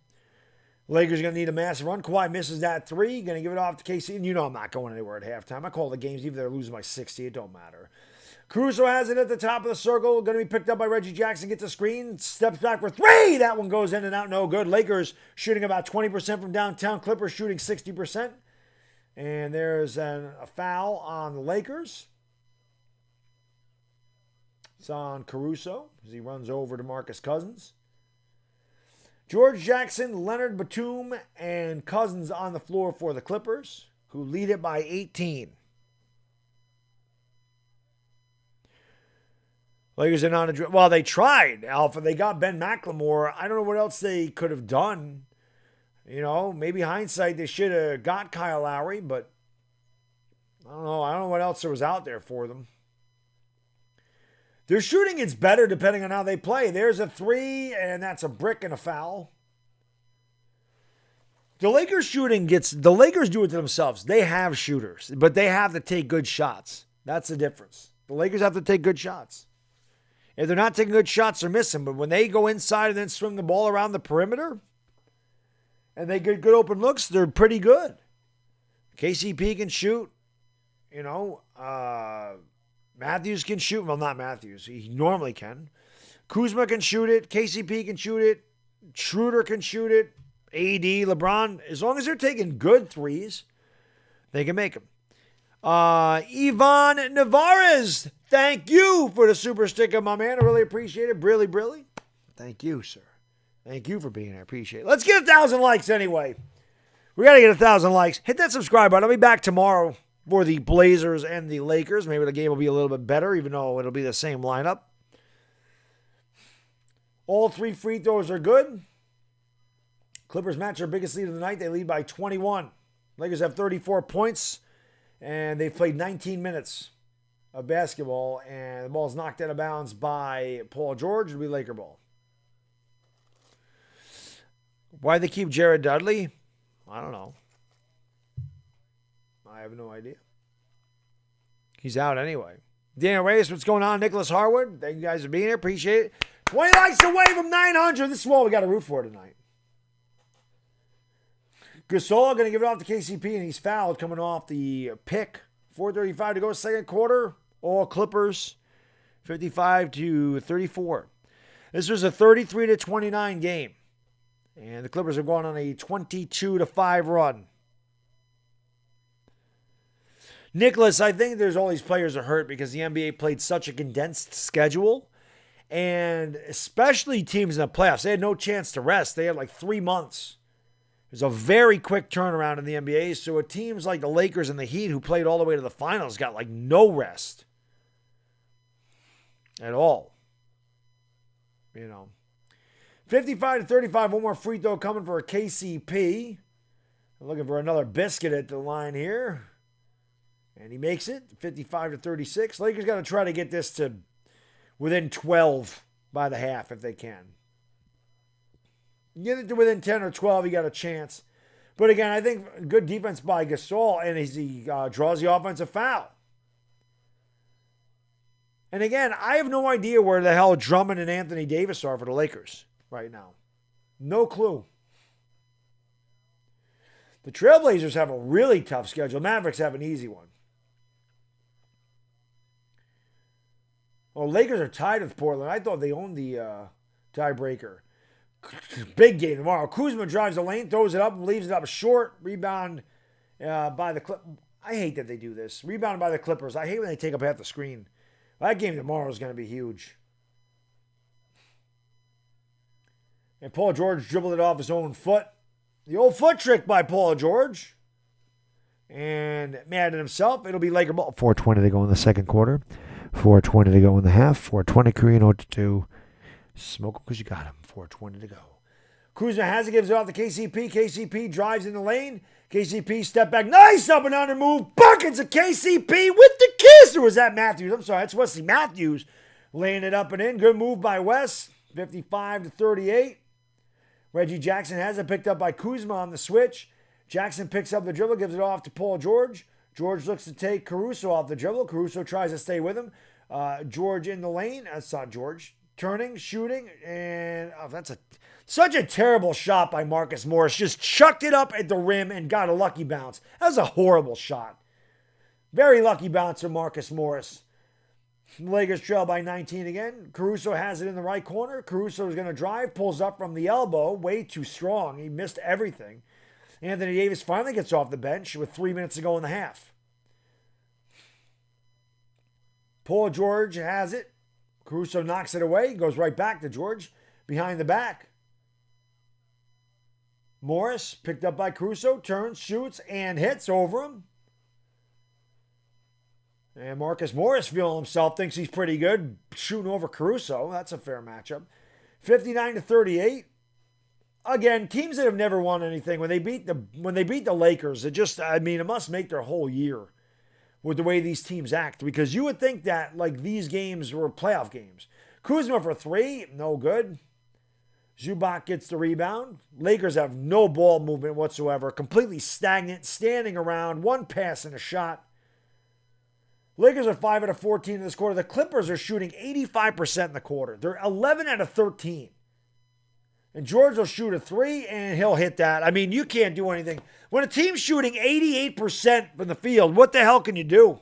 Lakers are going to need a massive run. Kawhi misses that three. Going to give it off to KC. And you know I'm not going anywhere at halftime. I call the games, even if they're losing by 60. It don't matter. Caruso has it at the top of the circle. Going to be picked up by Reggie Jackson. Gets the screen. Steps back for three. That one goes in and out. No good. Lakers shooting about 20% from downtown. Clippers shooting 60%. And there's a foul on the Lakers. It's on Caruso as he runs over to Marcus Cousins. George Jackson, Leonard Batum, and Cousins on the floor for the Clippers, who lead it by 18. Lakers are not well, they tried, Alpha. They got Ben McLemore. I don't know what else they could have done. Maybe hindsight, they should have got Kyle Lowry, but I don't know. I don't know what else there was out there for them. Their shooting is better depending on how they play. There's a three, and that's a brick and a foul. The Lakers do it to themselves. They have shooters, but they have to take good shots. That's the difference. The Lakers have to take good shots. If they're not taking good shots, they're missing. But when they go inside and then swing the ball around the perimeter and they get good open looks, they're pretty good. KCP can shoot. Matthews can shoot. Well, not Matthews. He normally can. Kuzma can shoot it. KCP can shoot it. Schroeder can shoot it. AD, LeBron, as long as they're taking good threes, they can make them. Ivan Navarez, thank you for the super sticker, my man. I really appreciate it. Brilly. Thank you, sir. Thank you for being here. I appreciate it. Let's get 1,000 likes anyway. We got to get 1,000 likes. Hit that subscribe button. I'll be back tomorrow for the Blazers and the Lakers. Maybe the game will be a little bit better, even though it'll be the same lineup. All 3 free throws are good. Clippers match their biggest lead of the night. They lead by 21. Lakers have 34 points, and they've played 19 minutes of basketball, and the ball's knocked out of bounds by Paul George. It'll be Laker ball. Why they keep Jared Dudley? I don't know. I have no idea. He's out anyway. Daniel Reyes, what's going on? Nicholas Harwood, thank you guys for being here. Appreciate it. 20 likes away from 900. This is what we got to root for tonight. Gasol going to give it off to KCP, and he's fouled coming off the pick. 4:35 to go, second quarter. All Clippers, 55-34. This was a 33-29 game, and the Clippers are going on a 22-5 run. Nicholas, I think there's all these players are hurt because the NBA played such a condensed schedule, and especially teams in the playoffs, they had no chance to rest. They had like 3 months. There's a very quick turnaround in the NBA. So teams like the Lakers and the Heat, who played all the way to the finals, got like no rest at all. 55-35, one more free throw coming for a KCP. I'm looking for another biscuit at the line here. And he makes it, 55-36. Lakers got to try to get this to within 12 by the half if they can. Get it to within 10 or 12, you got a chance. But again, I think good defense by Gasol, and he draws the offensive foul. And again, I have no idea where the hell Drummond and Anthony Davis are for the Lakers right now. No clue. The Trailblazers have a really tough schedule. Mavericks have an easy one. Well, Lakers are tied with Portland. I thought they owned the tiebreaker. Big game tomorrow. Kuzma drives the lane, throws it up, leaves it up short. Rebound by the Clippers. I hate that they do this. Rebound by the Clippers. I hate when they take up half the screen. That game tomorrow is going to be huge. And Paul George dribbled it off his own foot. The old foot trick by Paul George. And mad at himself. It'll be Laker ball. 4:20 to go in the second quarter. 4:20 to go in the half. 4:20 Carino to smoke because you got him. 4:20 to go. Kuzma has it, gives it off to KCP. KCP drives in the lane. KCP step back. Nice up and under move. Buckets of KCP with the kiss. Or was that Matthews? I'm sorry, that's Wesley Matthews laying it up and in. Good move by Wes. 55-38. Reggie Jackson has it picked up by Kuzma on the switch. Jackson picks up the dribble, gives it off to Paul George. George looks to take Caruso off the dribble. Caruso tries to stay with him. George in the lane. That's not George. Turning, shooting, and that's such a terrible shot by Marcus Morris. Just chucked it up at the rim and got a lucky bounce. That was a horrible shot. Very lucky bounce from Marcus Morris. Lakers trail by 19 again. Caruso has it in the right corner. Caruso is going to drive, pulls up from the elbow. Way too strong. He missed everything. Anthony Davis finally gets off the bench with 3 minutes to go in the half. Paul George has it. Caruso knocks it away, goes right back to George, behind the back. Morris, picked up by Caruso, turns, shoots, and hits over him. And Marcus Morris feeling himself, thinks he's pretty good, shooting over Caruso. That's a fair matchup. 59-38. Again, teams that have never won anything, when they beat the Lakers, it must make their whole year. with the way these teams act, because you would think that like these games were playoff games. Kuzma for 3, no good. Zubac gets the rebound. Lakers have no ball movement whatsoever, completely stagnant, standing around, 1 pass and a shot. Lakers are 5 out of 14 in this quarter. The Clippers are shooting 85% in the quarter. They're 11 out of 13. And George will shoot a 3, and he'll hit that. I mean, you can't do anything. When a team's shooting 88% from the field, what the hell can you do?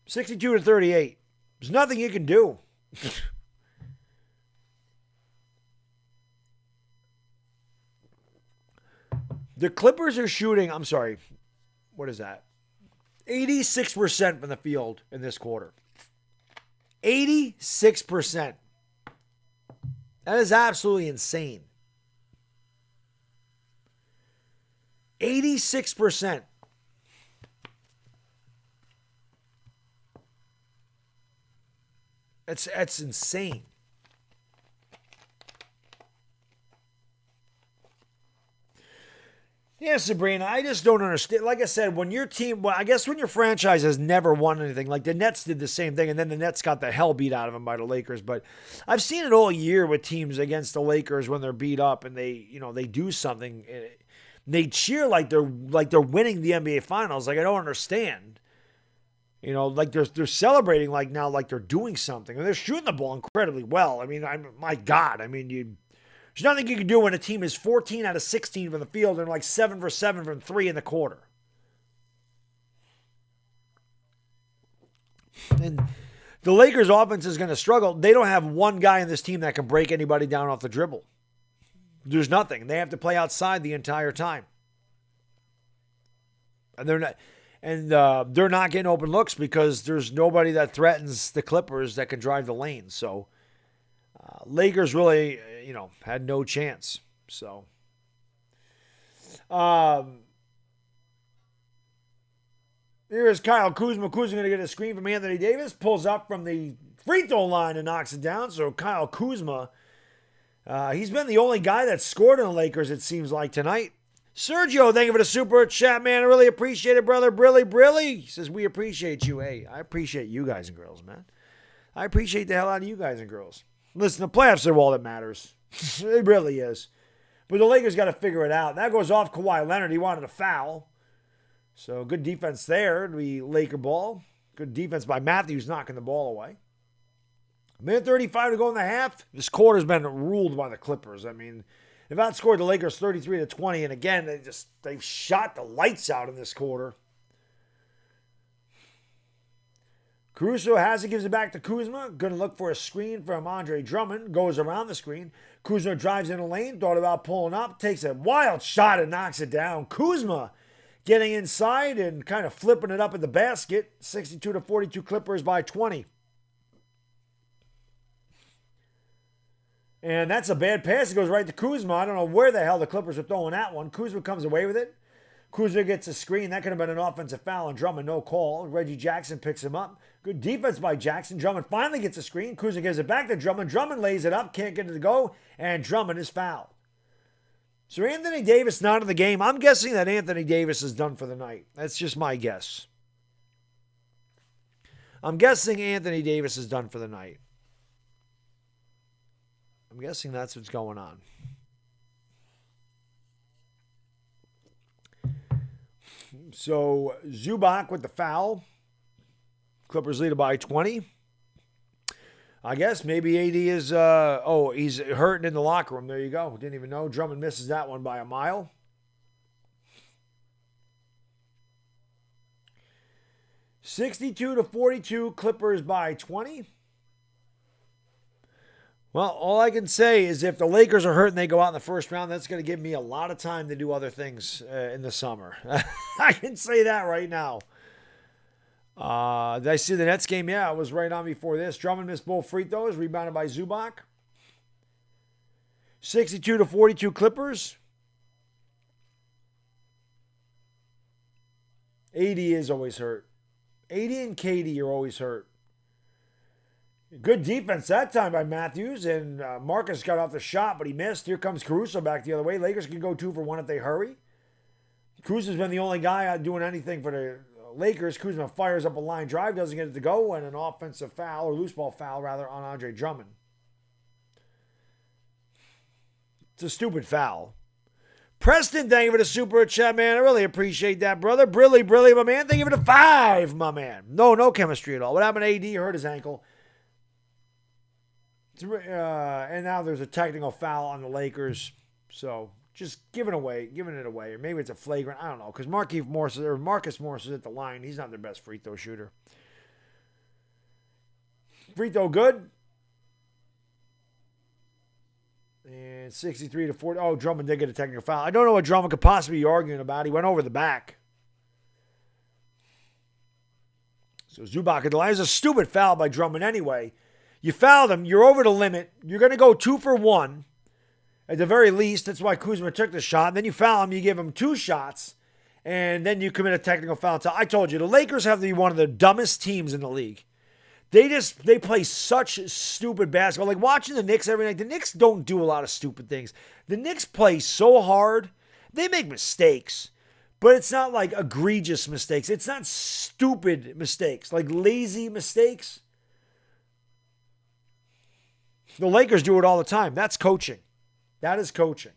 62 to 38. There's nothing you can do. The Clippers are shooting, I'm sorry, what is that? 86% from the field in this quarter. 86%. That is absolutely insane. 86%. That's insane. Yeah, Sabrina, I just don't understand. Like I said, when your team, well, I guess when your franchise has never won anything, like the Nets did the same thing, and then the Nets got the hell beat out of them by the Lakers. But I've seen it all year with teams against the Lakers when they're beat up and they do something. They cheer like they're winning the NBA Finals. Like I don't understand. Like they're celebrating like now like they're doing something, and they're shooting the ball incredibly well. I mean, my God, I mean there's nothing you can do when a team is 14 out of 16 from the field and like 7 for 7 from 3 in the quarter. And the Lakers' offense is going to struggle. They don't have one guy in this team that can break anybody down off the dribble. There's nothing. They have to play outside the entire time. And they're not getting open looks because there's nobody that threatens the Clippers that can drive the lane. So Lakers really, had no chance. So, here's Kyle Kuzma. Kuzma going to get a screen from Anthony Davis. Pulls up from the free throw line and knocks it down. So Kyle Kuzma, he's been the only guy that scored in the Lakers, it seems like, tonight. Sergio, thank you for the super chat, man. I really appreciate it, brother. Brilly. He says, we appreciate you. Hey, I appreciate you guys and girls, man. I appreciate the hell out of you guys and girls. Listen, the playoffs are all that matters. It really is. But the Lakers got to figure it out. That goes off Kawhi Leonard. He wanted a foul. So good defense there. The Laker ball. Good defense by Matthews knocking the ball away. Minute 35 to go in the half. This quarter's been ruled by the Clippers. I mean, they've outscored the Lakers 33 to 20. And again, they've shot the lights out in this quarter. Caruso has it, gives it back to Kuzma. Going to look for a screen from Andre Drummond. Goes around the screen. Kuzma drives in the lane. Thought about pulling up. Takes a wild shot and knocks it down. Kuzma getting inside and kind of flipping it up in the basket. 62 to 42 Clippers by 20. And that's a bad pass. It goes right to Kuzma. I don't know where the hell the Clippers are throwing that one. Kuzma comes away with it. Kuzma gets a screen. That could have been an offensive foul on Drummond. No call. Reggie Jackson picks him up. Good defense by Jackson. Drummond finally gets a screen. Kuzma gives it back to Drummond. Drummond lays it up. Can't get it to go. And Drummond is fouled. So Anthony Davis not in the game. I'm guessing that Anthony Davis is done for the night. That's just my guess. I'm guessing Anthony Davis is done for the night. I'm guessing that's what's going on. So Zubac with the foul. Clippers lead it by 20. I guess maybe AD is, he's hurting in the locker room. There you go. Didn't even know. Drummond misses that one by a mile. $62 to 42, Clippers by 20. Well, all I can say is if the Lakers are hurt and they go out in the first round, that's going to give me a lot of time to do other things in the summer. I can say that right now. Did I see the Nets game? Yeah, I was right on before this. Drummond missed both free throws, rebounded by Zubac. 62 to 42 Clippers. AD is always hurt. AD and KD are always hurt. Good defense that time by Matthews, and Marcus got off the shot, but he missed. Here comes Caruso back the other way. Lakers can go 2 for 1 if they hurry. Kuzma's been the only guy doing anything for the Lakers. Kuzma fires up a line drive, doesn't get it to go, and an offensive foul, or loose ball foul, rather, on Andre Drummond. It's a stupid foul. Preston, thank you for the super chat, man. I really appreciate that, brother. Brilly, my man. Thank you for the 5, my man. No chemistry at all. What happened to AD? Hurt his ankle. And now there's a technical foul on the Lakers. So just giving it away. Or maybe it's a flagrant. I don't know. Because Marcus Morris is at the line. He's not their best free throw shooter. Free throw good. And 63-40. Oh, Drummond did get a technical foul. I don't know what Drummond could possibly be arguing about. He went over the back. So Zubac at the line. It's a stupid foul by Drummond anyway. You fouled him. You're over the limit. You're going to go 2 for 1. At the very least, that's why Kuzma took the shot. And then you foul him. You give him 2 shots. And then you commit a technical foul. So I told you, the Lakers have to be one of the dumbest teams in the league. They play such stupid basketball. Like watching the Knicks every night. The Knicks don't do a lot of stupid things. The Knicks play so hard. They make mistakes. But it's not like egregious mistakes. It's not stupid mistakes. Like lazy mistakes. The Lakers do it all the time. That's coaching. That is coaching.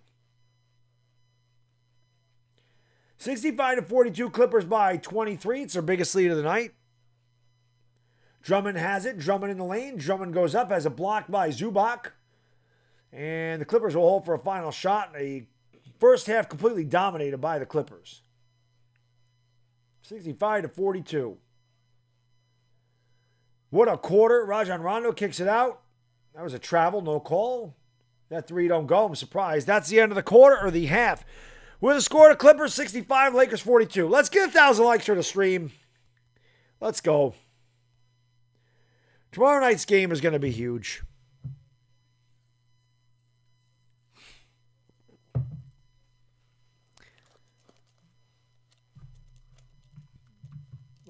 65-42, Clippers by 23. It's their biggest lead of the night. Drummond has it. Drummond in the lane. Drummond goes up, has a block by Zubac. And the Clippers will hold for a final shot. A first half completely dominated by the Clippers. 65-42. What a quarter. Rajon Rondo kicks it out. That was a travel, no call. That 3 don't go. I'm surprised. That's the end of the quarter or the half. With a score, the Clippers 65, Lakers 42. Let's get 1,000 likes for the stream. Let's go. Tomorrow night's game is going to be huge.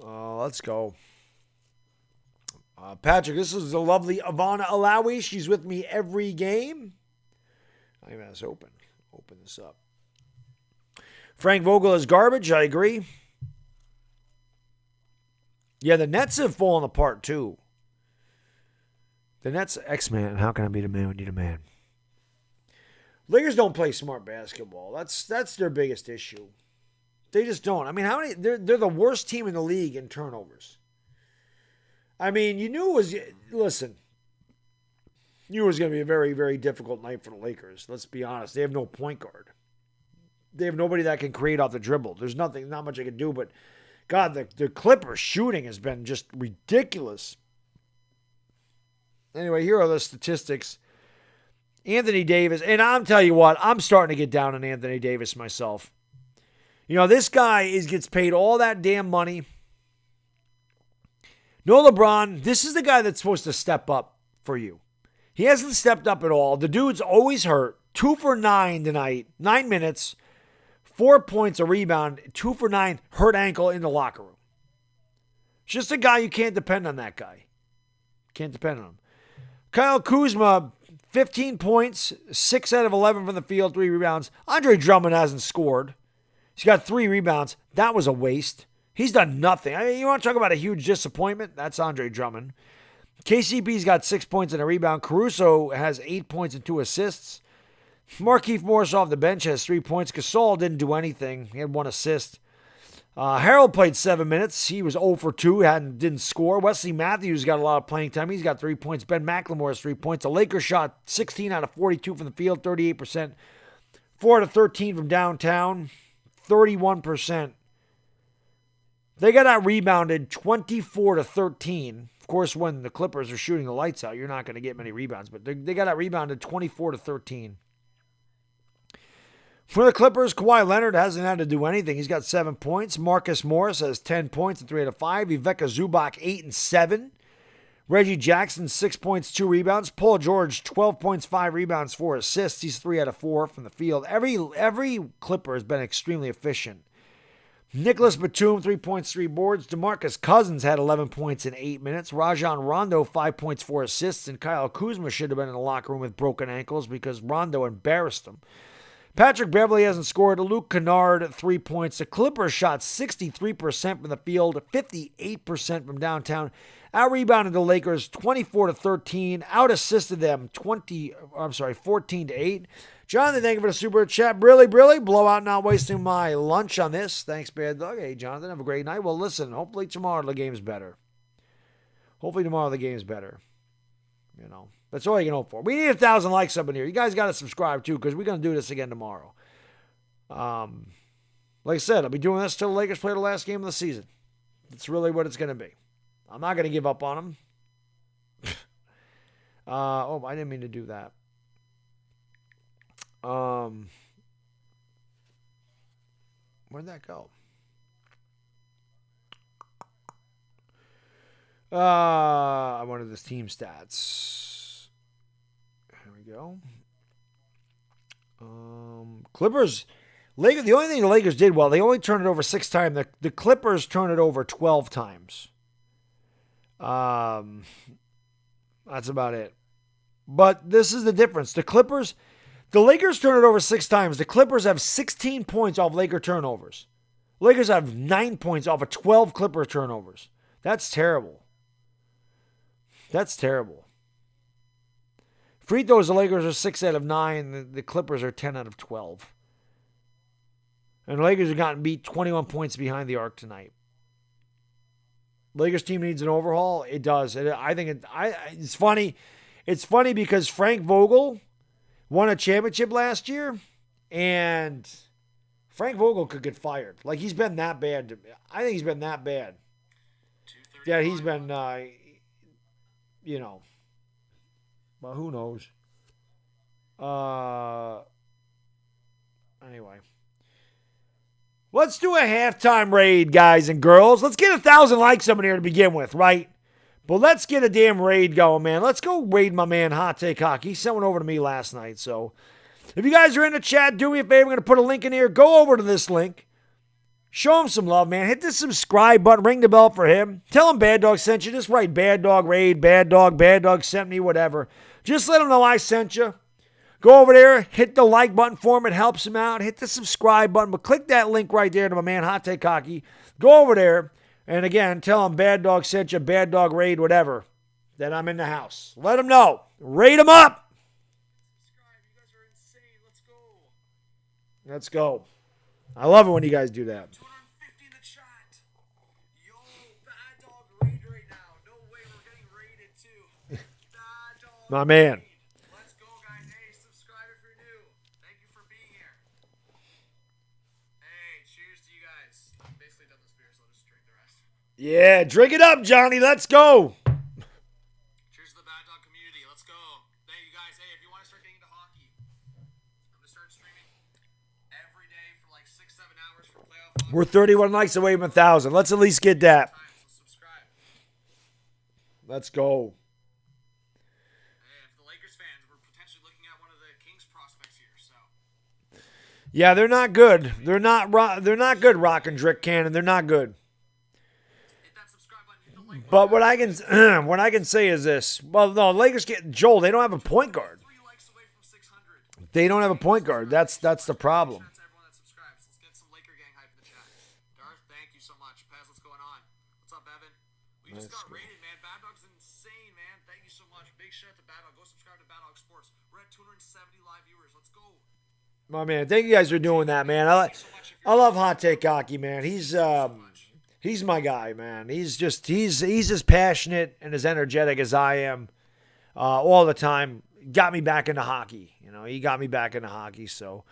Let's go. Patrick, this is the lovely Ivana Alawi. She's with me every game. I even have this open. Open this up. Frank Vogel is garbage. I agree. Yeah, the Nets have fallen apart too. The Nets, X-Man. How can I be the man? We need a man. Lakers don't play smart basketball. That's their biggest issue. They just don't. I mean, how many? They're the worst team in the league in turnovers. I mean, you knew it was. Listen, you knew it was going to be a very, very difficult night for the Lakers. Let's be honest. They have no point guard. They have nobody that can create off the dribble. There's not much they can do. But God, the Clippers shooting has been just ridiculous. Anyway, here are the statistics. Anthony Davis, and I'm telling you what, I'm starting to get down on Anthony Davis myself. You know, this guy gets paid all that damn money. No LeBron, this is the guy that's supposed to step up for you. He hasn't stepped up at all. The dude's always hurt. 2 for 9 tonight. 9 minutes. 4 points, a rebound. 2 for 9, hurt ankle in the locker room. Just a guy you can't depend on that guy. Can't depend on him. Kyle Kuzma, 15 points, 6 out of 11 from the field, 3 rebounds. Andre Drummond hasn't scored. He's got 3 rebounds. That was a waste. He's done nothing. I mean, you want to talk about a huge disappointment? That's Andre Drummond. KCP's got 6 points and a rebound. Caruso has 8 points and 2 assists. Markieff Morris off the bench has 3 points. Gasol didn't do anything. He had 1 assist. Harold played 7 minutes. He was 0 for 2. Didn't score. Wesley Matthews got a lot of playing time. He's got 3 points. Ben McLemore has 3 points. The Lakers shot 16 out of 42 from the field, 38%. 4 out of 13 from downtown, 31%. They got out rebounded 24-13. Of course, when the Clippers are shooting the lights out, you're not going to get many rebounds. But they got out rebounded 24-13. For the Clippers, Kawhi Leonard hasn't had to do anything. He's got 7 points. Marcus Morris has 10 points and 3 out of 5. Ivica Zubac, 8 and 7. Reggie Jackson, 6 points, 2 rebounds. Paul George, 12 points, 5 rebounds, 4 assists. He's 3 out of 4 from the field. Every Clipper has been extremely efficient. Nicholas Batum, 3 points, 3 boards. DeMarcus Cousins had 11 points in 8 minutes. Rajon Rondo, 5 points, 4 assists. And Kyle Kuzma should have been in the locker room with broken ankles because Rondo embarrassed him. Patrick Beverly hasn't scored. Luke Kennard, 3 points. The Clippers shot 63% from the field, 58% from downtown. Out-rebounded the Lakers 24-13. Out-assisted them 14-8. Jonathan, thank you for the super chat. Brilly, blowout, not wasting my lunch on this. Thanks, Baddog. Hey, Jonathan, have a great night. Well, listen, hopefully tomorrow the game's better. You know, that's all you can hope for. We need 1,000 likes up in here. You guys got to subscribe too, because we're going to do this again tomorrow. Like I said, I'll be doing this till the Lakers play the last game of the season. That's really what it's going to be. I'm not going to give up on them. I didn't mean to do that. Where'd that go? I wanted this team stats. Here we go. Clippers. Lakers. The only thing the Lakers did well, they only turned it over 6 times. The Clippers turned it over 12 times. That's about it. But this is the difference. The Lakers turn it over 6 times. The Clippers have 16 points off Laker turnovers. Lakers have 9 points off of 12 Clipper turnovers. That's terrible. Free throws, the Lakers are 6 out of 9. The Clippers are 10 out of 12. And the Lakers have gotten beat 21 points behind the arc tonight. Lakers team needs an overhaul. It does. I think it's funny. It's funny because Frank Vogel won a championship last year, and Frank Vogel could get fired. Like, he's been that bad. I think he's been that bad. Yeah, he's been, but who knows? Anyway. Let's do a halftime raid, guys and girls. Let's get 1,000 likes up in here to begin with, right? But let's get a damn raid going, man. Let's go raid my man Hot Take Hockey. He sent one over to me last night. So if you guys are in the chat, do me a favor. I'm going to put a link in here. Go over to this link. Show him some love, man. Hit the subscribe button. Ring the bell for him. Tell him Baddog sent you. Just write Baddog raid, Baddog sent me, whatever. Just let him know I sent you. Go over there. Hit the like button for him. It helps him out. Hit the subscribe button. But click that link right there to my man Hot Take Hockey. Go over there. And again, tell him Baddog sent you, Baddog raid, whatever. That I'm in the house. Let him know. Raid him up. You guys are insane. Let's go. Let's go. I love it when you guys do that. 250 in the chat. Yo, Baddog raid right now. No way, we're getting raided too. Baddog. My man. Let's go, guys. Hey, subscribe if you're new. Thank you for being here. Hey, cheers to you guys. I'm basically done this beer, so I'll just drink the rest. Yeah, drink it up, Johnny. Let's go. Cheers to the Baddog community. Let's go. Thank you guys. Hey, if you want to start getting into hockey, I'm going to start streaming every day for like 6-7 hours for playoff hockey. We're 31 likes away from 1,000. Let's at least get that. So subscribe. Let's go. Hey, if the Lakers fans, we're potentially looking at one of the Kings prospects here, so. Yeah, they're not good. They're not good, Rock and Drick Cannon. They're not good. Hit that subscribe button, hit the like button. But what I can say is this. Well, no, Lakers get Joel. They don't have a point guard. 3 likes away from 600. They don't have a point guard. That's the problem. Shout out to everyone that subscribes. Let's get some Laker gang hype in the chat. Darth, thank you so much. Paz, what's going on? What's up, Evan? We just got rated, man. Baddog's insane, man. Thank you so much. Big shout out to Baddog. Go subscribe to Baddog Sports. We're at 270 live viewers. Let's go. My man, thank you guys for doing that, man. I love Hot Take Hockey, man. He's my guy, man. He's as passionate and as energetic as I am all the time. Got me back into hockey. He got me back into hockey. So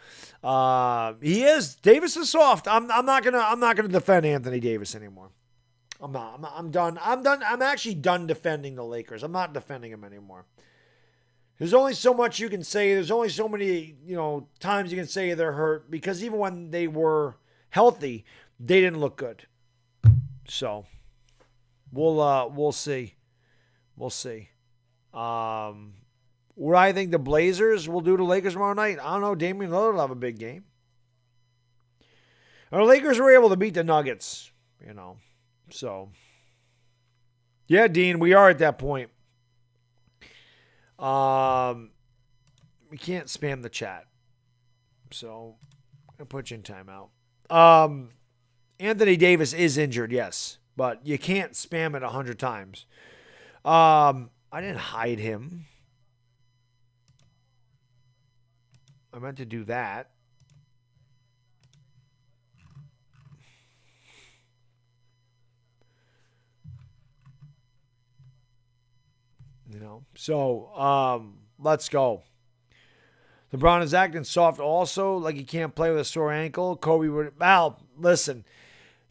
he is. Davis is soft. I'm not gonna defend Anthony Davis anymore. I'm not. I'm done. I'm actually done defending the Lakers. I'm not defending him anymore. There's only so much you can say. There's only so many, times you can say they're hurt, because even when they were healthy, they didn't look good. So we'll see. We'll see. What I think the Blazers will do to Lakers tomorrow night, I don't know. Damian Lillard will have a big game. Our Lakers were able to beat the Nuggets, So, yeah, Dean, we are at that point. We can't spam the chat. So I'll put you in timeout. Anthony Davis is injured, yes, but you can't spam it 100 times. I didn't hide him. I meant to do that. So let's go. LeBron is acting soft also, like he can't play with a sore ankle. Kobe would. Al, listen,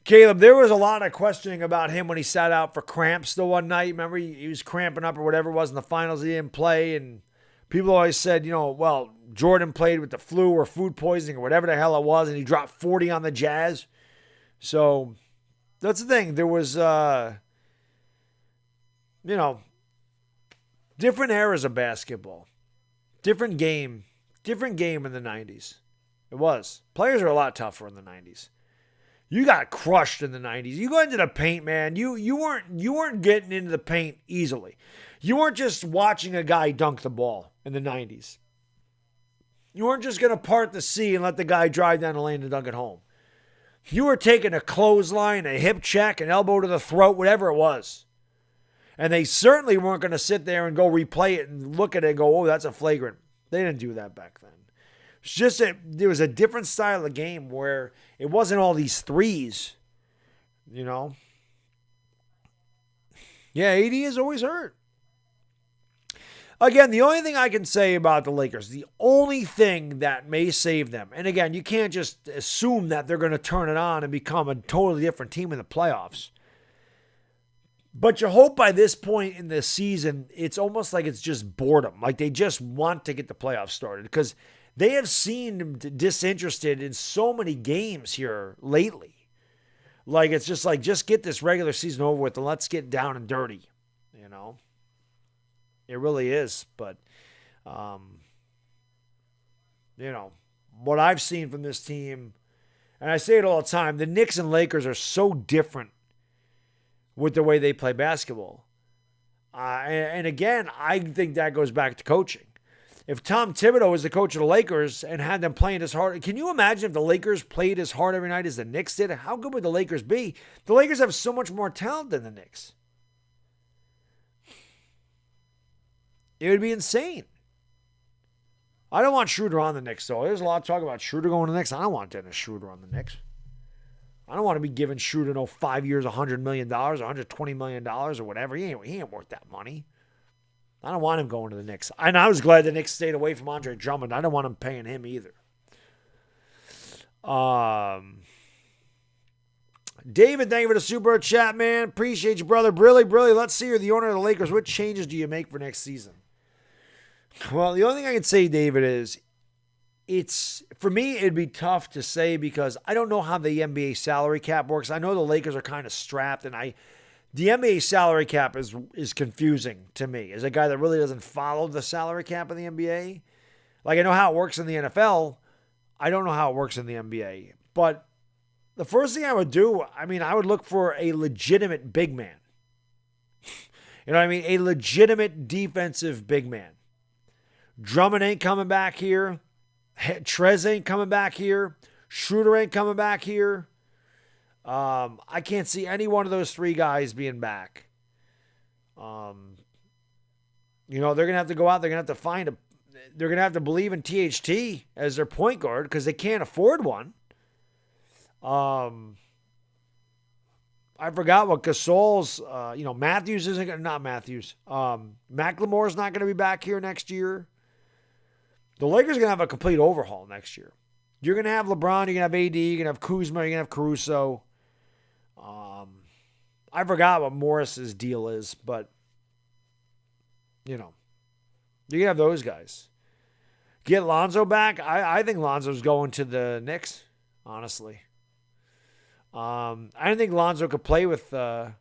Caleb, there was a lot of questioning about him when he sat out for cramps the one night. Remember, he was cramping up or whatever it was in the finals. He didn't play, and people always said, well, Jordan played with the flu or food poisoning or whatever the hell it was, and he dropped 40 on the Jazz. So that's the thing. There was, different eras of basketball. Different game in the 90s. It was. Players are a lot tougher in the 90s. You got crushed in the 90s. You go into the paint, man. You weren't getting into the paint easily. You weren't just watching a guy dunk the ball in the 90s. You weren't just going to part the sea and let the guy drive down the lane and dunk it home. You were taking a clothesline, a hip check, an elbow to the throat, whatever it was. And they certainly weren't going to sit there and go replay it and look at it and go, oh, that's a flagrant. They didn't do that back then. It's just that there was a different style of game where it wasn't all these threes, Yeah, AD is always hurt. Again, the only thing I can say about the Lakers, the only thing that may save them, and again, you can't just assume that they're going to turn it on and become a totally different team in the playoffs. But you hope by this point in the season, it's almost like it's just boredom. Like they just want to get the playoffs started because they have seemed disinterested in so many games here lately. Like it's just like, just get this regular season over with and let's get down and dirty, It really is. But, what I've seen from this team, and I say it all the time, the Knicks and Lakers are so different with the way they play basketball. And again, I think that goes back to coaching. If Tom Thibodeau was the coach of the Lakers and had them playing as hard, can you imagine if the Lakers played as hard every night as the Knicks did? How good would the Lakers be? The Lakers have so much more talent than the Knicks. It would be insane. I don't want Schroeder on the Knicks, though. There's a lot of talk about Schroeder going to the Knicks. I don't want Dennis Schroeder on the Knicks. I don't want to be giving Schroeder 5 years, $100 million, $120 million or whatever. He ain't worth that money. I don't want him going to the Knicks. And I was glad the Knicks stayed away from Andre Drummond. I don't want him paying him either. David, thank you for the super chat, man. Appreciate you, brother. Brilly, let's see you're the owner of the Lakers. What changes do you make for next season? Well, the only thing I can say, David, is for me, it'd be tough to say because I don't know how the NBA salary cap works. I know the Lakers are kind of strapped, and the NBA salary cap is confusing to me. As a guy that really doesn't follow the salary cap in the NBA, like I know how it works in the NFL, I don't know how it works in the NBA. But the first thing I would do, I would look for a legitimate big man. You know what I mean? A legitimate defensive big man. Drummond ain't coming back here. Trez ain't coming back here. Schroeder ain't coming back here. I can't see any one of those three guys being back. They're going to have to go out. They're going to have to they're going to have to believe in THT as their point guard because they can't afford one. I forgot what Gasol's, Matthews isn't going to, not Matthews. McLemore's not going to be back here next year. The Lakers are going to have a complete overhaul next year. You're going to have LeBron, you're going to have AD, you're going to have Kuzma, you're going to have Caruso. I forgot what Morris's deal is, but, you're going to have those guys. Get Lonzo back. I think Lonzo's going to the Knicks, honestly. I don't think Lonzo could play with LeBron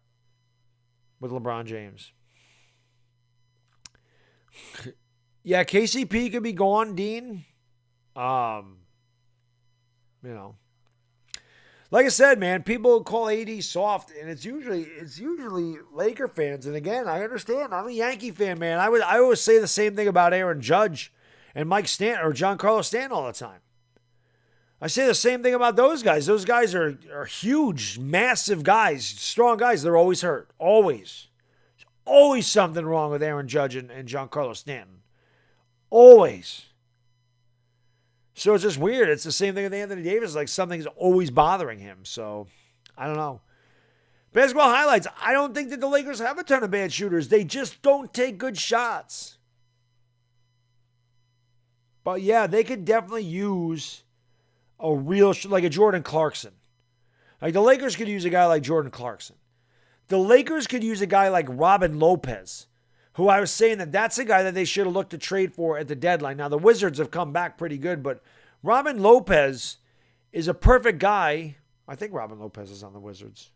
James. Yeah, KCP could be gone, Dean. Like I said, man, people call AD soft, and it's usually Laker fans. And again, I understand. I'm a Yankee fan, man. I always say the same thing about Aaron Judge and Mike Stanton or Giancarlo Stanton all the time. I say the same thing about those guys. Those guys are huge, massive guys, strong guys. They're always hurt. Always. There's always something wrong with Aaron Judge and Giancarlo Stanton. Always. So it's just weird. It's the same thing with Anthony Davis. Like something's always bothering him. So I don't know. Basketball highlights. I don't think that the Lakers have a ton of bad shooters. They just don't take good shots. But yeah, they could definitely use a real, like a Jordan Clarkson. Like the Lakers could use a guy like Jordan Clarkson. The Lakers could use a guy like Robin Lopez, who I was saying that's a guy that they should have looked to trade for at the deadline. Now, the Wizards have come back pretty good, but Robin Lopez is a perfect guy. I think Robin Lopez is on the Wizards.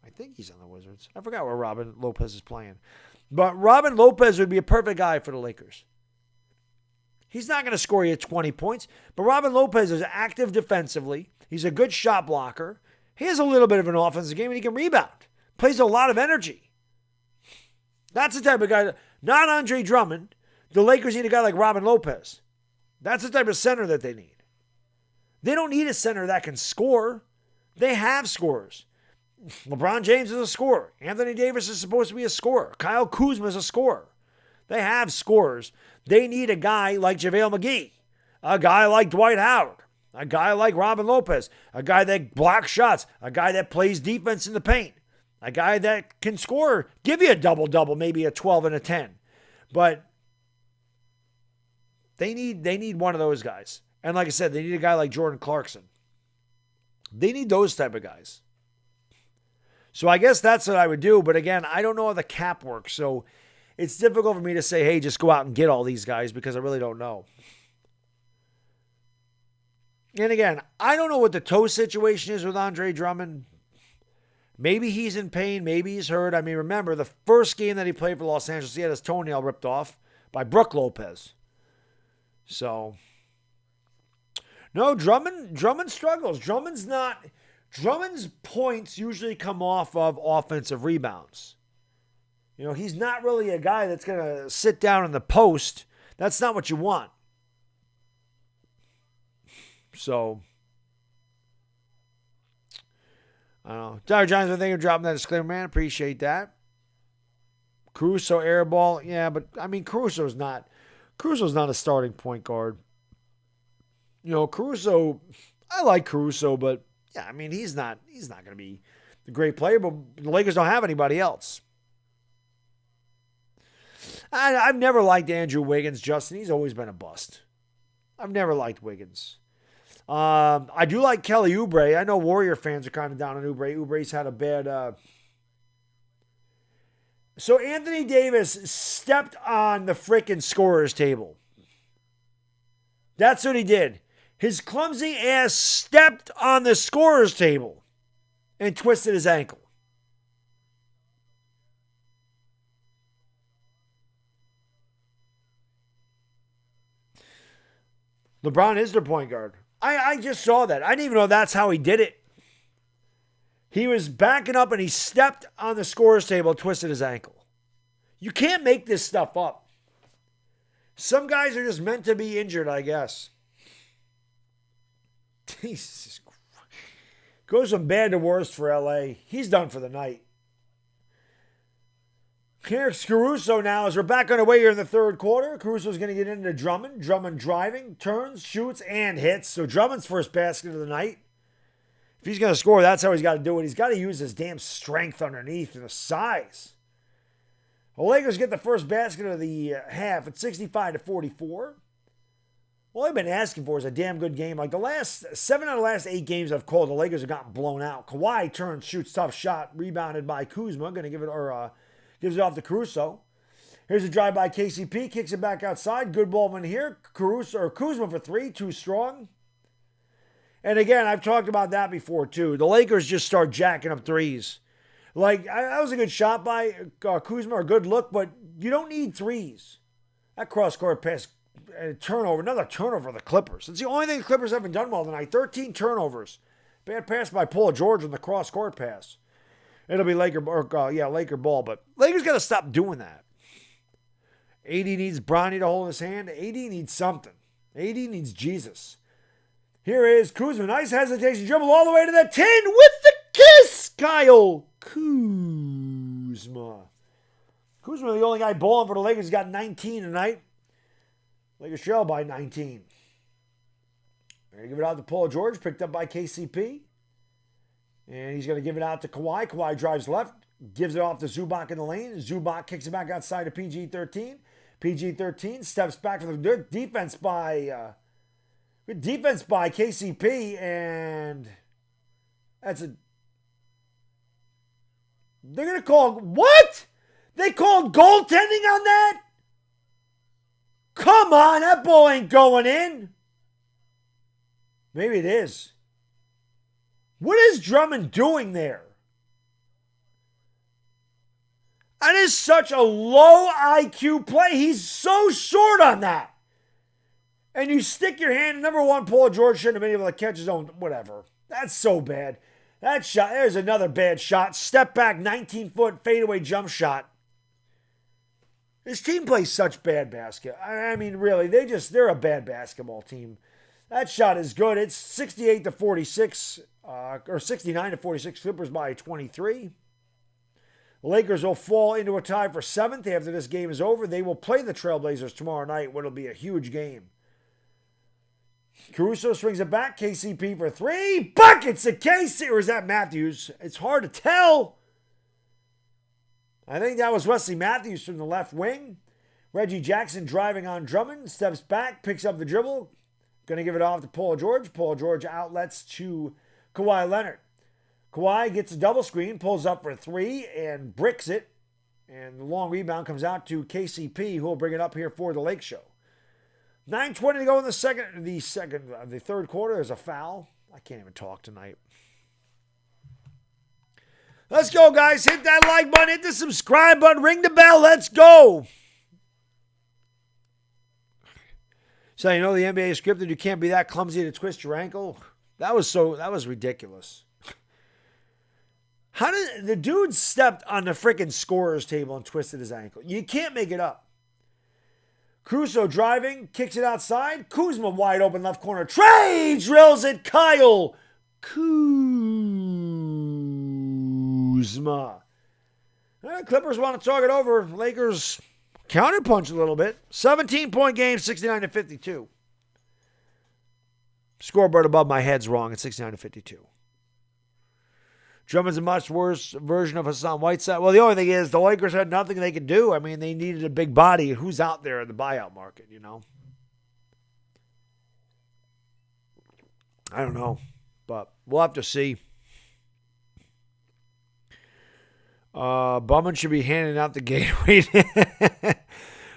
I think he's on the Wizards. I forgot where Robin Lopez is playing. But Robin Lopez would be a perfect guy for the Lakers. He's not going to score you 20 points, but Robin Lopez is active defensively. He's a good shot blocker. He has a little bit of an offensive game, and he can rebound. Plays a lot of energy. That's the type of guy, not Andre Drummond. The Lakers need a guy like Robin Lopez. That's the type of center that they need. They don't need a center that can score. They have scorers. LeBron James is a scorer. Anthony Davis is supposed to be a scorer. Kyle Kuzma is a scorer. They have scorers. They need a guy like JaVale McGee, a guy like Dwight Howard, a guy like Robin Lopez, a guy that blocks shots, a guy that plays defense in the paint, a guy that can score, give you a double-double, maybe a 12 and a 10. But they need one of those guys. And like I said, they need a guy like Jordan Clarkson. They need those type of guys. So I guess that's what I would do. But again, I don't know how the cap works. So it's difficult for me to say, hey, just go out and get all these guys because I really don't know. And again, I don't know what the toe situation is with Andre Drummond. Maybe he's in pain. Maybe he's hurt. I mean, remember, the first game that he played for Los Angeles, he had his toenail ripped off by Brook Lopez. So, no, Drummond struggles. Drummond's points usually come off of offensive rebounds. You know, he's not really a guy that's going to sit down in the post. That's not what you want. So, I don't know. Dire Giants, I think you're dropping that disclaimer, man. Appreciate that. Caruso airball. Yeah, but, I mean, Caruso's not a starting point guard. You know, Caruso, I like Caruso, but, yeah, I mean, he's not going to be the great player, but the Lakers don't have anybody else. I've never liked Andrew Wiggins, Justin. He's always been a bust. I've never liked Wiggins. I do like Kelly Oubre. I know Warrior fans are kind of down on Oubre. Oubre's had a bad... So Anthony Davis stepped on the frickin' scorer's table. That's what he did. His clumsy ass stepped on the scorer's table and twisted his ankle. LeBron is their point guard. I just saw that. I didn't even know that's how he did it. He was backing up and he stepped on the scorer's table and twisted his ankle. You can't make this stuff up. Some guys are just meant to be injured, I guess. Jesus Christ. Goes from bad to worst for LA. He's done for the night. Here's Caruso now as we're back on our way here in the third quarter. Caruso's going to get into Drummond. Drummond driving, turns, shoots, and hits. So Drummond's first basket of the night. If he's going to score, that's how he's got to do it. He's got to use his damn strength underneath and the size. The Lakers get the first basket of the half at 65-44. All I've been asking for is a damn good game. Like the last 7 out of the last 8 games I've called, the Lakers have gotten blown out. Kawhi turns, shoots, tough shot, rebounded by Kuzma. Going to give it, gives it off to Caruso. Here's a drive by KCP. Kicks it back outside. Good ball in here. Kuzma for 3. Too strong. And again, I've talked about that before too. The Lakers just start jacking up threes. Like, that was a good shot by Kuzma, or a good look, but you don't need threes. That cross-court pass, turnover, another turnover for the Clippers. It's the only thing the Clippers haven't done well tonight. 13 turnovers. Bad pass by Paul George on the cross-court pass. It'll be Laker ball, but Lakers got to stop doing that. AD needs Bronny to hold his hand. AD needs something. AD needs Jesus. Here is Kuzma. Nice hesitation. Dribble all the way to the 10 with the kiss. Kyle Kuzma. Kuzma, the only guy balling for the Lakers, got 19 tonight. Lakers trail by 19. They're going to give it out to Paul George, picked up by KCP. And he's going to give it out to Kawhi. Kawhi drives left, gives it off to Zubac in the lane. Zubac kicks it back outside to PG-13. PG-13 steps back for the good defense by KCP, and that's a. They're gonna call what? They called goaltending on that? Come on, that ball ain't going in. Maybe it is. What is Drummond doing there? That is such a low IQ play. He's so short on that. And you stick your hand, number one, Paul George shouldn't have been able to catch his own, whatever. That's so bad. That shot, there's another bad shot. Step back, 19-foot fadeaway jump shot. This team plays such bad basket. I mean, really, they're a bad basketball team. That shot is good. It's 68-46, or 69-46, Clippers by 23. The Lakers will fall into a tie for 7th after this game is over. They will play the Trailblazers tomorrow night, what will be a huge game. Caruso swings it back. KCP for 3. Buckets to KC. Or is that Matthews? It's hard to tell. I think that was Wesley Matthews from the left wing. Reggie Jackson driving on Drummond. Steps back. Picks up the dribble. Going to give it off to Paul George. Paul George outlets to Kawhi Leonard. Kawhi gets a double screen. Pulls up for 3 and bricks it. And the long rebound comes out to KCP, who will bring it up here for the Lake Show. 9:20 to go in the third quarter. There's a foul. I can't even talk tonight. Let's go, guys. Hit that like button. Hit the subscribe button. Ring the bell. Let's go. So you know the NBA is scripted. You can't be that clumsy to twist your ankle. That was ridiculous. How did the dude stepped on the freaking scorer's table and twisted his ankle? You can't make it up. Caruso driving, kicks it outside. Kuzma wide open left corner. Trey drills it. Kyle Kuzma. Clippers want to talk it over. Lakers counterpunch a little bit. 17-point game, 69-52. Scoreboard above my head's wrong at 69-52. Drummond's a much worse version of Hassan Whiteside. Well, the only thing is the Lakers had nothing they could do. I mean, they needed a big body. Who's out there in the buyout market, you know? I don't know, but we'll have to see. Bumman should be handing out the gateway.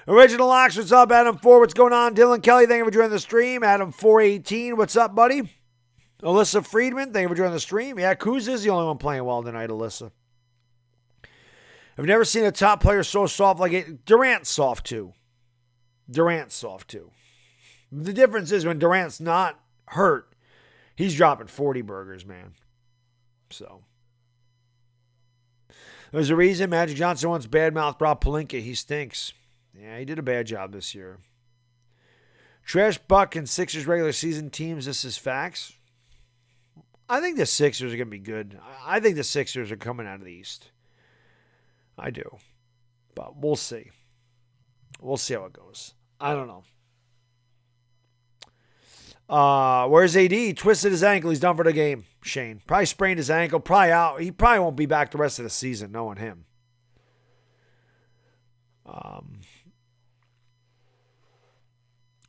Original Locks, what's up? Adam 4, what's going on? Dylan Kelly, thank you for joining the stream. Adam 418, what's up, buddy? Alyssa Friedman, thank you for joining the stream. Yeah, Kuz is the only one playing well tonight, Alyssa. I've never seen a top player so soft like it. Durant's soft, too. The difference is when Durant's not hurt, he's dropping 40 burgers, man. So. There's a reason Magic Johnson once badmouthed Rob Pelinka. He stinks. Yeah, he did a bad job this year. Trash Buck and Sixers regular season teams, this is facts. I think the Sixers are going to be good. I think the Sixers are coming out of the East. I do. But we'll see. We'll see how it goes. I don't know. Where's AD? Twisted his ankle. He's done for the game, Shane. Probably sprained his ankle. Probably out. He probably won't be back the rest of the season, knowing him.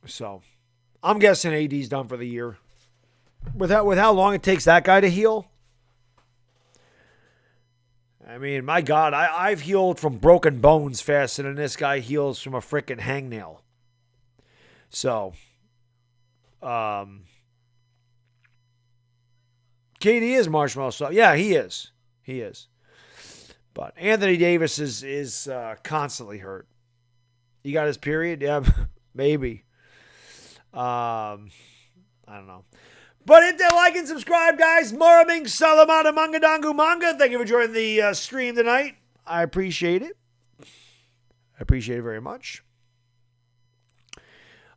So, I'm guessing AD's done for the year. With how long it takes that guy to heal. I mean, my God, I've healed from broken bones faster than this guy heals from a freaking hangnail. So, KD is marshmallow soft. Yeah, he is. He is. But Anthony Davis is constantly hurt. He got his period? Yeah, maybe. I don't know. But hit that like and subscribe, guys. Moraming Salamana Mangadangu Manga. Thank you for joining the stream tonight. I appreciate it. I appreciate it very much.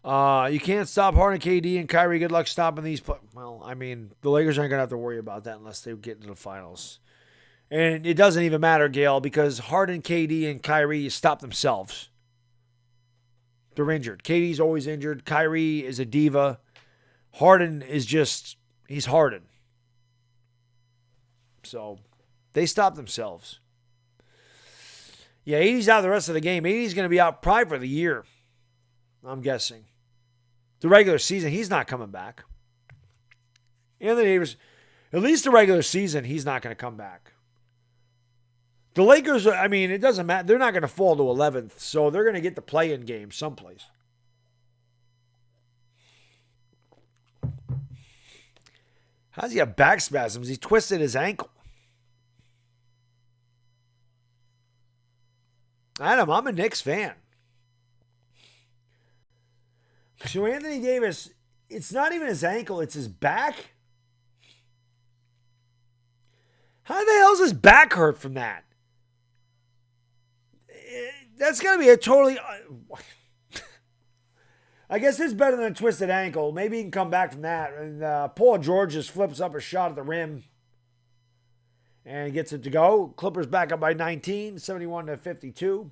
You can't stop Harden, KD, and Kyrie. Good luck stopping these. Well, I mean, the Lakers aren't going to have to worry about that unless they get into the finals. And it doesn't even matter, Gail, because Harden, KD, and Kyrie stop themselves. They're injured. KD's always injured. Kyrie is a diva. Harden is just, he's Harden. So they stop themselves. Yeah, 80's out the rest of the game. 80's going to be out probably for the year, I'm guessing. The regular season, he's not coming back. Anthony Davis, at least the regular season, he's not going to come back. The Lakers, I mean, it doesn't matter. They're not going to fall to 11th, so they're going to get the play-in game someplace. How's he have back spasms? He twisted his ankle. Adam, I'm a Knicks fan. So Anthony Davis, it's not even his ankle, it's his back. How the hell does his back hurt from that? That's got to be a totally... I guess it's better than a twisted ankle. Maybe he can come back from that. And Paul George just flips up a shot at the rim and gets it to go. Clippers back up by 19, 71-52.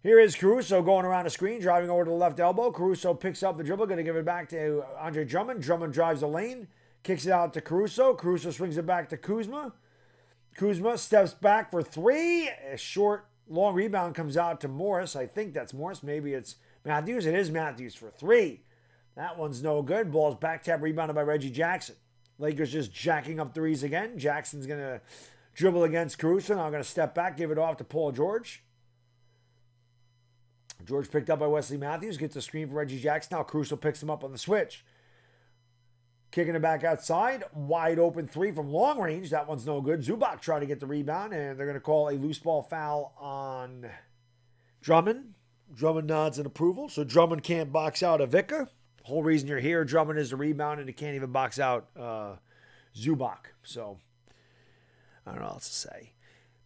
Here is Caruso going around the screen, driving over to the left elbow. Caruso picks up the dribble, going to give it back to Andre Drummond. Drummond drives the lane, kicks it out to Caruso. Caruso swings it back to Kuzma. Kuzma steps back for three. A short, long rebound comes out to Morris. I think that's Morris. Maybe it's Matthews. It is Matthews for three. That one's no good. Ball's back tap, rebounded by Reggie Jackson. Lakers just jacking up threes again. Jackson's going to dribble against Caruso. Now I'm going to step back, give it off to Paul George. George picked up by Wesley Matthews. Gets a screen for Reggie Jackson. Now Caruso picks him up on the switch. Kicking it back outside. Wide open three from long range. That one's no good. Zubac trying to get the rebound, and they're going to call a loose ball foul on Drummond. Drummond nods in approval. So Drummond can't box out Ivica. The whole reason you're here, Drummond is the rebound, and he can't even box out Zubac. So I don't know what else to say.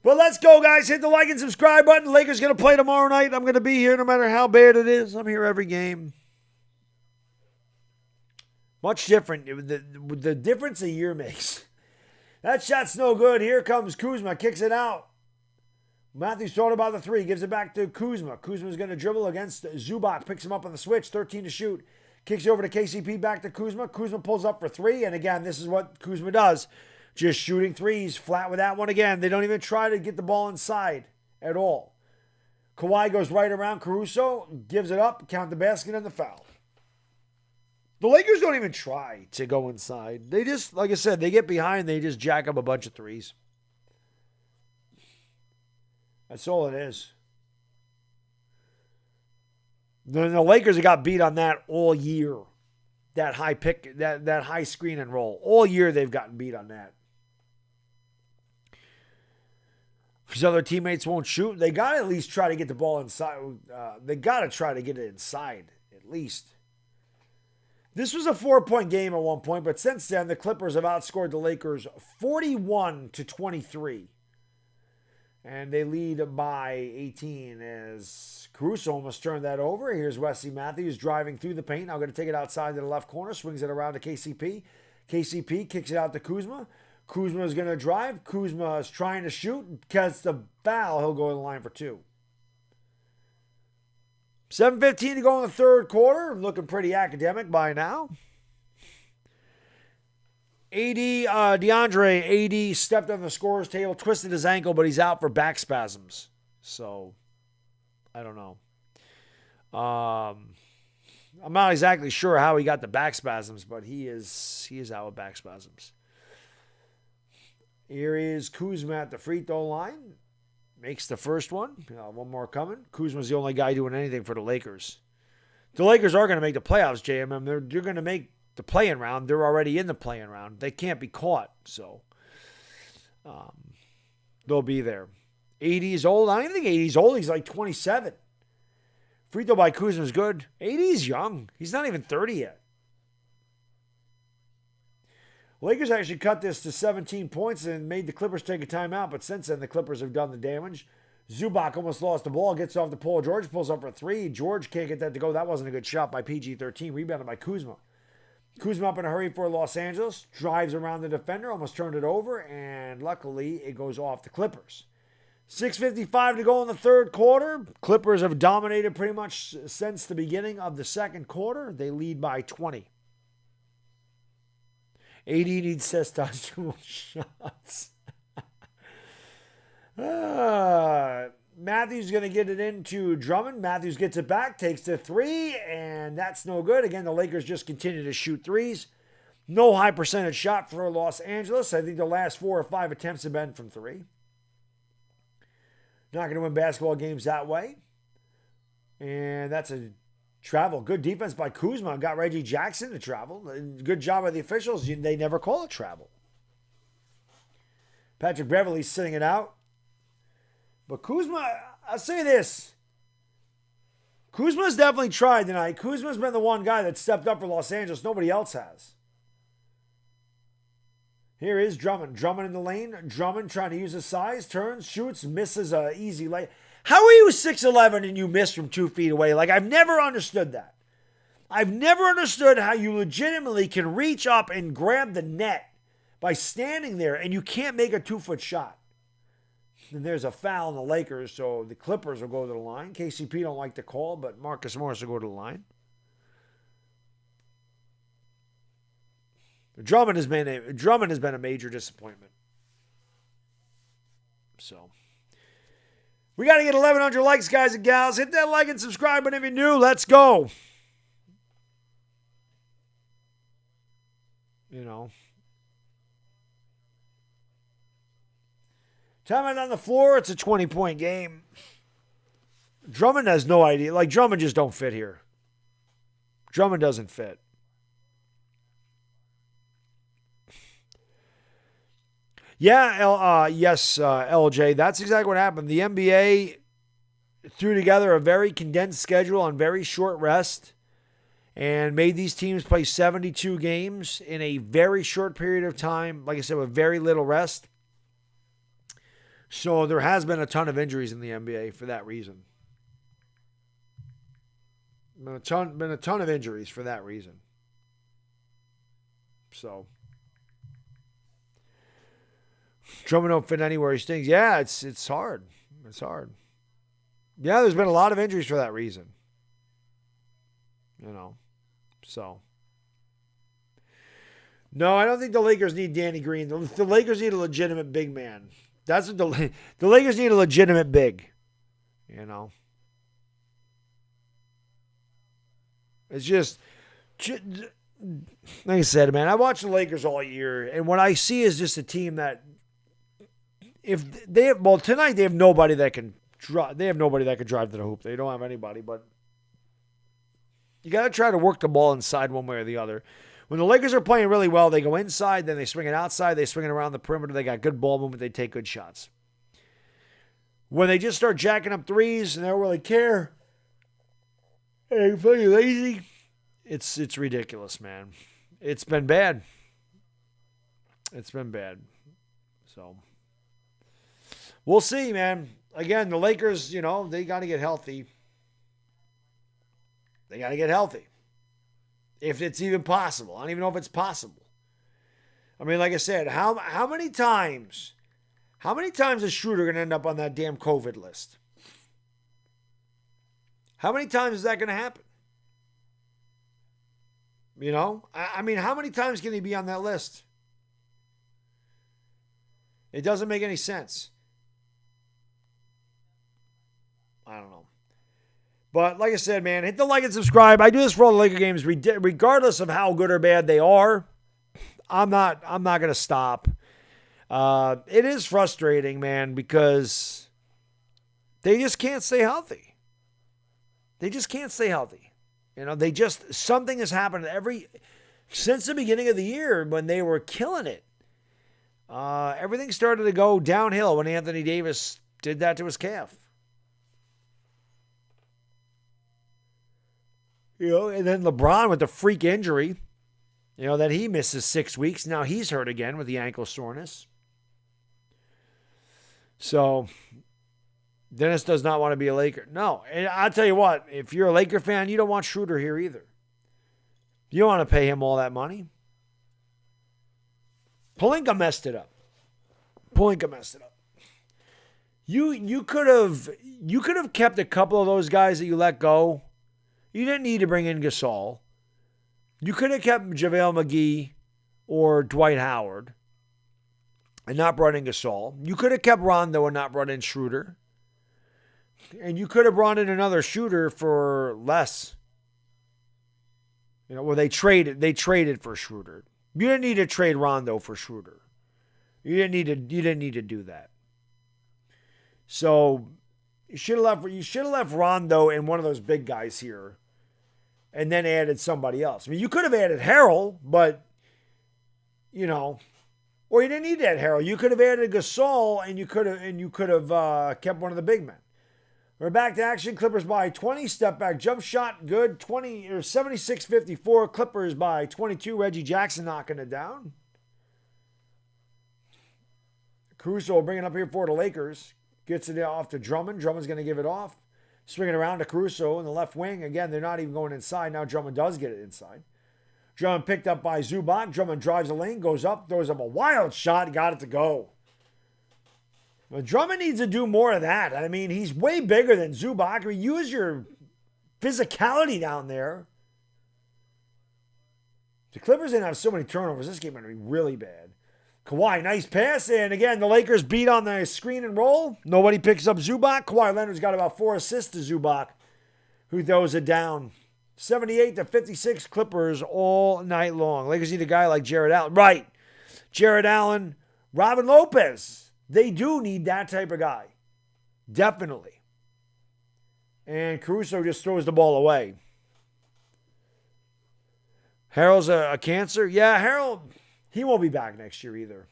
But let's go, guys. Hit the like and subscribe button. Lakers going to play tomorrow night. I'm going to be here no matter how bad it is. I'm here every game. Much different. The difference a year makes. That shot's no good. Here comes Kuzma. Kicks it out. Matthews thought about the three. Gives it back to Kuzma. Kuzma's going to dribble against Zubac. Picks him up on the switch. 13 to shoot. Kicks over to KCP. Back to Kuzma. Kuzma pulls up for three. And again, this is what Kuzma does. Just shooting threes. Flat with that one again. They don't even try to get the ball inside at all. Kawhi goes right around Caruso. Gives it up. Count the basket and the foul. The Lakers don't even try to go inside. They just, like I said, they get behind. They just jack up a bunch of threes. That's all it is. The Lakers have got beat on that all year. That high pick, that high screen and roll. All year they've gotten beat on that. Because other teammates won't shoot. They got to at least try to get the ball inside. They got to try to get it inside, at least. This was a 4-point game at one point, but since then, the Clippers have outscored the Lakers 41-23. And they lead by 18 as Caruso almost turned that over. Here's Wesley Matthews driving through the paint. Now going to take it outside to the left corner, swings it around to KCP. KCP kicks it out to Kuzma. Kuzma is going to drive. Kuzma is trying to shoot. Gets the foul. He'll go to the line for two. 7:15 to go in the third quarter. Looking pretty academic by now. DeAndre stepped on the scorer's table, twisted his ankle, but he's out for back spasms. So, I don't know. I'm not exactly sure how he got the back spasms, but he is out with back spasms. Here is Kuzma at the free throw line. Makes the first one. One more coming. Kuzma's the only guy doing anything for the Lakers. The Lakers are going to make the playoffs, JMM. They're going to make the play-in round. They're already in the play-in round. They can't be caught, so they'll be there. 80 is old. I don't even think 80 is old. He's like 27. Free throw by Kuzma's good. 80 is young. He's not even 30 yet. Lakers actually cut this to 17 points and made the Clippers take a timeout, but since then the Clippers have done the damage. Zubac almost lost the ball, gets off the Paul George, pulls up for three. George can't get that to go. That wasn't a good shot by PG-13. Rebounded by Kuzma. Kuzma up in a hurry for Los Angeles. Drives around the defender, almost turned it over, and luckily it goes off the Clippers. 6:55 to go in the third quarter. Clippers have dominated pretty much since the beginning of the second quarter. They lead by 20. AD needs to touch 2 more shots. Matthews going to get it into Drummond. Matthews gets it back, takes the three, and that's no good. Again, the Lakers just continue to shoot threes. No high percentage shot for Los Angeles. I think the last 4 or 5 attempts have been from three. Not going to win basketball games that way. And that's a travel. Good defense by Kuzma. Got Reggie Jackson to travel. Good job by the officials. They never call it travel. Patrick Beverley's sitting it out. But Kuzma, I'll say this. Kuzma's definitely tried tonight. Kuzma's been the one guy that stepped up for Los Angeles. Nobody else has. Here is Drummond. Drummond in the lane. Drummond trying to use his size. Turns, shoots, misses an easy lay. How are you 6'11" and you miss from 2 feet away? Like, I've never understood that. I've never understood how you legitimately can reach up and grab the net by standing there and you can't make a 2-foot shot. And there's a foul on the Lakers, so the Clippers will go to the line. KCP don't like the call, but Marcus Morris will go to the line. Drummond has been a major disappointment. So we got to get 1,100 likes, guys and gals. Hit that like and subscribe button if you're new. Let's go. You know. Time on the floor, it's a 20-point game. Drummond has no idea. Like, Drummond just don't fit here. Drummond doesn't fit. Yeah, yes, LJ. That's exactly what happened. The NBA threw together a very condensed schedule on very short rest and made these teams play 72 games in a very short period of time. Like I said, with very little rest. So there has been a ton of injuries in the NBA for that reason. Been a ton of injuries for that reason. So Drummond don't fit anywhere he stings. Yeah, it's hard. It's hard. Yeah, there's been a lot of injuries for that reason. You know. So no, I don't think the Lakers need Danny Green. The Lakers need a legitimate big man. That's what the Lakers need, a legitimate big. You know. It's just, like I said, man, I watch the Lakers all year, and what I see is just a team that, if they have, well, tonight they have nobody that can drive. They have nobody that can drive to the hoop. They don't have anybody, but you got to try to work the ball inside one way or the other. When the Lakers are playing really well, they go inside, then they swing it outside, they swing it around the perimeter, they got good ball movement, they take good shots. When they just start jacking up threes and they don't really care, and they're fucking lazy, it's ridiculous, man. It's been bad. It's been bad. So we'll see, man. Again, the Lakers, you know, they got to get healthy. They got to get healthy. If it's even possible. I don't even know if it's possible. I mean, like I said, how many times is Schroeder going to end up on that damn COVID list? How many times is that going to happen? You know? I mean, how many times can he be on that list? It doesn't make any sense. I don't know. But like I said, man, hit the like and subscribe. I do this for all the Laker games, regardless of how good or bad they are. I'm not going to stop. It is frustrating, man, because they just can't stay healthy. They just can't stay healthy. You know, something has happened since the beginning of the year when they were killing it. Everything started to go downhill when Anthony Davis did that to his calf. You know, and then LeBron with the freak injury, you know, that he misses 6 weeks. Now he's hurt again with the ankle soreness. So, Dennis does not want to be a Laker. No, and I'll tell you what, if you're a Laker fan, you don't want Schroeder here either. You don't want to pay him all that money. Pelinka messed it up. You could have kept a couple of those guys that you let go. You didn't need to bring in Gasol. You could have kept JaVale McGee or Dwight Howard and not brought in Gasol. You could have kept Rondo and not brought in Schroeder. And you could have brought in another shooter for less. Well, they traded for Schroeder. You didn't need to trade Rondo for Schroeder. You didn't need to do that. So you should have left Rondo and one of those big guys here, and then added somebody else. I mean, you could have added Harrell, but or you didn't need to add Harrell. You could have added Gasol, and you could have kept one of the big men. We're back to action. Clippers by 20. Step back. Jump shot. Good. 76-54. Clippers by 22. Reggie Jackson knocking it down. Caruso will bring it up here for the Lakers. Gets it off to Drummond. Drummond's going to give it off. Swinging around to Caruso in the left wing. Again, they're not even going inside. Now Drummond does get it inside. Drummond picked up by Zubac. Drummond drives the lane. Goes up. Throws up a wild shot. Got it to go. Well, Drummond needs to do more of that. I mean, he's way bigger than Zubac. I mean, use your physicality down there. The Clippers didn't have so many turnovers. This game is going to be really bad. Kawhi, nice pass. And again, the Lakers beat on the screen and roll. Nobody picks up Zubac. Kawhi Leonard's got about 4 assists to Zubac, who throws it down. 78-56 Clippers all night long. Lakers need a guy like Jared Allen. Right. Jared Allen, Robin Lopez. They do need that type of guy. Definitely. And Caruso just throws the ball away. Harrell's a cancer? Yeah, Harrell, he won't be back next year either.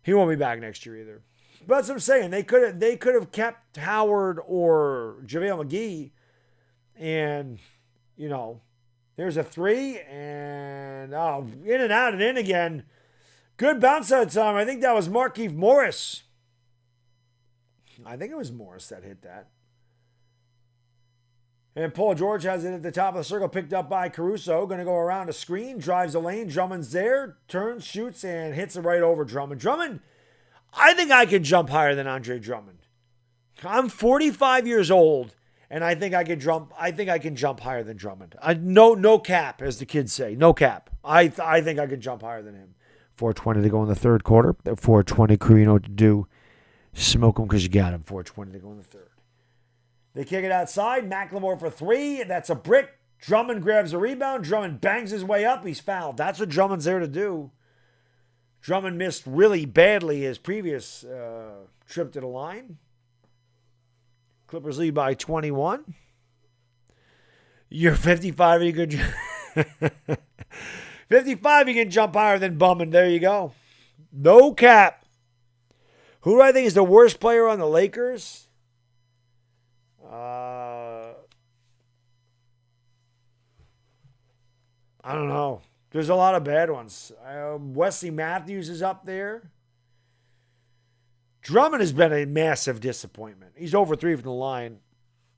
But that's what I'm saying. They could have kept Howard or JaVale McGee. And, there's a 3. And, in and out and in again. Good bounce out time. I think that was Markieff Morris. I think it was Morris that hit that. And Paul George has it at the top of the circle, picked up by Caruso. Going to go around a screen, drives the lane. Drummond's there, turns, shoots, and hits it right over Drummond. Drummond, I think I can jump higher than Andre Drummond. I'm 45 years old, and I think I can jump higher than Drummond. No cap, as the kids say. No cap. I think I can jump higher than him. 4:20 to go in the third quarter. 4:20 crew, you know what to do. Smoke them because you got them. 4:20 to go in the third. They kick it outside. McLemore for 3. That's a brick. Drummond grabs a rebound. Drummond bangs his way up. He's fouled. That's what Drummond's there to do. Drummond missed really badly his previous trip to the line. Clippers lead by 21. You're 55 and you could 55, you can jump higher than Bum, there you go. No cap. Who do I think is the worst player on the Lakers? I don't know. There's a lot of bad ones. Wesley Matthews is up there. Drummond has been a massive disappointment. He's over 3 from the line.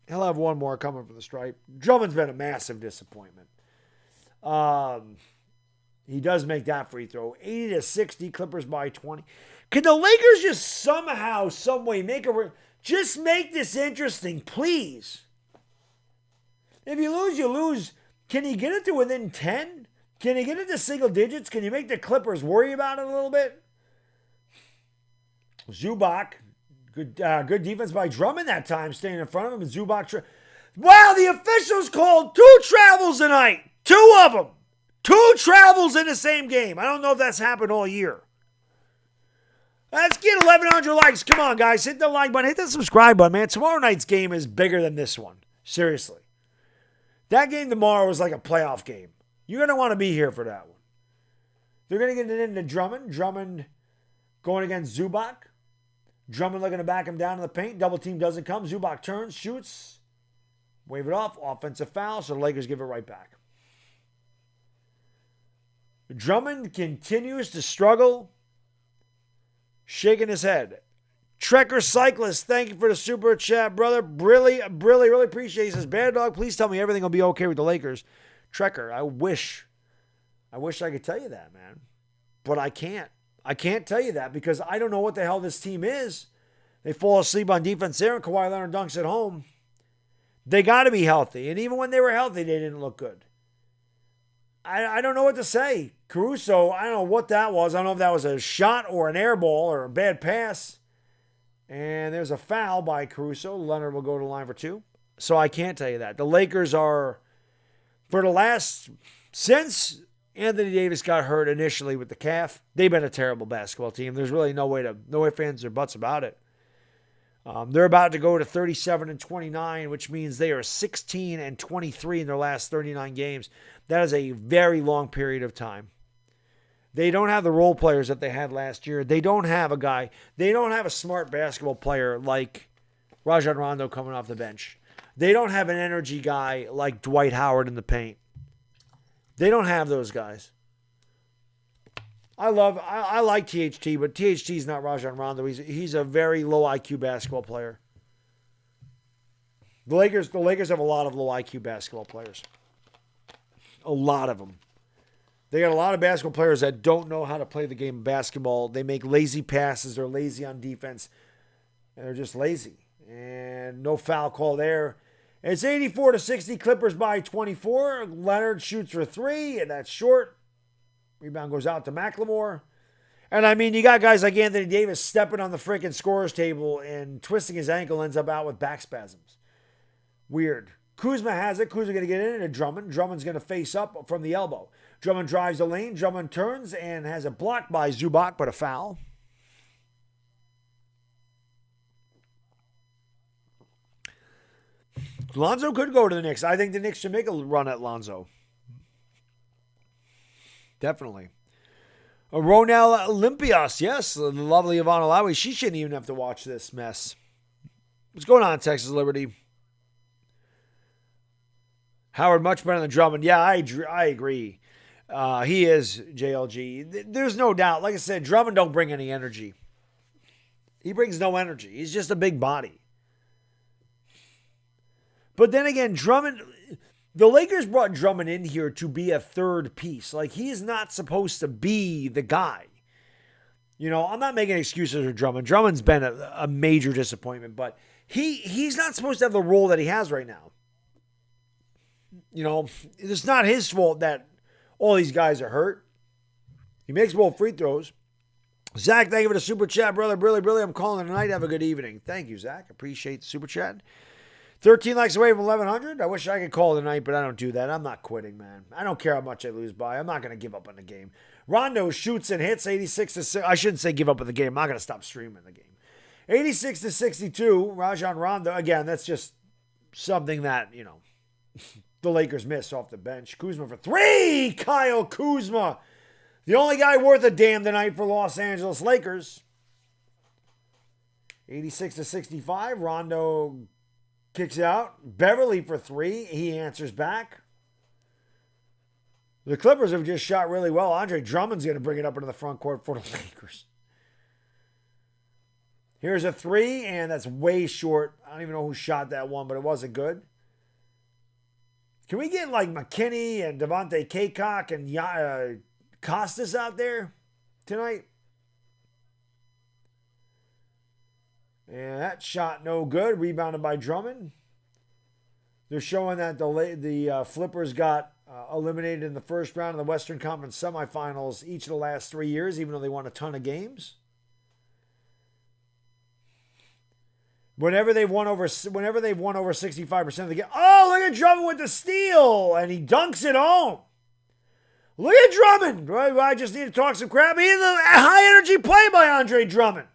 He'll have one more coming for the stripe. Drummond's been a massive disappointment. He does make that free throw. 80-60, Clippers by 20. Can the Lakers just somehow, some way just make this interesting, please? If you lose, you lose. Can you get it to within 10? Can you get it to single digits? Can you make the Clippers worry about it a little bit? Zubac, good defense by Drummond that time, staying in front of him. And Zubac, wow, the officials called 2 travels tonight. 2 of them. 2 travels in the same game. I don't know if that's happened all year. Let's get 1,100 likes. Come on, guys. Hit the like button. Hit the subscribe button, man. Tomorrow night's game is bigger than this one. Seriously. That game tomorrow is like a playoff game. You're going to want to be here for that one. They're going to get it into Drummond. Drummond going against Zubac. Drummond looking to back him down in the paint. Double team doesn't come. Zubac turns, shoots. Wave it off. Offensive foul. So the Lakers give it right back. Drummond continues to struggle. Shaking his head. Trekker Cyclist, thank you for the super chat, brother. Really appreciate it. He says, Baddog, please tell me everything will be okay with the Lakers. Trekker, I wish I could tell you that, man. But I can't. I can't tell you that because I don't know what the hell this team is. They fall asleep on defense there, and Kawhi Leonard dunks at home. They got to be healthy. And even when they were healthy, they didn't look good. I don't know what to say. Caruso, I don't know what that was. I don't know if that was a shot or an air ball or a bad pass. And there's a foul by Caruso. Leonard will go to the line for two. So I can't tell you that. The Lakers are, since Anthony Davis got hurt initially with the calf, they've been a terrible basketball team. There's really no ifs, ands, or buts about it. They're about to go to 37-29, which means they are 16-23 in their last 39 games. That is a very long period of time. They don't have the role players that they had last year. They don't have a smart basketball player like Rajon Rondo coming off the bench. They don't have an energy guy like Dwight Howard in the paint. They don't have those guys. I like THT, but THT's not Rajon Rondo. He's a very low IQ basketball player. The Lakers have a lot of low IQ basketball players. A lot of them. They got a lot of basketball players that don't know how to play the game of basketball. They make lazy passes. They're lazy on defense. And they're just lazy. And no foul call there. It's 84-60. Clippers by 24. Leonard shoots for three, and that's short. Rebound goes out to McLemore. And I mean, you got guys like Anthony Davis stepping on the freaking scorer's table and twisting his ankle, ends up out with back spasms. Weird. Kuzma has it. Kuzma going to get in to Drummond. Drummond's going to face up from the elbow. Drummond drives the lane. Drummond turns and has a block by Zubac, but a foul. Lonzo could go to the Knicks. I think the Knicks should make a run at Lonzo. Definitely. Ronel Olympias, yes, the lovely Ivana Lowry. She shouldn't even have to watch this mess. What's going on, Texas Liberty? Howard much better than Drummond. Yeah, I agree. He is JLG. There's no doubt. Like I said, Drummond don't bring any energy. He brings no energy. He's just a big body. But then again, Drummond, the Lakers brought Drummond in here to be a third piece. Like, he is not supposed to be the guy. You know, I'm not making excuses for Drummond. Drummond's been a major disappointment, but he's not supposed to have the role that he has right now. You know, it's not his fault that all these guys are hurt. He makes both free throws. Zach, thank you for the super chat, brother. Really, I'm calling tonight. Have a good evening. Thank you, Zach. Appreciate the super chat. 13 likes away from 1,100. I wish I could call tonight, but I don't do that. I'm not quitting, man. I don't care how much I lose by. I'm not going to give up on the game. Rondo shoots and hits 86-6. I shouldn't say give up on the game. I'm not going to stop streaming the game. 86-62. Rajon Rondo. Again, that's just something that, you know, the Lakers miss off the bench. Kuzma for three. Kyle Kuzma. The only guy worth a damn tonight for Los Angeles Lakers. 86-65. Rondo kicks out. Beverly for three. He answers back. The Clippers have just shot really well. Andre Drummond's going to bring it up into the front court for the Lakers. Here's a three, and that's way short. I don't even know who shot that one, but it wasn't good. Can we get like McKinney and Devontae Kaycock and Costas out there tonight? And that shot no good. Rebounded by Drummond. They're showing that the Flippers got eliminated in the first round of the Western Conference semifinals each of the last 3 years, even though they won a ton of games. Whenever they've won over 65% of the game. Oh, look at Drummond with the steal, and he dunks it home. Look at Drummond. I just need to talk some crap. He's a high energy play by Andre Drummond.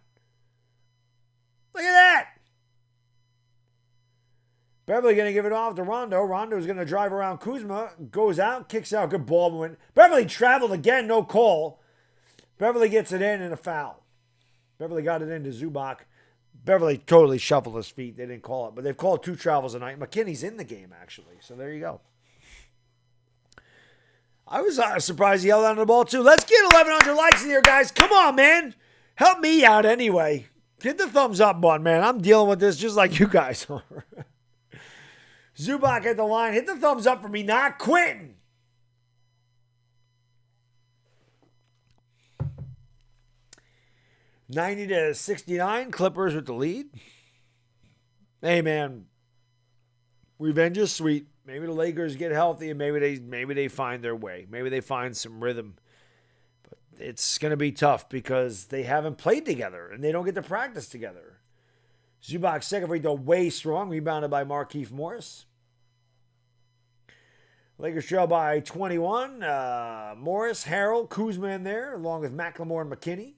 Look at that. Beverly going to give it off to Rondo. Rondo's going to drive around Kuzma. Goes out, kicks out. Good ball movement. Beverly traveled again, no call. Beverly gets it in and a foul. Beverly got it into Zubac. Beverly totally shuffled his feet. They didn't call it, but they've called two travels tonight. McKinney's in the game, actually. So there you go. I was surprised he held on to the ball, too. Let's get 1,100 likes in here, guys. Come on, man. Help me out anyway. Hit the thumbs up button, man. I'm dealing with this just like you guys are. Zubac at the line. Hit the thumbs up for me not quitting. $90-69. Clippers with the lead. Hey, man. Revenge is sweet. Maybe the Lakers get healthy and maybe they find their way. Maybe they find some rhythm. But it's going to be tough because they haven't played together and they don't get to practice together. Zubac's second free throw way strong. Rebounded by Markieff Morris. Lakers trail by 21. Morris, Harrell, Kuzma in there along with McLemore and McKinney.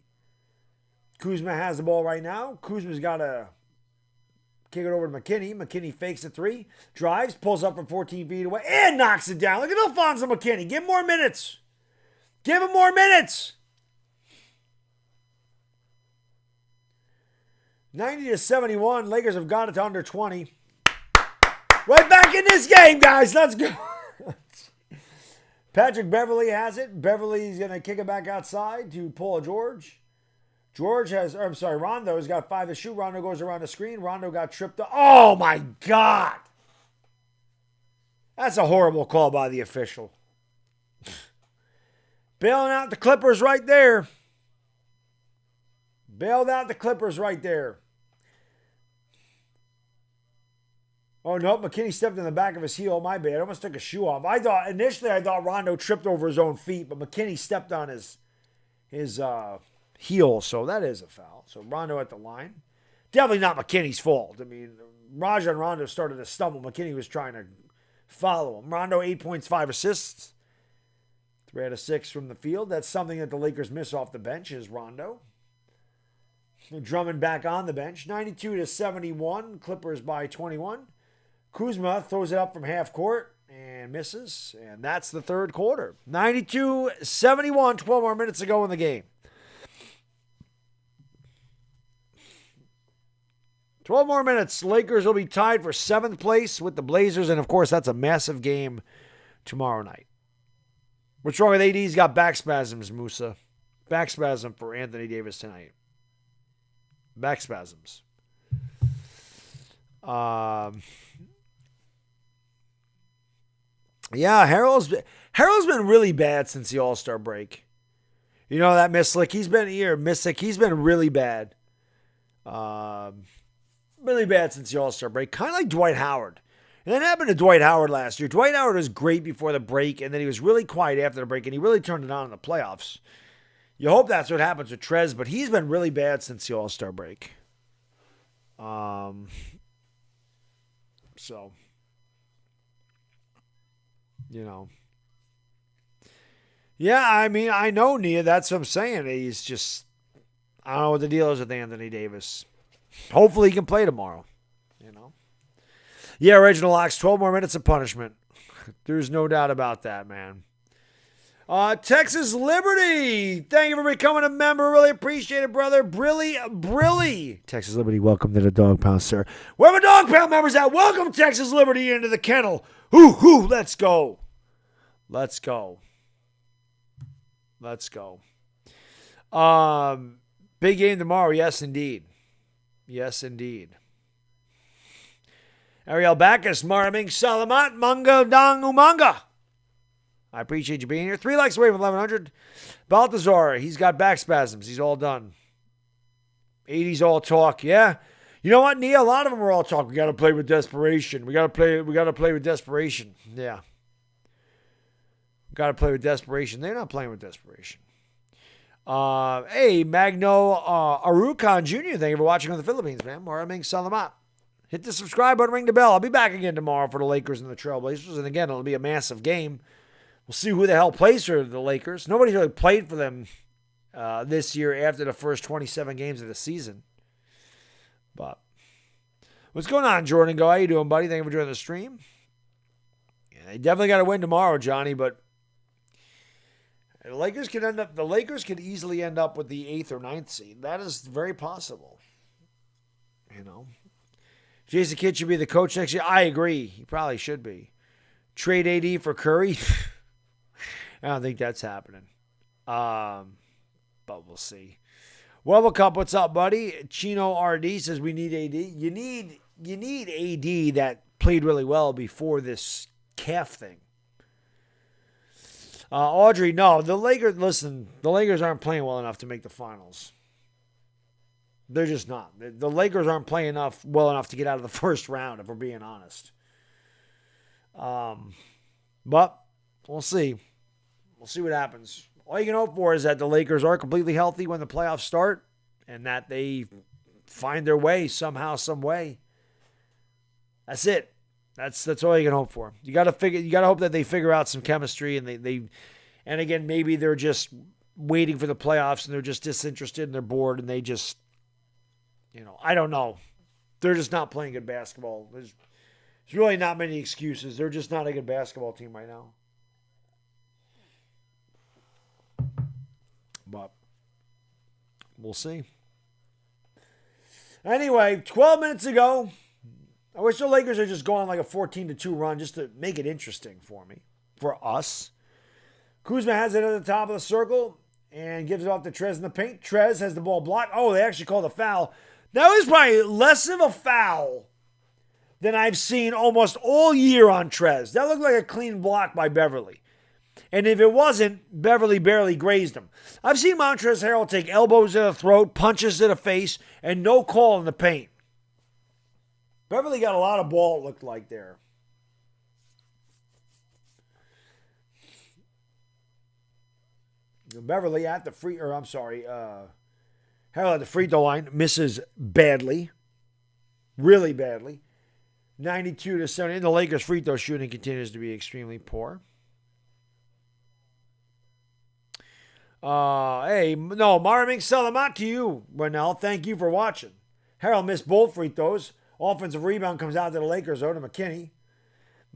Kuzma has the ball right now. Kuzma's got to kick it over to McKinney. McKinney fakes a three. Drives, pulls up from 14 feet away, and knocks it down. Look at Alfonso McKinney. Give him more minutes. Give him more minutes. 90-71. Lakers have got it to under 20. Right back in this game, guys. Let's go. Patrick Beverly has it. Beverly's going to kick it back outside to Paul George. Rondo's got 5 to shoot. Rondo goes around the screen. Rondo got tripped up. Oh, my God. That's a horrible call by the official. Bailing out the Clippers right there. Bailed out the Clippers right there. Oh, no. McKinney stepped in the back of his heel. My bad. I almost took a shoe off. Initially I thought Rondo tripped over his own feet, but McKinney stepped on his heel, so that is a foul. So Rondo at the line. Definitely not McKinney's fault. I mean, Rajon Rondo started to stumble. McKinney was trying to follow him. Rondo, 8 points, 5 assists. 3 out of 6 from the field. That's something that the Lakers miss off the bench is Rondo. Drummond back on the bench. 92-71. Clippers by 21. Kuzma throws it up from half court and misses. And that's the third quarter. 92-71. 12 more minutes to go in the game. 12 more minutes. Lakers will be tied for 7th place with the Blazers. And, of course, that's a massive game tomorrow night. What's wrong with AD? He's got back spasms, Musa. Back spasm for Anthony Davis tonight. Back spasms. Yeah, Harrell's been really bad since the All-Star break. You know that Myslick? He's been really bad. Really bad since the All-Star break. Kind of like Dwight Howard. And that happened to Dwight Howard last year. Dwight Howard was great before the break, and then he was really quiet after the break, and he really turned it on in the playoffs. You hope that's what happens with Trez, but he's been really bad since the All-Star break. So, you know. Yeah, I mean, I know, Nia. That's what I'm saying. He's just, I don't know what the deal is with Anthony Davis. Hopefully he can play tomorrow, you know. Yeah, Reginald Locks, 12 more minutes of punishment. There's no doubt about that, man. Texas Liberty. Thank you for becoming a member. Really appreciate it, brother. Brilly. Texas Liberty, welcome to the Dog Pound, sir. Where my Dog Pound members at? Welcome Texas Liberty into the kennel. Hoo, let's go. Let's go. Big game tomorrow. Yes, indeed. Yes, indeed. Ariel Bacchus, Maraming Salamat, Manga Dang Umanga. I appreciate you being here. 3 likes away from 1100. Baltazar, he's got back spasms. He's all done. 80s all talk. Yeah. You know what, Nia? A lot of them are all talk. We got to play with desperation. We got to play with desperation. Yeah. Got to play with desperation. They're not playing with desperation. Hey, Magno Arukan Jr., thank you for watching on the Philippines, man. Maraming Salamat. Hit the subscribe button, ring the bell. I'll be back again tomorrow for the Lakers and the Trailblazers. And again, it'll be a massive game. We'll see who the hell plays for the Lakers. Nobody's really played for them this year after the first 27 games of the season. But what's going on, Jordan? How you doing, buddy? Thank you for joining the stream. Yeah, they definitely got to win tomorrow, Johnny, but the Lakers could easily end up with the 8th or 9th seed. That is very possible. You know. Jason Kidd should be the coach next year. I agree. He probably should be. Trade AD for Curry. I don't think that's happening. But we'll see. Webber Cup, what's up, buddy? Chino RD says we need AD. You need AD that played really well before this calf thing. Audrey, no. The Lakers aren't playing well enough to make the finals. They're just not. The Lakers aren't playing well enough to get out of the first round, if we're being honest. But we'll see. We'll see what happens. All you can hope for is that the Lakers are completely healthy when the playoffs start and that they find their way somehow, some way. That's it. That's all you can hope for. You got to hope that they figure out some chemistry and and again, maybe they're just waiting for the playoffs and they're just disinterested and they're bored and they just, I don't know. They're just not playing good basketball. There's really not many excuses. They're just not a good basketball team right now. But we'll see. Anyway, 12 minutes ago, I wish the Lakers are just going like a 14-2 run just to make it interesting for us. Kuzma has it at the top of the circle and gives it off to Trez in the paint. Trez has the ball blocked. Oh, they actually called a foul. That was probably less of a foul than I've seen almost all year on Trez. That looked like a clean block by Beverly. And if it wasn't, Beverly barely grazed him. I've seen Montrezl Harrell take elbows to the throat, punches to the face, and no call in the paint. Beverly got a lot of ball, it looked like there. Beverly at the Harrell at the free throw line misses badly. Really badly. 92-70. And the Lakers free throw shooting continues to be extremely poor. Maraming Salamat to you, Ronell. Thank you for watching. Harrell missed both free throws. Offensive rebound comes out to the Lakers, though, to McKinney.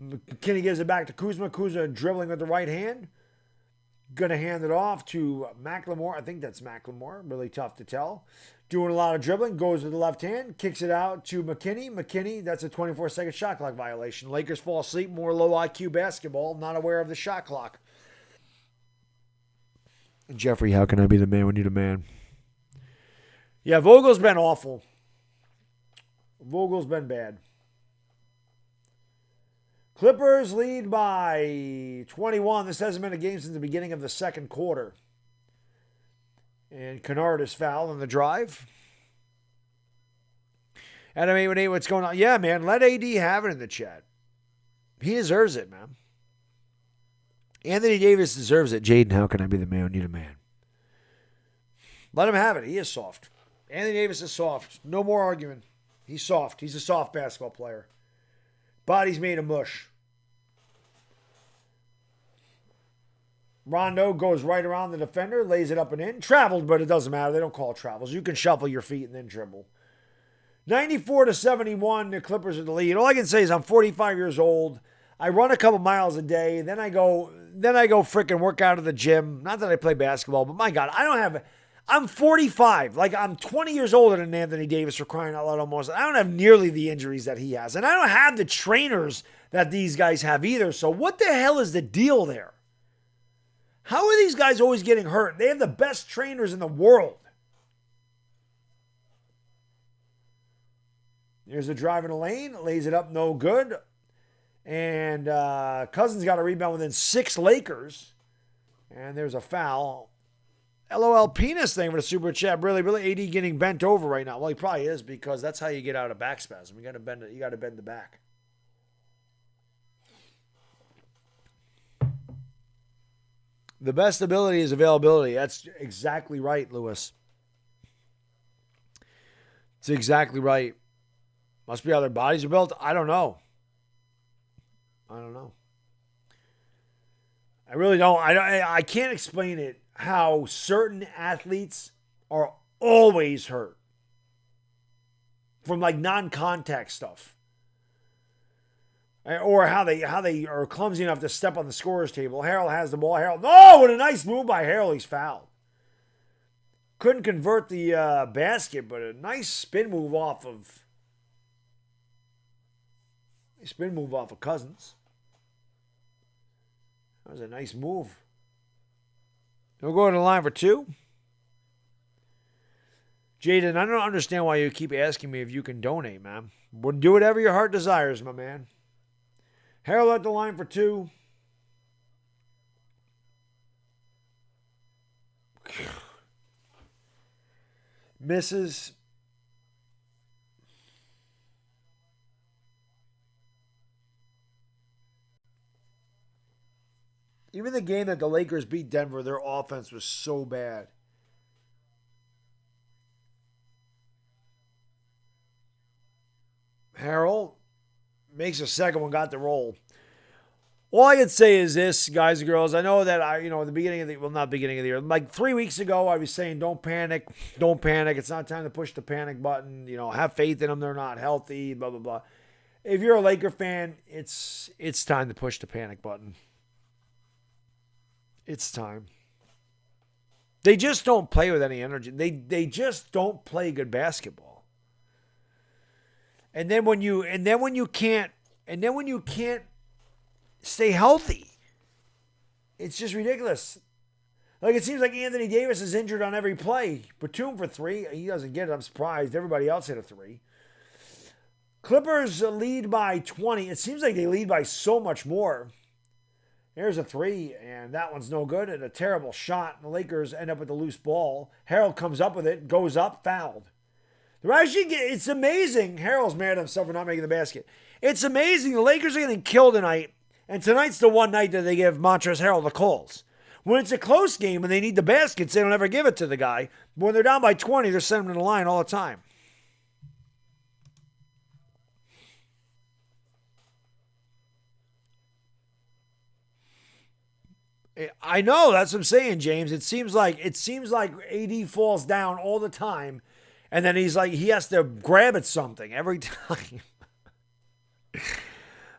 McKinney gives it back to Kuzma. Kuzma dribbling with the right hand. Going to hand it off to McLemore. I think that's McLemore. Really tough to tell. Doing a lot of dribbling. Goes with the left hand. Kicks it out to McKinney. McKinney, that's a 24-second shot clock violation. Lakers fall asleep. More low IQ basketball. Not aware of the shot clock. Jeffrey, how can I be the man when you're the man? Yeah, Vogel's been awful. Vogel's been bad. Clippers lead by 21. This hasn't been a game since the beginning of the second quarter. And Kennard is fouled on the drive. Adam 818, what's going on? Yeah, man, let AD have it in the chat. He deserves it, man. Anthony Davis deserves it. Jaden, how can I be the man when you're the man? Let him have it. He is soft. Anthony Davis is soft. No more argument. He's soft. He's a soft basketball player. Body's made of mush. Rondo goes right around the defender, lays it up and in. Traveled, but it doesn't matter. They don't call it travels. You can shuffle your feet and then dribble. 94-71, the Clippers are the lead. All I can say is I'm 45 years old. I run a couple miles a day. Then I go freaking work out at the gym. Not that I play basketball, but my God, I'm 45. Like, I'm 20 years older than Anthony Davis, for crying out loud almost. I don't have nearly the injuries that he has. And I don't have the trainers that these guys have either. So what the hell is the deal there? How are these guys always getting hurt? They have the best trainers in the world. Here's a drive in the lane. Lays it up, no good. And Cousins got a rebound within 6 Lakers. And there's a foul. LOL penis thing for the super chat. Really, AD getting bent over right now. Well, he probably is, because that's how you get out of back spasm. You got to bend the back. The best ability is availability. That's exactly right, Lewis. It's exactly right. Must be how their bodies are built. I don't know. I really don't. I can't explain it, how certain athletes are always hurt from like non-contact stuff. Or how they are clumsy enough to step on the scorer's table. Harrell has the ball. What a nice move by Harrell. He's fouled. Couldn't convert the basket, but a nice spin move off of Cousins. That was a nice move. We'll go to the line for 2. Jaden, I don't understand why you keep asking me if you can donate, man. Well, do whatever your heart desires, my man. Harold at the line for 2. Misses. Even the game that the Lakers beat Denver, their offense was so bad. Harold makes a second one, got the roll. All I can say is this, guys and girls. I know that at the beginning of the, well, not beginning of the year, like 3 weeks ago, I was saying, don't panic. Don't panic. It's not time to push the panic button. Have faith in them. They're not healthy, blah, blah, blah. If you're a Laker fan, it's time to push the panic button. It's time. They just don't play with any energy. They just don't play good basketball. And then when you can't stay healthy, it's just ridiculous. Like, it seems like Anthony Davis is injured on every play. Batum for 3. He doesn't get it. I'm surprised. Everybody else hit a 3. Clippers lead by 20. It seems like they lead by so much more. Here's a 3, and that one's no good, and a terrible shot. The Lakers end up with a loose ball. Harold comes up with it, goes up, fouled. It's amazing. Harold's mad at himself for not making the basket. It's amazing. The Lakers are getting killed tonight, and tonight's the one night that they give Montrezl Harrell the calls. When it's a close game and they need the baskets, they don't ever give it to the guy. But when they're down by 20, they're sending him to the line all the time. I know, that's what I'm saying, James. It seems like AD falls down all the time, and then he has to grab at something every time.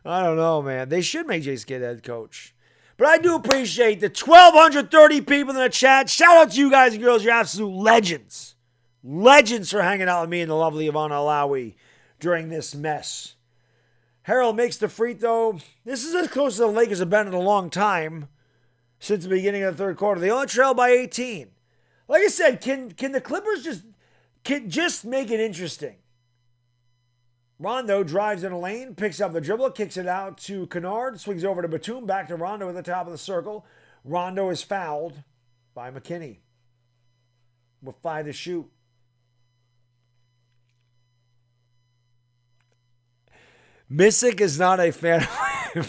I don't know, man. They should make Jason Kidd head coach. But I do appreciate the 1,230 people in the chat. Shout out to you guys and girls. You're absolute legends. Legends for hanging out with me and the lovely Ivana Alawi during this mess. Harold makes the free throw. This is as close as the Lakers have been in a long time. Since the beginning of the third quarter. They only trail by 18. Like I said, can the Clippers just make it interesting? Rondo drives in a lane, picks up the dribble, kicks it out to Kennard, swings over to Batum, back to Rondo at the top of the circle. Rondo is fouled by McKinney with 5 to shoot. Missick is not a fan of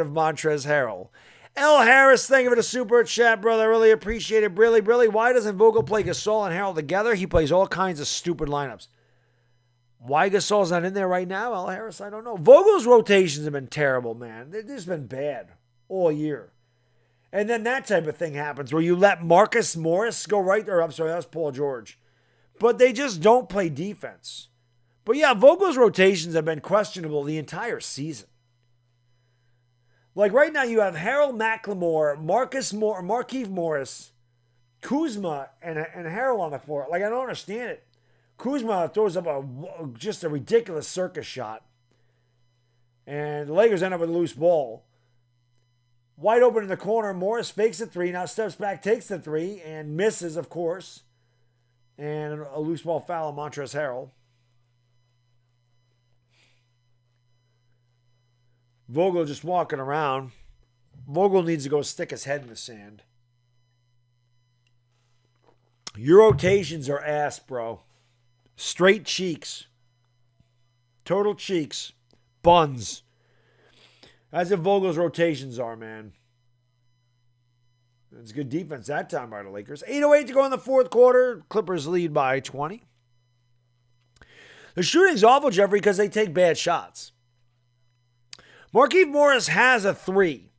Montrezl Harrell. L. Harris, thank you for the super chat, brother. I really appreciate it. Brilly, why doesn't Vogel play Gasol and Harrell together? He plays all kinds of stupid lineups. Why Gasol's not in there right now, L. Harris? I don't know. Vogel's rotations have been terrible, man. They've just been bad all year. And then that type of thing happens where you let Marcus Morris go right there. I'm sorry, that's Paul George. But they just don't play defense. But yeah, Vogel's rotations have been questionable the entire season. Like right now you have Harold McLemore, Markieff Morris, Kuzma, and Harrell on the floor. Like, I don't understand it. Kuzma throws up just a ridiculous circus shot. And the Lakers end up with a loose ball. Wide open in the corner. Morris fakes a 3. Now steps back, takes the 3, and misses, of course. And a loose ball foul on Montrezl Harrell. Vogel just walking around. Vogel needs to go stick his head in the sand. Your rotations are ass, bro. Straight cheeks. Total cheeks. Buns. That's what Vogel's rotations are, man. It's good defense that time by the Lakers. 8:08 to go in the fourth quarter. Clippers lead by 20. The shooting's awful, Jeffrey, because they take bad shots. Markieff Morris has a 3.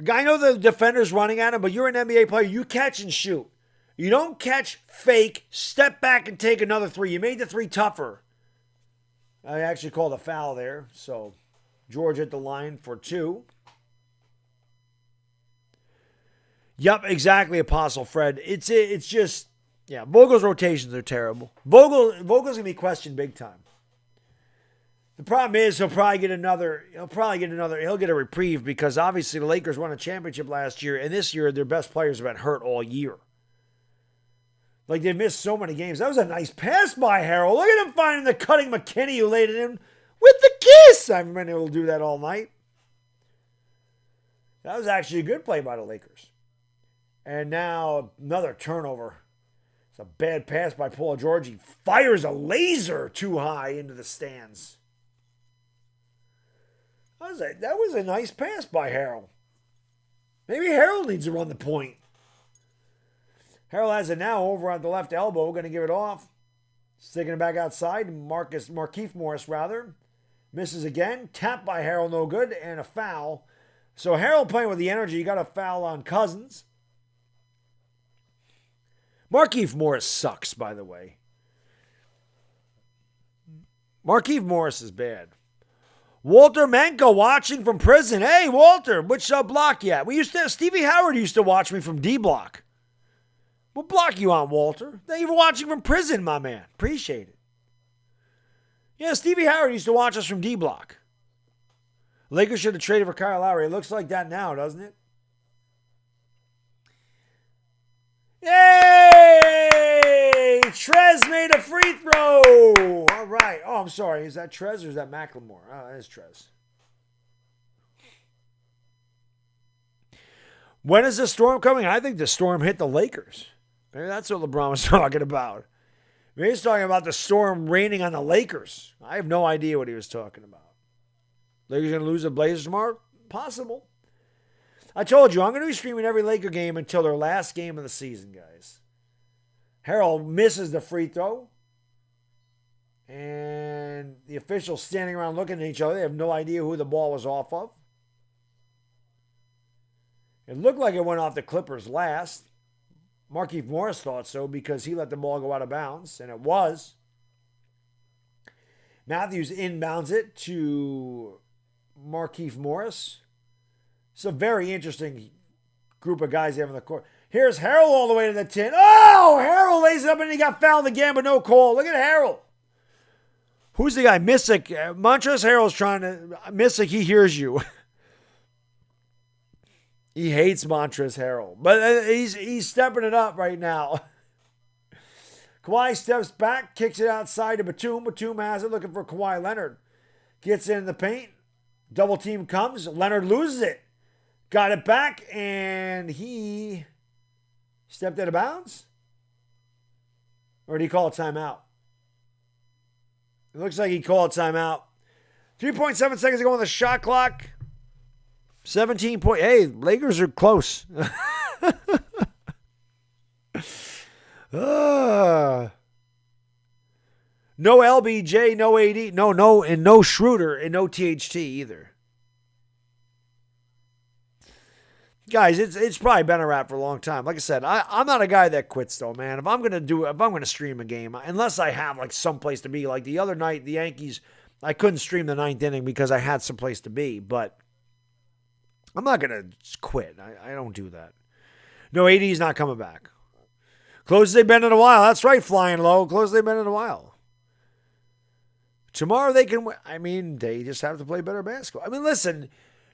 I know the defender's running at him, but you're an NBA player. You catch and shoot. You don't catch, fake, step back, and take another 3. You made the 3 tougher. I actually called a foul there. So George at the line for 2. Yup, exactly, Apostle Fred. It's just, yeah, Vogel's rotations are terrible. Vogel's going to be questioned big time. The problem is he'll get a reprieve because obviously the Lakers won a championship last year, and this year their best players have been hurt all year. Like they've missed so many games. That was a nice pass by Harrell. Look at him finding the cutting McKinney who laid it in with the kiss. I haven't been able to do that all night. That was actually a good play by the Lakers. And now another turnover. It's a bad pass by Paul George. He fires a laser too high into the stands. That was a nice pass by Harrell. Maybe Harrell needs to run the point. Harrell has it now over at the left elbow. Going to give it off. Sticking it back outside. Markieff Morris, rather. Misses again. Tap by Harrell, no good. And a foul. So Harrell playing with the energy. He got a foul on Cousins. Markieff Morris sucks, by the way. Markieff Morris is bad. Walter Menko watching from prison. Hey, Walter, which block you at? Stevie Howard used to watch me from D block. What block you on, Walter? Thank you for watching from prison, my man. Appreciate it. Yeah, Stevie Howard used to watch us from D block. Lakers should have traded for Kyle Lowry. It looks like that now, doesn't it? Yay! Trez made a free throw. All right. Oh, I'm sorry. Is that Trez or is that McLemore? Oh, that is Trez. When is the storm coming? I think the storm hit the Lakers. Maybe that's what LeBron was talking about. Maybe he's talking about the storm raining on the Lakers. I have no idea what he was talking about. Lakers going to lose the Blazers tomorrow? Possible. I told you, I'm going to be streaming every Laker game until their last game of the season, guys. Harrell misses the free throw. And the officials standing around looking at each other. They have no idea who the ball was off of. It looked like it went off the Clippers last. Markieff Morris thought so because he let the ball go out of bounds, and it was. Matthews inbounds it to Markieff Morris. It's a very interesting group of guys they have on the court. Here's Harrell all the way to the 10. Oh, Harrell lays it up and he got fouled again, but no call. Look at Harrell. Who's the guy? Missick. Montrezl Harrell's trying to... Missick, he hears you. He hates Montrezl Harrell. But he's stepping it up right now. Kawhi steps back, kicks it outside to Batum. Batum has it, looking for Kawhi Leonard. Gets in the paint. Double team comes. Leonard loses it. Got it back, and he stepped out of bounds? Or did he call a timeout? It looks like he called a timeout. 3.7 seconds to go on the shot clock. 17 point. Hey, Lakers are close. No LBJ, no AD, no, and no Schroeder, and no THT either. Guys, it's probably been a wrap for a long time. Like I said, I'm not a guy that quits though, man. If I'm gonna stream a game, unless I have like someplace to be, like the other night, the Yankees, I couldn't stream the 9th inning because I had someplace to be, but I'm not gonna quit. I don't do that. No, AD's not coming back. Closest they've been in a while. That's right, flying low. Closest they've been in a while. Tomorrow they can win. I mean, they just have to play better basketball. I mean, listen,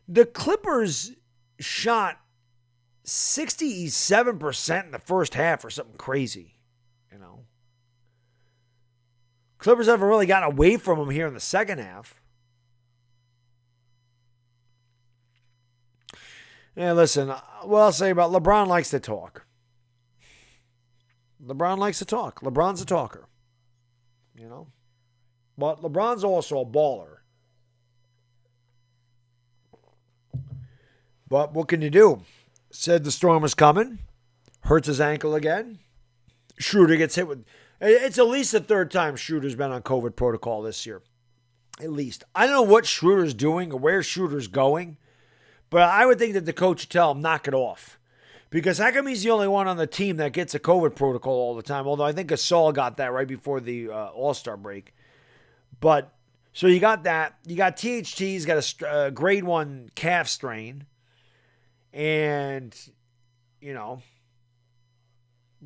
the Clippers shot 67% in the first half or something crazy, you know. Clippers haven't really gotten away from them here in the second half. Yeah, listen, what I'll say about LeBron likes to talk. LeBron likes to talk. LeBron's a talker, you know. But LeBron's also a baller. But what can you do? Said the storm was coming. Hurts his ankle again. Schroeder gets hit with... It's at least the third time Schroeder's been on COVID protocol this year. At least. I don't know what Schroeder's doing or where Schroeder's going. But I would think that the coach would tell him, knock it off. Because how come he's the only one on the team that gets a COVID protocol all the time? Although I think Gasol got that right before the All-Star break. But, so you got that. You got THT. He's got a grade 1 calf strain. And, you know,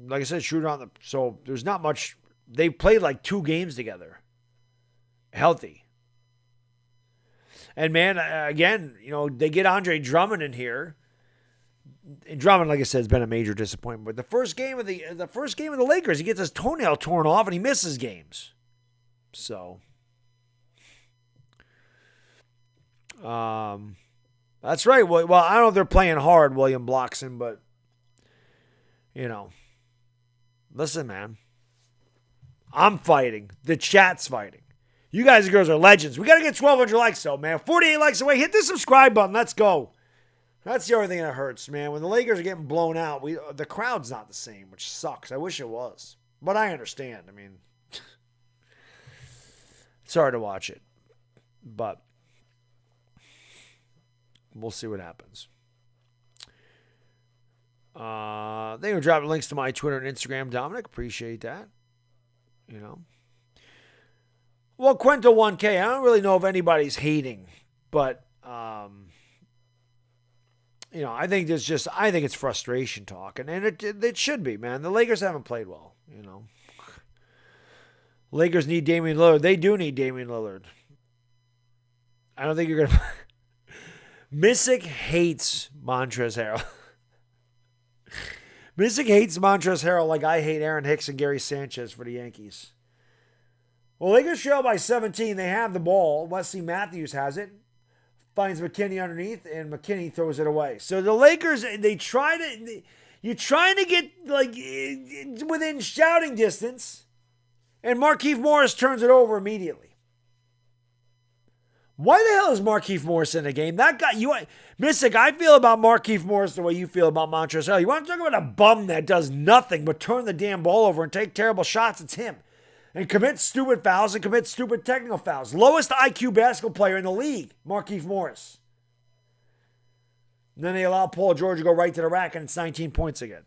like I said, Schroeder on the... So there's not much... They played like 2 games together. Healthy. And, man, again, you know, they get Andre Drummond in here. Drummond, like I said, has been a major disappointment. But the first game of the Lakers, he gets his toenail torn off and he misses games. So, that's right. Well, I don't know if they're playing hard, William Blockson, but listen, man, I'm fighting. The chat's fighting. You guys and girls are legends. We got to get 1,200 likes, though, man. 48 likes away. Hit the subscribe button. Let's go. That's the only thing that hurts, man. When the Lakers are getting blown out, the crowd's not the same, which sucks. I wish it was. But I understand. I mean, it's hard to watch it. But we'll see what happens. They were dropping links to my Twitter and Instagram, Dominic. Appreciate that. Well, Quinto 1K, I don't really know if anybody's hating, but I think it's frustration talk, and it should be, man. The Lakers haven't played well, Lakers need Damian Lillard. They do need Damian Lillard. I don't think you're gonna. Missick hates Montrezl Harrell. Missick hates Montrezl Harrell like I hate Aaron Hicks and Gary Sanchez for the Yankees. Well, Lakers trail by 17. They have the ball. Wesley Matthews has it. Finds McKinney underneath, and McKinney throws it away. So the Lakers, you're trying to get within shouting distance, and Markieff Morris turns it over immediately. Why the hell is Markieff Morris in the game? That guy, Missick, I feel about Markieff Morris the way you feel about Montrezl Harrell. You want to talk about a bum that does nothing but turn the damn ball over and take terrible shots? It's him. And commit stupid fouls and commit stupid technical fouls. Lowest IQ basketball player in the league, Markieff Morris. And then they allow Paul George to go right to the rack, and it's 19 points again.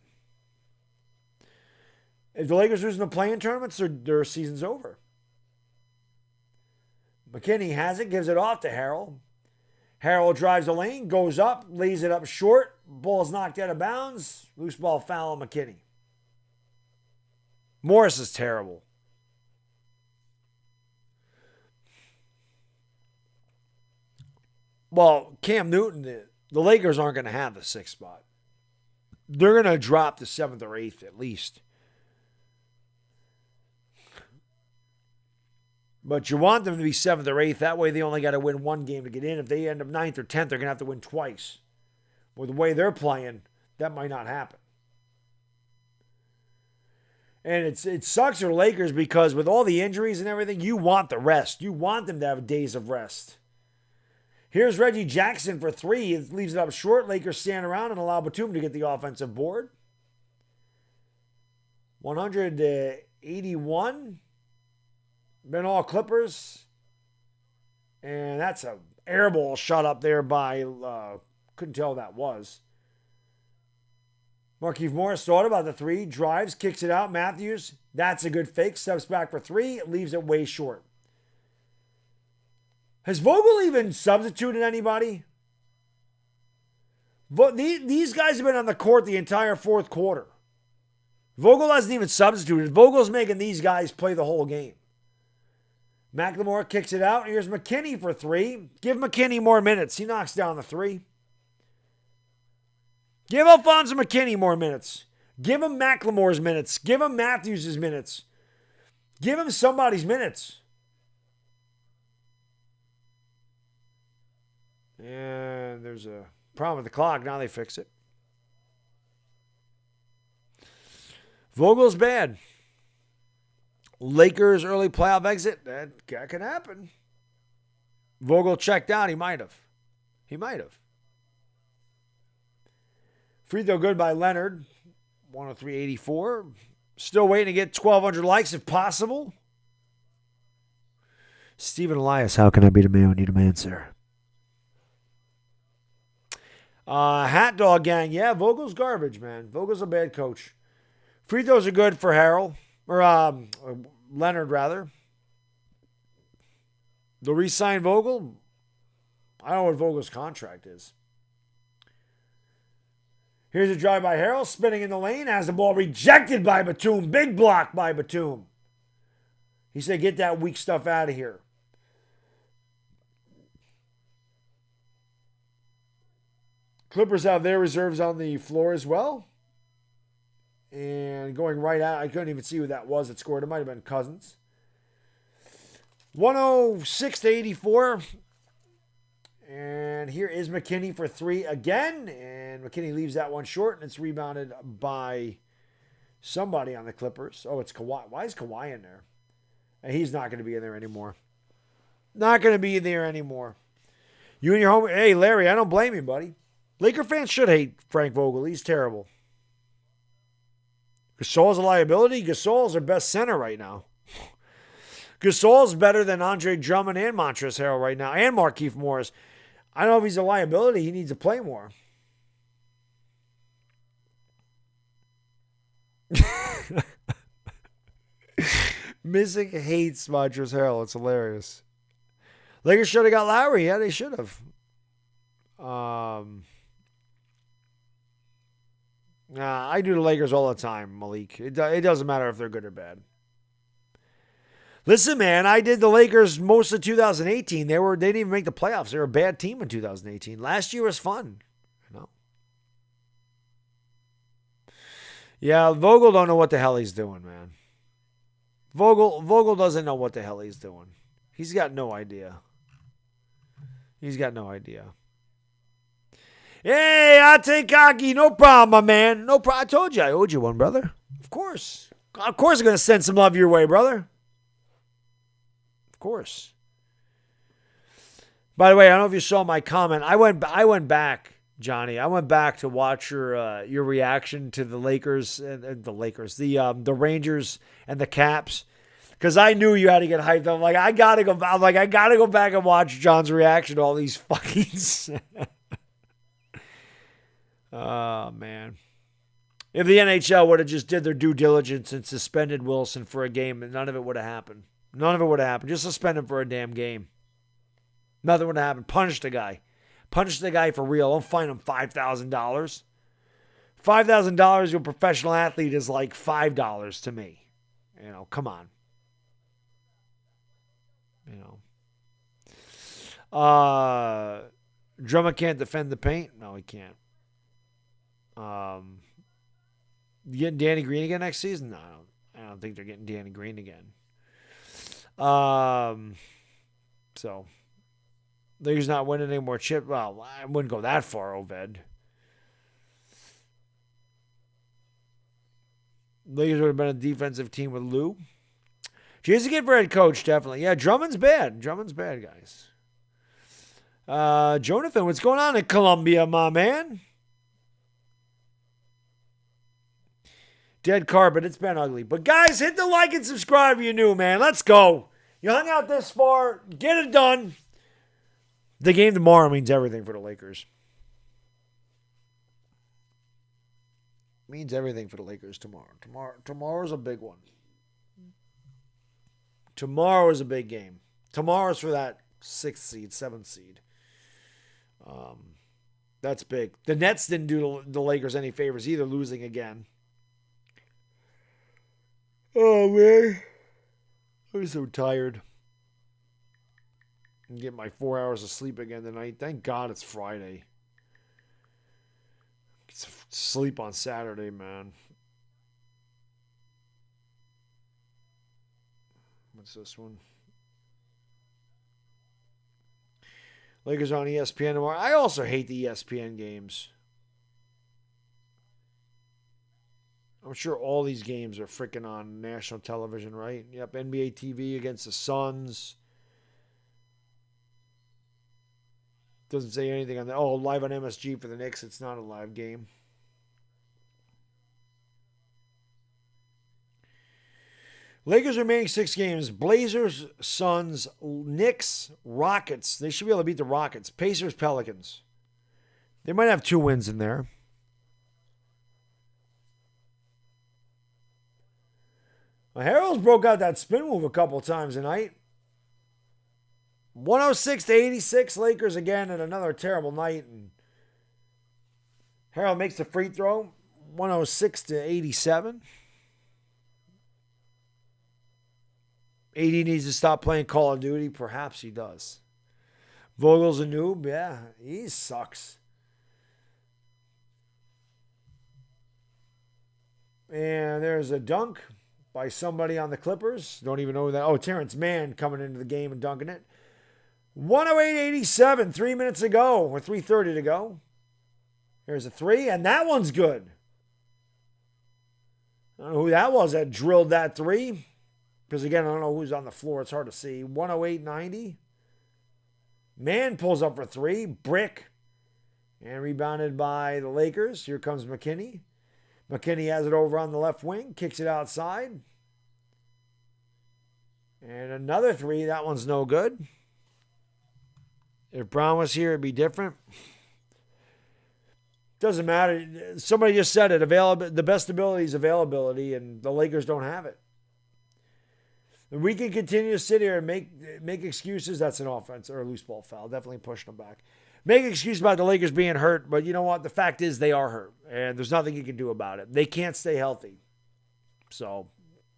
If the Lakers lose in the play-in tournaments, their season's over. McKinney has it, gives it off to Harrell. Harrell drives the lane, goes up, lays it up short. Ball's knocked out of bounds. Loose ball foul on McKinney. Morris is terrible. Well, Cam Newton, the Lakers aren't going to have the 6th spot. They're going to drop to 7th or 8th at least. But you want them to be 7th or 8th. That way they only got to win one game to get in. If they end up 9th or 10th, they're going to have to win twice. With the way they're playing, that might not happen. And it sucks for the Lakers because with all the injuries and everything, you want the rest. You want them to have days of rest. Here's Reggie Jackson for 3. He leaves it up short. Lakers stand around and allow Batum to get the offensive board. 181. Been all Clippers. And that's a air ball shot up there by, couldn't tell who that was. Markieff Morris thought about the 3, drives, kicks it out. Matthews, that's a good fake. Steps back for 3, leaves it way short. Has Vogel even substituted anybody? These guys have been on the court the entire 4th quarter. Vogel hasn't even substituted. Vogel's making these guys play the whole game. McLemore kicks it out. Here's McKinney for 3. Give McKinney more minutes. He knocks down the 3. Give Alfonso McKinney more minutes. Give him McLemore's minutes. Give him Matthews' minutes. Give him somebody's minutes. And there's a problem with the clock. Now they fix it. Vogel's bad. Lakers early playoff exit. That can happen. Vogel checked out. He might have. Free throw good by Leonard. 103.84. Still waiting to get 1,200 likes if possible. Stephen Elias, how can I be the man when you demand, sir? Hat Dog Gang. Yeah, Vogel's garbage, man. Vogel's a bad coach. Free throws are good for Harrell. Or Leonard, rather. They'll re-sign Vogel. I don't know what Vogel's contract is. Here's a drive by Harrell. Spinning in the lane. Has the ball rejected by Batum. Big block by Batum. He said, get that weak stuff out of here. Clippers have their reserves on the floor as well. And going right out, I couldn't even see who that was that scored. It might have been Cousins. 106-84. And here is McKinney for three again. And McKinney leaves that one short. And it's rebounded by somebody on the Clippers. Oh, it's Kawhi. Why is Kawhi in there? And he's not going to be in there anymore. Not going to be there anymore. You and your home. Hey, Larry, I don't blame you, buddy. Laker fans should hate Frank Vogel. He's terrible. Gasol's a liability. Gasol's their best center right now. Gasol's better than Andre Drummond and Montrezl Harrell right now, and Markieff Morris. I don't know if he's a liability. He needs to play more. Missing hates Montrezl Harrell. It's hilarious. Lakers should have got Lowry. Yeah, they should have. I do the Lakers all the time, Malik. It doesn't matter if they're good or bad. Listen, man, I did the Lakers most of 2018. They didn't even make the playoffs. They were a bad team in 2018. Last year was fun. You know? Yeah, Vogel don't know what the hell he's doing, man. Vogel doesn't know what the hell he's doing. He's got no idea. He's got no idea. Hey, I'll take cocky. No problem, my man. No problem. I told you I owed you one, brother. Of course. Of course I'm going to send some love your way, brother. Of course. By the way, I don't know if you saw my comment. I went back, Johnny. I went back to watch your reaction to the Lakers and the Rangers and the Caps. Because I knew you had to get hyped. I'm like, I gotta go back and watch John's reaction to all these fucking. Oh man! If the NHL would have just did their due diligence and suspended Wilson for a game, none of it would have happened. None of it would have happened. Just suspend him for a damn game. Nothing would have happened. Punish the guy. Punish the guy for real. Don't fine him $5,000. $5,000 to a professional athlete is like $5 to me. You know, come on. You know. Drummond can't defend the paint? No, he can't. You getting Danny Green again next season? No, I don't think they're getting Danny Green again. So Lakers not winning any more chips. Well, I wouldn't go that far, Oved. Lakers would have been a defensive team with Lou. She's a good for head coach, definitely. Yeah, Drummond's bad. Drummond's bad, guys. Jonathan, what's going on in Columbia, my man? Dead carpet. It's been ugly. But, guys, hit the like and subscribe if you're new, man. Let's go. You hung out this far. Get it done. The game tomorrow means everything for the Lakers. Means everything for the Lakers tomorrow. Tomorrow's a big one. Tomorrow is a big game. Tomorrow's for that 6th seed, 7th seed. That's big. The Nets didn't do the Lakers any favors either, losing again. Oh, man. I'm so tired. I'm getting my 4 hours of sleep again tonight. Thank God it's Friday. Sleep on Saturday, man. What's this one? Lakers on ESPN tomorrow. I also hate the ESPN games. I'm sure all these games are freaking on national television, right? Yep, NBA TV against the Suns. Doesn't say anything on that. Oh, live on MSG for the Knicks. It's not a live game. Lakers remaining 6 games. Blazers, Suns, Knicks, Rockets. They should be able to beat the Rockets. Pacers, Pelicans. They might have 2 wins in there. Well, Harold's broke out that spin move a couple times tonight. 106-86, Lakers again, and another terrible night. And Harold makes the free throw. 106-87. AD needs to stop playing Call of Duty. Perhaps he does. Vogel's a noob. Yeah, he sucks. And there's a dunk by somebody on the Clippers. Don't even know who that. Oh, Terrence Mann coming into the game and dunking it. 108.87, 3 minutes ago, or 3:30 to go. Here's a three, and that one's good. I don't know who that was that drilled that three. Because, again, I don't know who's on the floor. It's hard to see. 108.90. Mann pulls up for three. Brick. And rebounded by the Lakers. Here comes McKinney. McKinney has it over on the left wing. Kicks it outside. And another three. That one's no good. If Brown was here, it'd be different. Doesn't matter. Somebody just said it. The best ability is availability, and the Lakers don't have it. And we can continue to sit here and make excuses. That's an offense or a loose ball foul. Definitely pushing them back. Make excuses about the Lakers being hurt, but you know what? The fact is they are hurt, and there's nothing you can do about it. They can't stay healthy. So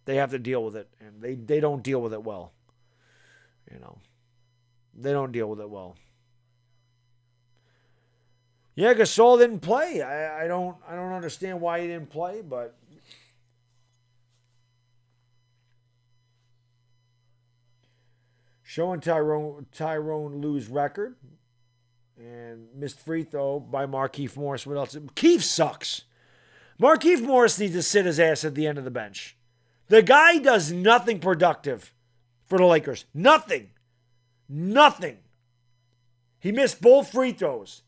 they have to deal with it, and they don't deal with it well. You know, they don't deal with it well. Yeah, Gasol didn't play. I don't understand why he didn't play, but showing Tyrone Lue's record and missed free throw by Markieff Morris. What else? Keefe sucks. Markieff Morris needs to sit his ass at the end of the bench. The guy does nothing productive for the Lakers. Nothing. He missed both free throws.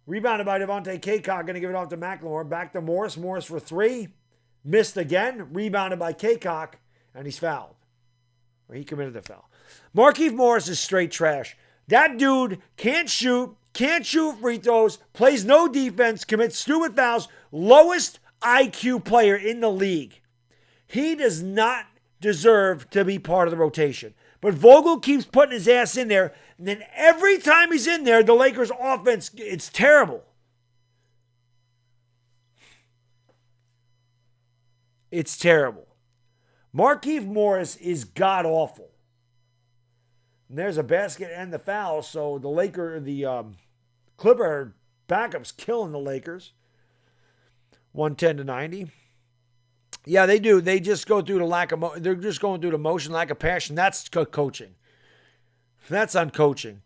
Rebounded by Devontae Kaycock, going to give it off to McLemore. Back to Morris. Morris for three. Missed again. Rebounded by Kaycock, and he's fouled. Or he committed the foul. Markieff Morris is straight trash. That dude can't shoot free throws, plays no defense, commits stupid fouls. Lowest IQ player in the league. He does not deserve to be part of the rotation. But Vogel keeps putting his ass in there. And then every time he's in there, the Lakers' offense, it's terrible. It's terrible. Markieff Morris is god-awful. And there's a basket and the foul. So the Clipper backup's killing the Lakers. 110-90. Yeah, they do. They just go through they're just going through the motion, lack of passion. That's coaching. That's on coaching.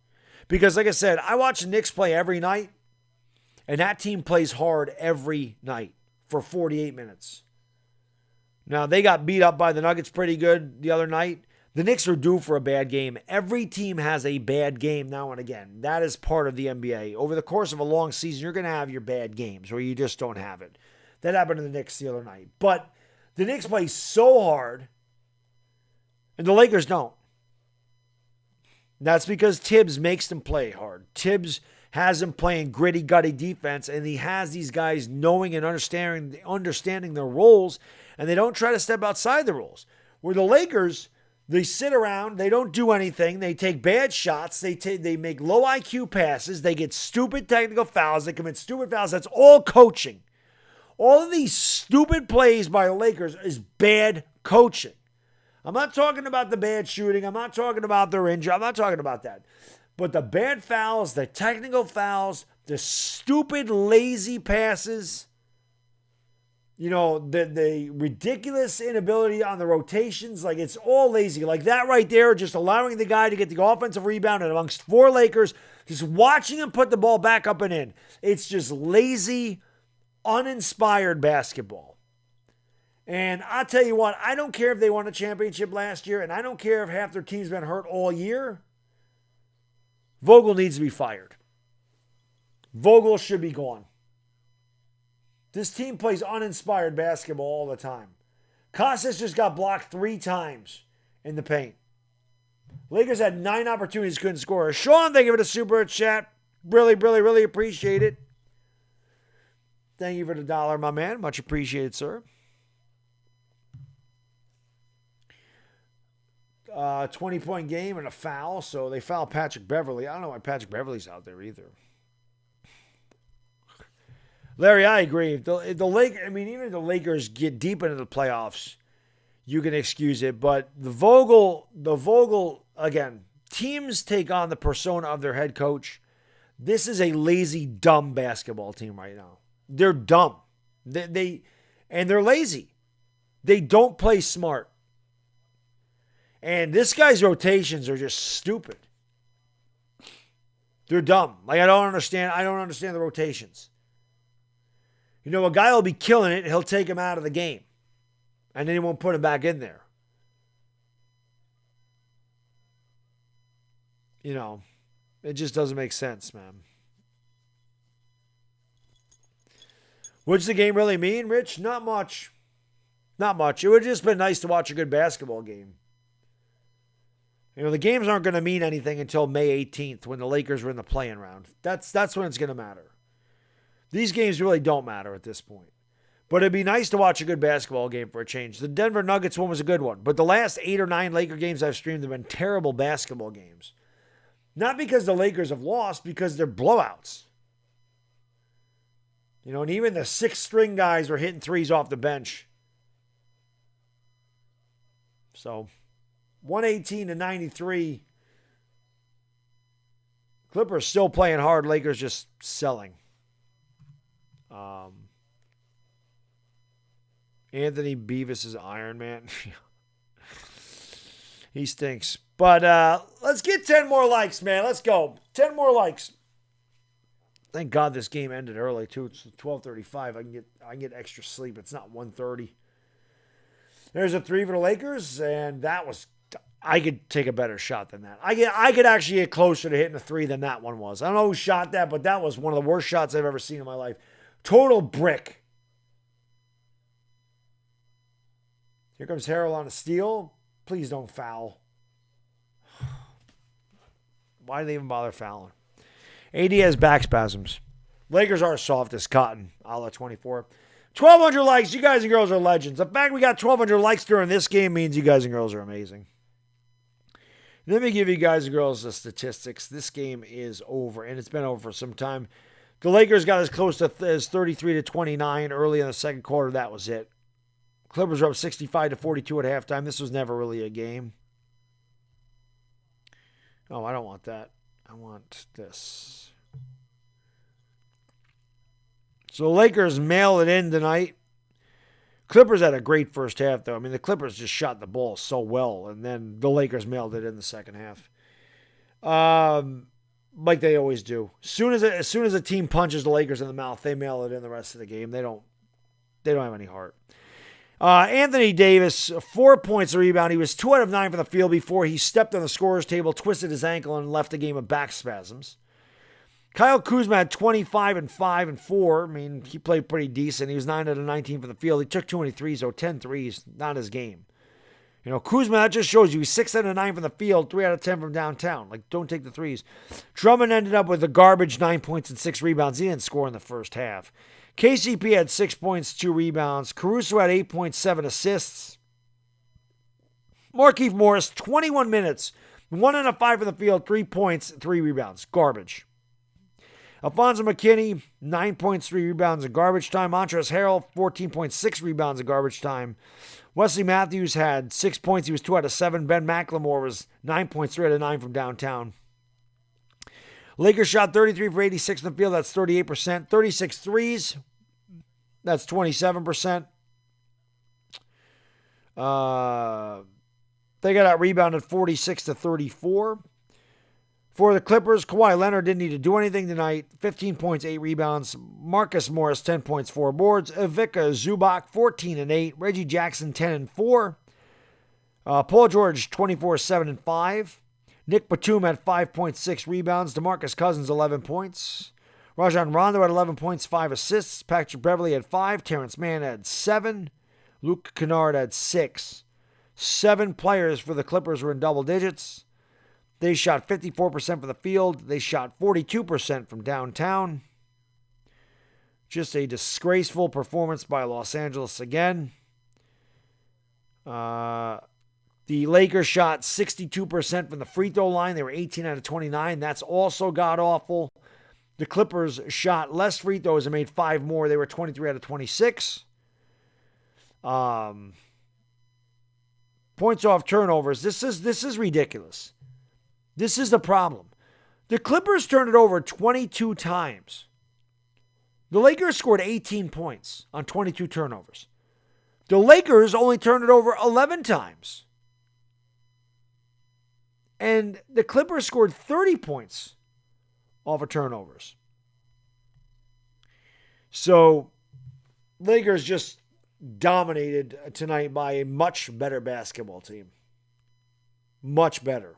Because like I said, I watch the Knicks play every night, and that team plays hard every night for 48 minutes. Now, they got beat up by the Nuggets pretty good the other night. The Knicks are due for a bad game. Every team has a bad game now and again. That is part of the NBA. Over the course of a long season, you're going to have your bad games where you just don't have it. That happened to the Knicks the other night. But the Knicks play so hard, and the Lakers don't. That's because Tibbs makes them play hard. Tibbs has them playing gritty, gutty defense, and he has these guys knowing and understanding their roles, and they don't try to step outside the roles. Where the Lakers, they sit around, they don't do anything, they take bad shots, they make low IQ passes, they get stupid technical fouls, they commit stupid fouls. That's all coaching. All of these stupid plays by the Lakers is bad coaching. I'm not talking about the bad shooting. I'm not talking about their injury. I'm not talking about that. But the bad fouls, the technical fouls, the stupid, lazy passes, the ridiculous inability on the rotations, like it's all lazy. Like that right there, just allowing the guy to get the offensive rebound and amongst four Lakers, just watching him put the ball back up and in. It's just lazy, uninspired basketball. And I'll tell you what, I don't care if they won a championship last year, and I don't care if half their team's been hurt all year. Vogel needs to be fired. Vogel should be gone. This team plays uninspired basketball all the time. Costas just got blocked 3 times in the paint. Lakers had 9 opportunities, couldn't score. Sean, thank you for the super chat. Really, really, really appreciate it. Thank you for the $1, my man. Much appreciated, sir. 20-point game and a foul, so they foul Patrick Beverly. I don't know why Patrick Beverly's out there either. Larry, I agree. If the even if the Lakers get deep into the playoffs, you can excuse it. But the Vogel, again, teams take on the persona of their head coach. This is a lazy, dumb basketball team right now. They're dumb. And they're lazy. They don't play smart. And this guy's rotations are just stupid. They're dumb. Like, I don't understand the rotations. You know, a guy will be killing it, he'll take him out of the game. And then he won't put him back in there. You know, it just doesn't make sense, man. What's the game really mean, Rich? Not much. Not much. It would have just been nice to watch a good basketball game. You know, the games aren't going to mean anything until May 18th when the Lakers are in the play-in round. That's when it's going to matter. These games really don't matter at this point. But it'd be nice to watch a good basketball game for a change. The Denver Nuggets one was a good one. But the last 8 or 9 Laker games I've streamed have been terrible basketball games. Not because the Lakers have lost, because they're blowouts. You know, and even the 6th-string guys were hitting threes off the bench. So, 118-93. Clippers still playing hard. Lakers just selling. Anthony Beavis is Iron Man. He stinks. But let's get 10 more likes, man. Let's go. 10 more likes. Thank God this game ended early, too. It's 12:35. I can get extra sleep. It's not 1:30. There's a 3 for the Lakers, and that was... I could take a better shot than that. I could actually get closer to hitting a 3 than that one was. I don't know who shot that, but that was one of the worst shots I've ever seen in my life. Total brick. Here comes Harrell on a steal. Please don't foul. Why do they even bother fouling? AD has back spasms. Lakers are soft as cotton. A la 24. 1,200 likes. You guys and girls are legends. The fact we got 1,200 likes during this game means you guys and girls are amazing. Let me give you guys and girls the statistics. This game is over, and it's been over for some time. The Lakers got as close to as 33-29 early in the second quarter. That was it. Clippers were up 65-42 at halftime. This was never really a game. Oh, I don't want that. I want this. So the Lakers mail it in tonight. Clippers had a great first half, though. I mean, the Clippers just shot the ball so well, and then the Lakers mailed it in the second half. Like they always do. As soon as a team punches the Lakers in the mouth, they mail it in the rest of the game. They don't have any heart. Anthony Davis, 4 points a rebound. He was 2 out of 9 from the field before he stepped on the scorer's table, twisted his ankle, and left the game with back spasms. Kyle Kuzma had 25 and 5 and 4. I mean, he played pretty decent. He was 9 out of 19 from the field. He took 23, so 10 threes, not his game. You know, Kuzma, that just shows you he's 6 out of 9 from the field, 3 out of 10 from downtown. Like, don't take the threes. Drummond ended up with a garbage 9 points and 6 rebounds. He didn't score in the first half. KCP had 6 points, 2 rebounds. Caruso had 8 points, 7 assists. Markieff Morris, 21 minutes, 1 out of 5 from the field, 3 points, 3 rebounds. Garbage. Alfonso McKinney, 9 points, 3 rebounds in garbage time. Montrezl Harrell, 14.6 rebounds in garbage time. Wesley Matthews had 6 points. He was 2 out of 7. Ben McLemore was 9 points, 3 out of 9 from downtown. Lakers shot 33 for 86 in the field. That's 38%. 36 threes. That's 27%. They got out rebounded 46-34. For the Clippers, Kawhi Leonard didn't need to do anything tonight. 15 points, 8 rebounds. Marcus Morris, 10 points, 4 boards. Ivica Zubac, 14 and 8. Reggie Jackson, 10 and 4. Paul George, 24, 7 and 5. Nick Batum had 5.6 rebounds. DeMarcus Cousins, 11 points. Rajon Rondo had 11 points, 5 assists. Patrick Beverley had 5. Terrence Mann had 7. Luke Kennard had 6. 7 players for the Clippers were in double digits. They shot 54% from the field. They shot 42% from downtown. Just a disgraceful performance by Los Angeles again. The Lakers shot 62% from the free throw line. They were 18 out of 29. That's also god-awful. The Clippers shot less free throws and made 5 more. They were 23 out of 26. Points off turnovers. This is ridiculous. This is the problem. The Clippers turned it over 22 times. The Lakers scored 18 points on 22 turnovers. The Lakers only turned it over 11 times. And the Clippers scored 30 points off of turnovers. So, Lakers just dominated tonight by a much better basketball team. Much better.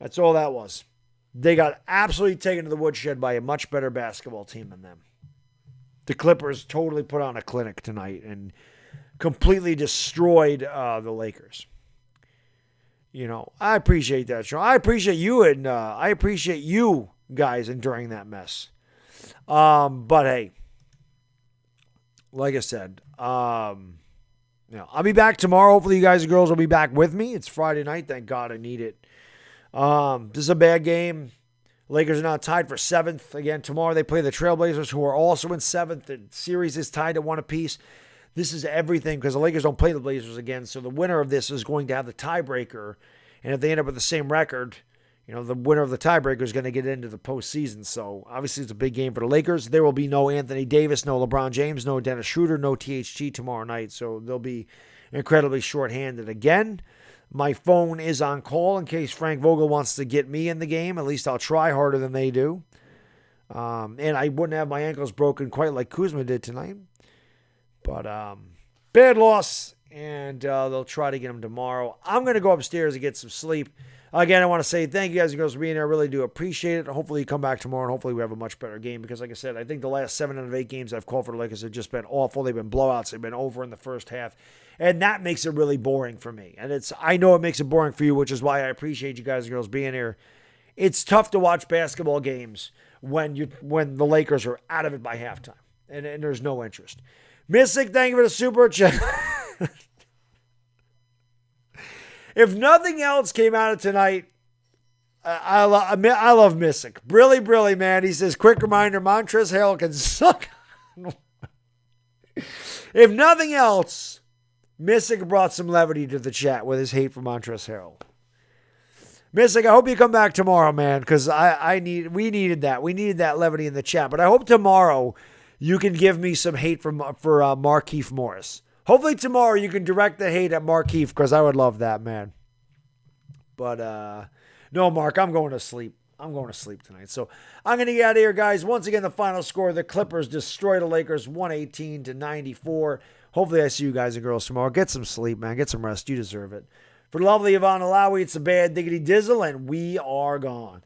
That's all that was. They got absolutely taken to the woodshed by a much better basketball team than them. The Clippers totally put on a clinic tonight and completely destroyed the Lakers. You know, I appreciate that, Sean. I appreciate you, and I appreciate you guys enduring that mess. But hey, like I said, I'll be back tomorrow. Hopefully you guys and girls will be back with me. It's Friday night. Thank God I need it. This is a bad game. Lakers are now tied for 7th. Again, tomorrow they play the Trailblazers, who are also in 7th. The series is tied at 1 apiece. This is everything because the Lakers don't play the Blazers again. So the winner of this is going to have the tiebreaker. And if they end up with the same record, the winner of the tiebreaker is going to get into the postseason. So obviously it's a big game for the Lakers. There will be no Anthony Davis, no LeBron James, no Dennis Schroeder, no THT tomorrow night. So they'll be incredibly shorthanded again. My phone is on call in case Frank Vogel wants to get me in the game. At least I'll try harder than they do. And I wouldn't have my ankles broken quite like Kuzma did tonight. But bad loss, and they'll try to get him tomorrow. I'm going to go upstairs and get some sleep. Again, I want to say thank you guys and girls for being here. I really do appreciate it. Hopefully you come back tomorrow, and hopefully we have a much better game because, like I said, I think the last 7 out of 8 games I've called for the Lakers have just been awful. They've been blowouts. They've been over in the first half. And that makes it really boring for me. And I know it makes it boring for you, which is why I appreciate you guys and girls being here. It's tough to watch basketball games when the Lakers are out of it by halftime. And there's no interest. Mystic, thank you for the super chat. If nothing else came out of tonight, I love Mystic. Brilly, man. He says, quick reminder, Montrezl Harrell can suck. If nothing else, Mystic brought some levity to the chat with his hate for Montrezl Harrell. Mystic, I hope you come back tomorrow, man, because we needed that. We needed that levity in the chat. But I hope tomorrow you can give me some hate for Markieff Morris. Hopefully tomorrow you can direct the hate at Markieff because I would love that, man. But no, Mark, I'm going to sleep. I'm going to sleep tonight. So I'm going to get out of here, guys. Once again, the final score, the Clippers destroy the Lakers 118-94. Hopefully I see you guys and girls tomorrow. Get some sleep, man. Get some rest. You deserve it. For the lovely Yvonne Alawi, it's the Bad Diggity Dizzle, and we are gone.